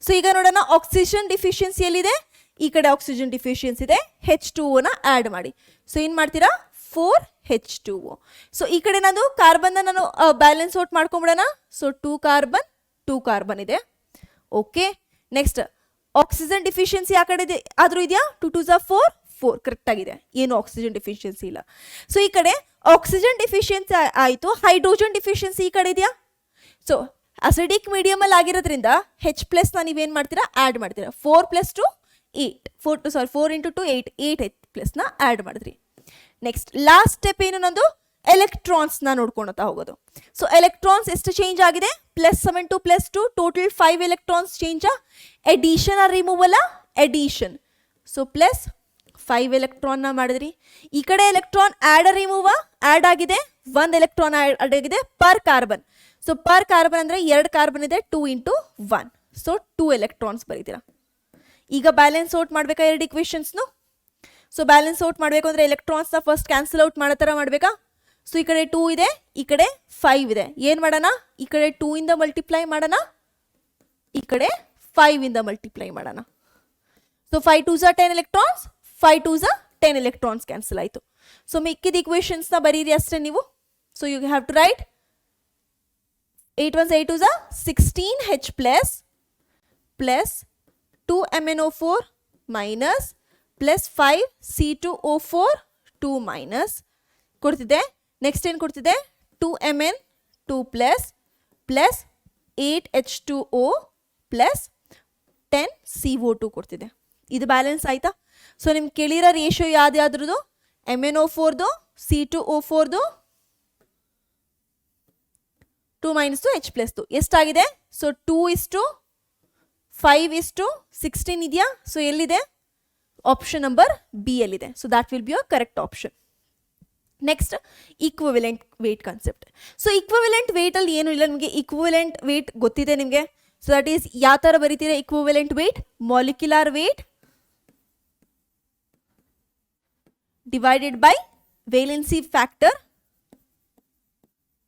ಸೊ ಈಗ ನೋಡೋಣ, ಆಕ್ಸಿಜನ್ ಡಿಫಿಷಿಯನ್ಸಿ ಎಲ್ಲಿದೆ, ಈ ಕಡೆ ಆಕ್ಸಿಜನ್ ಡಿಫಿಷಿಯನ್ಸಿ ಇದೆ, H2Oನ ಆ್ಯಡ್ ಮಾಡಿ. ಸೊ ಏನು ಮಾಡ್ತೀರಾ, 4 H2O. ಸೊ ಈ ಕಡೆ ನಾನು ಕಾರ್ಬನ್ನ ನಾನು ಬ್ಯಾಲೆನ್ಸ್ ಔಟ್ ಮಾಡ್ಕೊಂಬಿಡೋಣ. ಸೊ 2 ಕಾರ್ಬನ್ 2 ಕಾರ್ಬನ್ ಇದೆ. ಓಕೆ. ನೆಕ್ಸ್ಟ್ ಆಕ್ಸಿಜನ್ ಡಿಫಿಷಿಯನ್ಸಿ ಆ ಕಡೆ ಆದ್ರೂ ಇದೆಯಾ? 2 2 4 4 ಕರೆಕ್ಟ್ ಆಗಿದೆ, ಏನು ಆಕ್ಸಿಜನ್ ಡಿಫಿಷಿಯನ್ಸಿ ಇಲ್ಲ. ಸೊ ಈ ಕಡೆ ಆಕ್ಸಿಜನ್ ಡಿಫಿಷಿಯನ್ಸಿ ಆಯಿತು. ಹೈಡ್ರೋಜನ್ ಡಿಫಿಷಿಯನ್ಸಿ ಈ ಕಡೆ ಇದೆಯಾ? ಸೊ ಅಸಿಡಿಕ್ ಮೀಡಿಯಮ್ ಅಲ್ಲಿ ಆಗಿರೋದ್ರಿಂದ H+ ನೀವೇನು ಮಾಡ್ತೀರಾ? ಆ್ಯಡ್ ಮಾಡ್ತೀರಾ. 4 + 2 8 4 × 2 8 H+ ಆ್ಯಡ್ ಮಾಡಿದ್ರಿ. ನೆಕ್ಸ್ಟ್ ಲಾಸ್ಟ್ ಸ್ಟೆಪ್ ಏನು? ನಂದು ಎಲೆಕ್ಟ್ರಾನ್ಸ್ನ ನೋಡ್ಕೊಳ್ತಾ ಹೋಗೋದು. ಸೊ ಎಲೆಕ್ಟ್ರಾನ್ಸ್ ಎಷ್ಟು ಚೇಂಜ್ ಆಗಿದೆ? +7 2 + 2 total 5 electrons change. Addition or removal? Addition. So +5 ಎಲೆಕ್ಟ್ರಾನ್ನ ಮಾಡಿದ್ರಿ. ಈ ಕಡೆ ಎಲೆಕ್ಟ್ರಾನ್ ಆ್ಯಡ್ ರಿಮೂವ್? ಆ್ಯಡ್ ಆಗಿದೆ. 1 ಎಲೆಕ್ಟ್ರಾನ್ ಆ್ಯಡ್ ಆಗಿದೆ per carbon. So per carbon ಅಂದರೆ 2 ಕಾರ್ಬನ್ ಇದೆ, 2 × 1. ಸೊ 2 ಎಲೆಕ್ಟ್ರಾನ್ಸ್ ಬರೀತೀರಾ. ಈಗ ಬ್ಯಾಲೆನ್ಸ್ ಔಟ್ ಮಾಡಬೇಕಾ 2 ಇಕ್ವೇಷನ್ಸ್ನು? ಸೊ ಬ್ಯಾಲೆನ್ಸ್ ಔಟ್ ಮಾಡಬೇಕು ಅಂದರೆ ಎಲೆಕ್ಟ್ರಾನ್ಸ್ನ ಫಸ್ಟ್ ಕ್ಯಾನ್ಸಲ್ ಔಟ್ ಮಾಡೋ ಥರ ಮಾಡಬೇಕಾ? ಸೊ ಈ ಕಡೆ 2 ಇದೆ, ಈ ಕಡೆ 5 ಇದೆ. ಏನು ಮಾಡೋಣ? ಈ ಕಡೆ 2 ಇಂದ ಮಲ್ಟಿಪ್ಲೈ ಮಾಡೋಣ, ಈ ಕಡೆ 5 ಇಂದ ಮಲ್ಟಿಪ್ಲೈ ಮಾಡೋಣ. So 5 2s 10 electrons, 5 2s 10 electrons cancel ಆಯಿತು. ಸೊ ಮಿಕ್ಕಿದ ಇಕ್ವೇಷನ್ಸ್ನ ಬರೀರಿ ಅಷ್ಟೇ ನೀವು. So you have to write 8 1s 8 2s 16H+ + 2 MnO4 minus +5 C2O4 2 minus ಕೊಡ್ತಿದೆ. ನೆಕ್ಸ್ಟ್ ಏನು ಕೊಡ್ತಿದೆ? 2 Mn2 + 8 H2O + 10 CO2 ಕೊಡ್ತಿದೆ. ಇದು ಬ್ಯಾಲೆನ್ಸ್ ಆಯ್ತಾ? ಸೊ ನಿಮ್ಗೆ ಕೇಳಿರೋ ರೇಷಿಯೋ ಯಾವ್ದಾದ್ರದ್ದು? MnO4ದು, C2O4ದು, 2 - 2 H+ದು ಎಷ್ಟಾಗಿದೆ? ಸೊ 2:5:16 ಇದೆಯಾ? ಸೊ ಎಲ್ಲಿದೆ? ಆಪ್ಷನ್ ನಂಬರ್ ಬಿ ಯಲ್ಲಿದೆ. So that will be a correct option. Next equivalent weight concept. So equivalent weight ಅಲ್ಲಿ ಏನು ಇಲ್ಲ, ನಿಮಗೆ ಈಕ್ವಿವೆಲೆಂಟ್ ವೇಟ್ ಗೊತ್ತಿದೆ ನಿಮಗೆ. ಸೊ ದಟ್ ಈಸ್ ಯಾವ ಥರ ಬರೀತೀರಾ equivalent weight? Molecular weight divided by valency factor.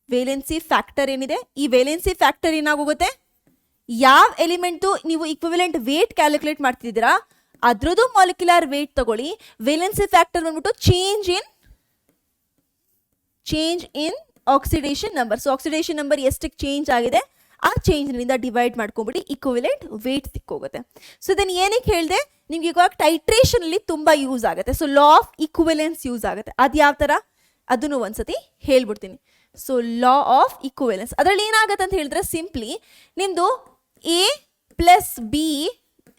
Valency factor ಏನಿದೆ, ಈ ವೇಲೆನ್ಸಿ ಫ್ಯಾಕ್ಟರ್ ಏನಾಗೋಗುತ್ತೆ? ಯಾವ ಎಲಿಮೆಂಟು ನೀವು ಈಕ್ವಿವೆಲೆಂಟ್ ವೇಟ್ ಕ್ಯಾಲ್ಕುಲೇಟ್ ಮಾಡ್ತಿದ್ದೀರಾ ಅದ್ರದ್ದು ಮಾಲಿಕ್ಯುಲರ್ ವೇಟ್ ತಗೊಳ್ಳಿ. ವೇಲೆನ್ಸಿ ಫ್ಯಾಕ್ಟರ್ ಬಂದ್ಬಿಟ್ಟು change in oxidation number. So oxidation number ಎಷ್ಟಕ್ಕೆ ಚೇಂಜ್ ಆಗಿದೆ ಆ ಚೇಂಜ್ನಿಂದ ಡಿವೈಡ್ ಮಾಡ್ಕೊಂಬಿಟ್ಟು ಈಕ್ವಿವೆಲೆಂಟ್ ವೇಟ್ ಸಿಕ್ಕೋಗುತ್ತೆ. ಸೊ ಇದನ್ನು ಏನಕ್ಕೆ ಹೇಳಿದೆ? ನಿಮ್ಗೆ ಇವಾಗ ಟೈಟ್ರೇಷನಲ್ಲಿ ತುಂಬ ಯೂಸ್ ಆಗುತ್ತೆ. ಸೊ ಲಾ ಆಫ್ ಈಕ್ವಿವೆಲೆನ್ಸ್ ಯೂಸ್ ಆಗುತ್ತೆ. ಅದು ಯಾವ ಥರ ಅದನ್ನು ಒಂದ್ಸತಿ ಹೇಳ್ಬಿಡ್ತೀನಿ. ಸೊ ಲಾ ಆಫ್ ಈಕ್ವಿವೆಲೆನ್ಸ್ ಅದರಲ್ಲಿ ಏನಾಗುತ್ತೆ ಅಂತ ಹೇಳಿದ್ರೆ ಸಿಂಪ್ಲಿ ನಿಮ್ಮದು A + B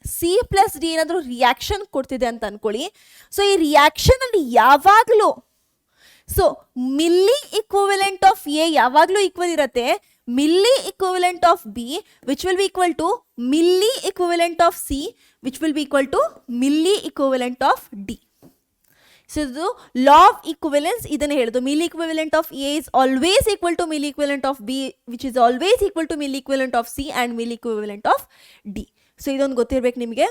C + D ಏನಾದರೂ ರಿಯಾಕ್ಷನ್ ಕೊಡ್ತಿದೆ ಅಂತ ಅನ್ಕೊಳ್ಳಿ. ಸೊ ಈ ರಿಯಾಕ್ಷನಲ್ಲಿ ಯಾವಾಗಲೂ so milli equivalent of A ಯಾವಾಗಲೂ ಈಕ್ವಲ್ ಇರುತ್ತೆ. Milli equivalent of B which will be equal to milli equivalent of C which will be equal to milli equivalent of D. So ಇದು law of equivalence ಇದನ್ನು ಹೇಳೋದು. Milli equivalent of A is always equal to milli equivalent of B which is always equal to milli equivalent of C and milli equivalent of D. So ಇದೊಂದು ಗೊತ್ತಿರಬೇಕು ನಿಮಗೆ.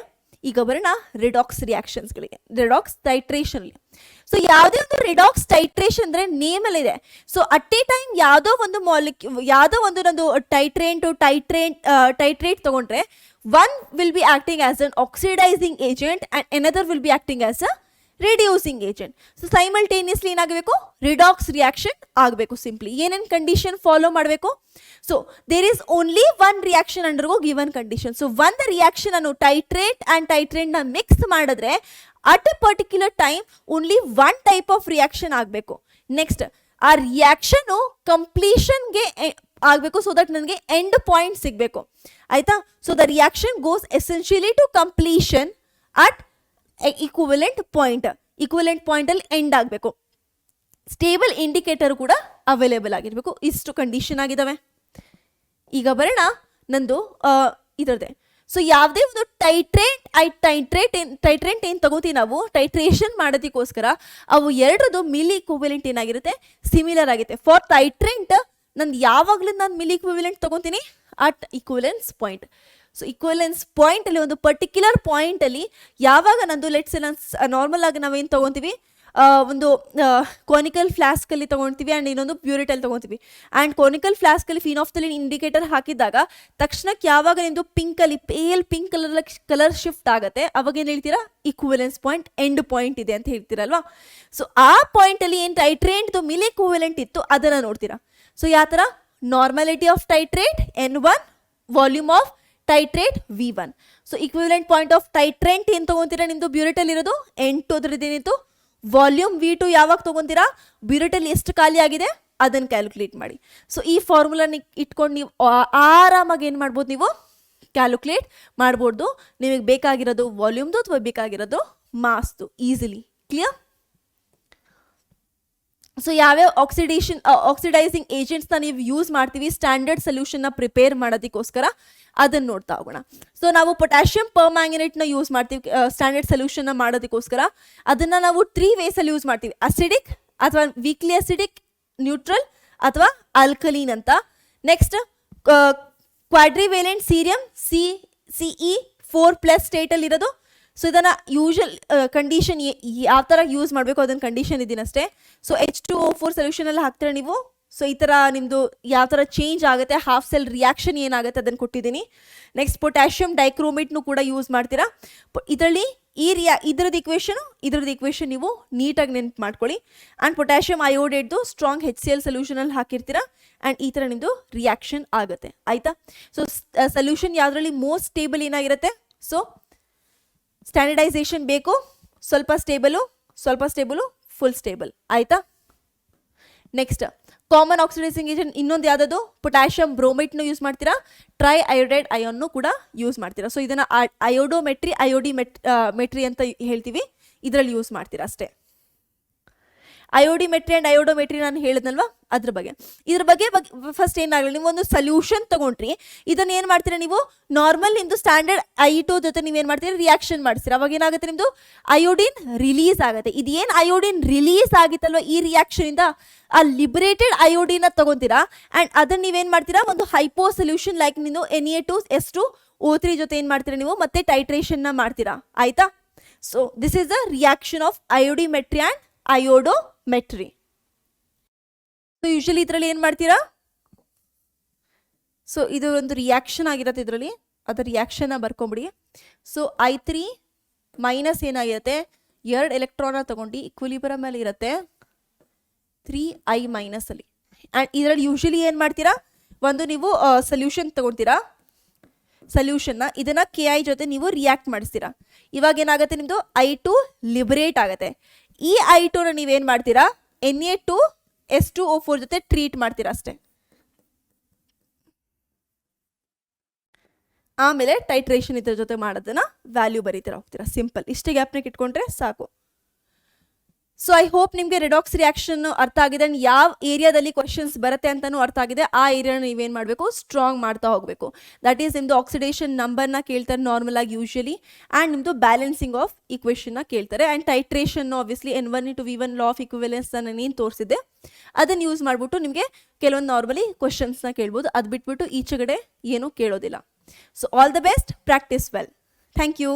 ಈಗ ಬರೋಣ redox ರಿಯಾಕ್ಷನ್ಸ್ಗಳಿಗೆ, redox ಟೈಟ್ರೇಷನ್ಗೆ. So ಯಾವುದೇ ಒಂದು ರಿಡಾಕ್ಸ್ ಟೈಟ್ರೇಷನ್ ಅಂದರೆ ನೇಮಲ್ಲಿದೆ. ಸೊ ಅಟ್ ಎ ಟೈಮ್ ಯಾವುದೋ ಒಂದು ನಂದು ಟೈಟ್ರೇಟ್ ತಗೊಂಡ್ರೆ one will be acting as an oxidising agent and another will be acting as a reducing agent. So simultaneously ಏನಾಗಬೇಕು? ರಿಡಾಕ್ಸ್ ರಿಯಾಕ್ಷನ್ ಆಗಬೇಕು. ಸಿಂಪ್ಲಿ ಏನೇನು ಕಂಡೀಷನ್ ಫಾಲೋ ಮಾಡಬೇಕು? So there is only one reaction undergo given condition. So ಒಂದು reaction ಅನ್ನು titrate and ಟೈಟ್ರೇಟ್ನ mix ಮಾಡಿದ್ರೆ at a particular time only one type of reaction ಆಗಬೇಕು. Next ಆ ರಿಯಾಕ್ಷನು ಕಂಪ್ಲೀಷನ್ಗೆ ಆಗಬೇಕು. ಸೊ ದಟ್ ನನಗೆ ಎಂಡ್ ಪಾಯಿಂಟ್ ಸಿಗಬೇಕು. ಆಯಿತಾ? So the reaction goes essentially to completion at equivalent ಪಾಯಿಂಟಲ್ಲಿ ಎಂಡ್ ಆಗಬೇಕು. ಸ್ಟೇಬಲ್ ಇಂಡಿಕೇಟರ್ ಕೂಡ ಅವೈಲೇಬಲ್ ಆಗಿರಬೇಕು. ಇಷ್ಟು ಕಂಡೀಷನ್ ಆಗಿದ್ದಾವೆ. ಈಗ ಬರೋಣ ನಂದು ಇದರದೇ. ಸೊ ಯಾವುದೇ ಒಂದು ಟೈಟ್ರೇಟ್ ಏನು ತಗೋತೀವಿ ನಾವು ಟೈಟ್ರೇಷನ್ ಮಾಡೋದಕ್ಕೋಸ್ಕರ ಅವು ಎರಡರದ್ದು ಮಿಲಿ ಇಕ್ವಿವೆಲೆಂಟ್ ಏನಾಗಿರುತ್ತೆ? ಸಿಮಿಲರ್ ಆಗುತ್ತೆ. ಫಾರ್ ಟೈಟ್ರೇಟ್ ನಂದು ಯಾವಾಗಲೂ ನಾನು ಮಿಲಿ ಇಕ್ವಿವೆಲೆಂಟ್ ತಗೊತೀನಿ ಅಟ್ ಈಕ್ವಿವೆಲೆನ್ಸ್ ಪಾಯಿಂಟ್. ಸೊ ಈಕ್ವಿವೆಲೆನ್ಸ್ ಪಾಯಿಂಟಲ್ಲಿ ಒಂದು ಪರ್ಟಿಕ್ಯುಲರ್ ಪಾಯಿಂಟಲ್ಲಿ ಯಾವಾಗ ನಂದು ಲೆಟ್ಸ್ ನಾರ್ಮಲ್ ಆಗಿ ನಾವೇನು ತೊಗೊತೀವಿ ಒಂದು ಕೋನಿಕಲ್ ಫ್ಲಾಸ್ಕಲ್ಲಿ ತೊಗೊಳ್ತೀವಿ ಆ್ಯಂಡ್ ಇನ್ನೊಂದು ಪ್ಯೂರಿಟಲ್ಲಿ ತೊಗೊತೀವಿ. ಆ್ಯಂಡ್ ಕೋನಿಕಲ್ ಫ್ಲಾಸ್ಕಲ್ಲಿ ಫಿನಾಫ್ಥಲಿನ್ ಇಂಡಿಕೇಟರ್ ಹಾಕಿದಾಗ ತಕ್ಷಣಕ್ಕೆ ಯಾವಾಗ ನಿಮ್ಮದು ಪಿಂಕಲ್ಲಿ ಪೇಲ್ ಪಿಂಕ್ ಕಲರ್ ಶಿಫ್ಟ್ ಆಗುತ್ತೆ ಅವಾಗ ಏನು ಹೇಳ್ತೀರಾ? ಈಕ್ವಿವೆಲೆನ್ಸ್ ಪಾಯಿಂಟ್ ಎಂಡ್ ಪಾಯಿಂಟ್ ಇದೆ ಅಂತ ಹೇಳ್ತೀರಲ್ವಾ. ಸೊ ಆ ಪಾಯಿಂಟಲ್ಲಿ ಏನು ಟೈಟ್ರೇಟ್ದು ಮಿಲಿ ಇಕ್ವಿವೆಲೆಂಟ್ ಇತ್ತು ಅದನ್ನು ನೋಡ್ತೀರಾ. ಸೊ ಯಾವ ಥರ? Normality of titrate N1, volume of titrate V1. So equivalent point of titrant ಏನು ತಗೊಂತೀರಾ ನಿಮ್ದು ಬ್ಯೂರೆಟಲ್ ಇರೋದು 8. ಅದ್ರದ್ದು ಏನಿತ್ತು ವಾಲ್ಯೂಮ್ V2 ಯಾವಾಗ ತಗೊಂತೀರಾ ಬ್ಯೂರೆಟಲ್ ಎಷ್ಟು ಖಾಲಿ ಆಗಿದೆ ಅದನ್ನು ಕ್ಯಾಲ್ಕುಲೇಟ್ ಮಾಡಿ. ಸೊ ಈ ಫಾರ್ಮುಲಾನ ಇಟ್ಕೊಂಡು ನೀವು ಆರಾಮಾಗಿ ಏನು ಮಾಡ್ಬೋದು, ನೀವು ಕ್ಯಾಲ್ಕುಲೇಟ್ ಮಾಡ್ಬೋದು. ನಿಮಗೆ ಬೇಕಾಗಿರೋದು ವಾಲ್ಯೂಮ್ದು ಅಥವಾ ಬೇಕಾಗಿರೋದು ಮಾಸ್ದು ಈಸಿಲಿ. ಕ್ಲಿಯರ್? ಸೊ ಯಾವ್ಯಾವ ಆಕ್ಸಿಡೈಸಿಂಗ್ ಏಜೆಂಟ್ಸ್ನ ನೀವು ಯೂಸ್ ಮಾಡ್ತೀವಿ ಸ್ಟ್ಯಾಂಡರ್ಡ್ ಸೊಲ್ಯೂಷನ್ನ ಪ್ರಿಪೇರ್ ಮಾಡೋದಕ್ಕೋಸ್ಕರ ಅದನ್ನು ನೋಡ್ತಾ ಹೋಗೋಣ. ಸೊ ನಾವು ಪೊಟ್ಯಾಷಿಯಂ ಪರ್ಮ್ಯಾಂಗನೇಟ್ನ ಯೂಸ್ ಮಾಡ್ತೀವಿ ಸ್ಟ್ಯಾಂಡರ್ಡ್ ಸೊಲ್ಯೂಷನ್ನ ಮಾಡೋದಕ್ಕೋಸ್ಕರ. ಅದನ್ನು ನಾವು 3 ವೇಸಲ್ಲಿ ಯೂಸ್ ಮಾಡ್ತೀವಿ, ಅಸಿಡಿಕ್ ಅಥವಾ ವೀಕ್ಲಿ ಅಸಿಡಿಕ್, ನ್ಯೂಟ್ರಲ್ ಅಥವಾ ಆಲ್ಕಲೀನ್ ಅಂತ. ನೆಕ್ಸ್ಟ್ ಕ್ವಾಡ್ರಿವೇಲೆಂಟ್ ಸೀರಿಯಂ Ce4+ ಸ್ಟೇಟಲ್ಲಿ ಇರೋದು. ಸೊ ಇದನ್ನು ಯೂಶಲ್ ಕಂಡೀಷನ್ ಯಾವ ಥರ ಯೂಸ್ ಮಾಡಬೇಕು ಅದನ್ನು ಕಂಡೀಷನ್ ಇದೀನಷ್ಟೇ. ಸೊ H2O4 ಸೊಲ್ಯೂಷನಲ್ಲಿ ಹಾಕ್ತೀರಾ ನೀವು. ಸೊ ಈ ಥರ ನಿಮ್ಮದು ಯಾವ ಥರ ಚೇಂಜ್ ಆಗುತ್ತೆ, ಹಾಫ್ ಸೆಲ್ ರಿಯಾಕ್ಷನ್ ಏನಾಗುತ್ತೆ ಅದನ್ನು ಕೊಟ್ಟಿದ್ದೀನಿ. ನೆಕ್ಸ್ಟ್ ಪೊಟ್ಯಾಷಿಯಂ ಡೈಕ್ರೋಮೇಟ್ನು ಕೂಡ ಯೂಸ್ ಮಾಡ್ತೀರಾ. ಇದರಲ್ಲಿ ಇದ್ರದ್ದು ಇಕ್ವೇಷನ್ ನೀವು ನೀಟಾಗಿ ನೆನ್ಪು ಮಾಡ್ಕೊಳ್ಳಿ. ಆ್ಯಂಡ್ ಪೊಟ್ಯಾಷಿಯಂ ಅಯೋಡೇಟ್ದು ಸ್ಟ್ರಾಂಗ್ HCl ಸೊಲ್ಯೂಷನಲ್ಲಿ ಹಾಕಿರ್ತೀರಾ ಆ್ಯಂಡ್ ಈ ಥರ ನಿಮ್ಮದು ರಿಯಾಕ್ಷನ್ ಆಗುತ್ತೆ. ಆಯಿತಾ? ಸೊ ಸೊಲ್ಯೂಷನ್ ಯಾವುದರಲ್ಲಿ ಮೋಸ್ಟ್ ಸ್ಟೇಬಲ್ ಏನಾಗಿರುತ್ತೆ? ಸೊ ಸ್ಟ್ಯಾಂಡರ್ಡೈಸೇಷನ್ ಬೇಕು, ಸ್ವಲ್ಪ ಸ್ಟೇಬಲು, ಫುಲ್ ಸ್ಟೇಬಲ್. ಆಯಿತಾ? ನೆಕ್ಸ್ಟ್ ಕಾಮನ್ ಆಕ್ಸಿಡೈಸಿಂಗ್ ಏಜೆಂಟ್ ಇನ್ನೊಂದು ಯಾವುದದು ಪೊಟ್ಯಾಷಿಯಂ ಬ್ರೋಮೇಟ್ನು ಯೂಸ್ ಮಾಡ್ತೀರಾ, ಟ್ರೈ ಅಯೋಡೈಡ್ ಅಯಾನ್ನು ಕೂಡ ಯೂಸ್ ಮಾಡ್ತೀರಾ. ಸೊ ಇದನ್ನು ಅಯೋಡೋಮೆಟ್ರಿ ಅಂತ ಹೇಳ್ತೀವಿ, ಇದರಲ್ಲಿ ಯೂಸ್ ಮಾಡ್ತೀರಾ ಅಷ್ಟೇ. ಅಯೋಡಿಮೆಟ್ರಿ ಆ್ಯಂಡ್ ಅಯೋಡೋಮೆಟ್ರಿ ನಾನು ಹೇಳಿದ್ನಲ್ವಾ ಇದ್ರ ಬಗ್ಗೆ ಫಸ್ಟ್ ಏನಾಗಲಿ, ನೀವು ಒಂದು ಸೊಲ್ಯೂಷನ್ ತಗೊಂಡ್ರಿ, ಇದನ್ನು ಏನು ಮಾಡ್ತೀರಾ ನೀವು ನಾರ್ಮಲ್ ನಿಮ್ಮದು ಸ್ಟ್ಯಾಂಡರ್ಡ್ I2 ಜೊತೆ ನೀವೇನು ಮಾಡ್ತೀರಾ ರಿಯಾಕ್ಷನ್ ಮಾಡಿಸ್ತೀರಾ. ಅವಾಗ ಏನಾಗುತ್ತೆ ನಿಮ್ಮದು ಅಯೋಡಿನ್ ರಿಲೀಸ್ ಆಗುತ್ತೆ. ಇದೇನು ಅಯೋಡಿನ್ ರಿಲೀಸ್ ಆಗಿತ್ತಲ್ವ ಈ ರಿಯಾಕ್ಷನಿಂದ ಆ ಲಿಬರೇಟೆಡ್ ಅಯೋಡಿನ ತಗೊಂತೀರಾ ಆ್ಯಂಡ್ ಅದನ್ನು ನೀವೇನು ಮಾಡ್ತೀರಾ ಒಂದು ಹೈಪೋ ಸೊಲ್ಯೂಷನ್ ಲೈಕ್ ನೀವು Na2S2O3 ಜೊತೆ ಏನು ಮಾಡ್ತೀರಾ ನೀವು ಮತ್ತೆ ಟೈಟ್ರೇಷನ್ನ ಮಾಡ್ತೀರಾ. ಆಯಿತಾ? So this is the reaction of iodimetry and iodometry. So usually ಇದರಲ್ಲಿ ಏನು ಮಾಡ್ತೀರಾ, ಸೊ ಇದು ಒಂದು ರಿಯಾಕ್ಷನ್ ಆಗಿರುತ್ತೆ, ಇದರಲ್ಲಿ ಅದರ ರಿಯಾಕ್ಷನ್ನ ಬರ್ಕೊಂಬಿಡಿ. ಸೊ I3 ಮೈನಸ್ ಏನಾಗಿರುತ್ತೆ, 2 ಎಲೆಕ್ಟ್ರಾನ ತಗೊಂಡು ಇಕ್ವಿಲಿಬ್ರಿಯಮ್ ಅಲ್ಲಿ ಇರುತ್ತೆ 3I ಮೈನಸ್ ಅಲ್ಲಿ. ಆ್ಯಂಡ್ ಇದರಲ್ಲಿ ಯೂಶಲಿ ಏನು ಮಾಡ್ತೀರಾ, ಒಂದು ನೀವು ಸೊಲ್ಯೂಷನ್ ತಗೊಳ್ತೀರಾ, ಸೊಲ್ಯೂಷನ್ನ ಇದನ್ನು KI ಜೊತೆ ನೀವು ರಿಯಾಕ್ಟ್ ಮಾಡಿಸ್ತೀರಾ. ಇವಾಗ ಏನಾಗುತ್ತೆ ನಿಮ್ಮದು I2 ಲಿಬರೇಟ್ ಆಗುತ್ತೆ. ಈ I2ನ ನೀವೇನು ಮಾಡ್ತೀರಾ Na2S2O4 ಜೊತೆ ಟ್ರೀಟ್ ಮಾಡ್ತೀರಾ ಅಷ್ಟೇ. ಆಮೇಲೆ ಟೈಟ್ರೇಷನ್ ಇದ್ರ ಜೊತೆ ಮಾಡೋದನ್ನ ವ್ಯಾಲ್ಯೂ ಬರೀತೀರಾ ಹೋಗ್ತೀರಾ. ಸಿಂಪಲ್, ಇಷ್ಟೇ ಗ್ಯಾಪ್ನಾಗ ಇಟ್ಕೊಂಡ್ರೆ ಸಾಕು. ಸೊ ಐ ಹೋಪ್ ನಿಮಗೆ ರೆಡಾಕ್ಸ್ ರಿಯಾಕ್ಷನ್ ಅರ್ಥ ಆಗಿದೆ ಆ್ಯಂಡ್ ಯಾವ ಏರಿಯಾದಲ್ಲಿ ಕ್ವಶನ್ಸ್ ಬರುತ್ತೆ ಅಂತಲೂ ಅರ್ಥ ಆಗಿದೆ. ಆ ಏರಿಯಾನ ನೀವೇನು ಮಾಡಬೇಕು ಸ್ಟ್ರಾಂಗ್ ಮಾಡ್ತಾ ಹೋಗಬೇಕು. ದಟ್ ಈಸ್ ನಿಮ್ಮದು ಆಕ್ಸಿಡೇಷನ್ ನಂಬರ್ನ ಕೇಳ್ತಾರೆ ನಾರ್ಮಲ್ ಆಗಿ ಯೂಶಲಿ, ಆ್ಯಂಡ್ ನಿಮ್ಮದು ಬ್ಯಾಲೆನ್ಸಿಂಗ್ ಆಫ್ ಈಕ್ವೇಷನ್ನ ಕೇಳ್ತಾರೆ. And titration obviously N1:V1 law of equivalence ನಾನು ತೋರಿಸಿದ್ದೆ ಅದನ್ನು ಯೂಸ್ ಮಾಡಿಬಿಟ್ಟು ನಿಮಗೆ ಕೆಲವೊಂದು ನಾರ್ಮಲಿ ಕ್ವಶನ್ಸ್ನ ಕೇಳ್ಬೋದು. ಅದು ಬಿಟ್ಬಿಟ್ಟು ಈಚೆಗಡೆ ಏನೂ ಕೇಳೋದಿಲ್ಲ. So all the best, practice well. Thank you.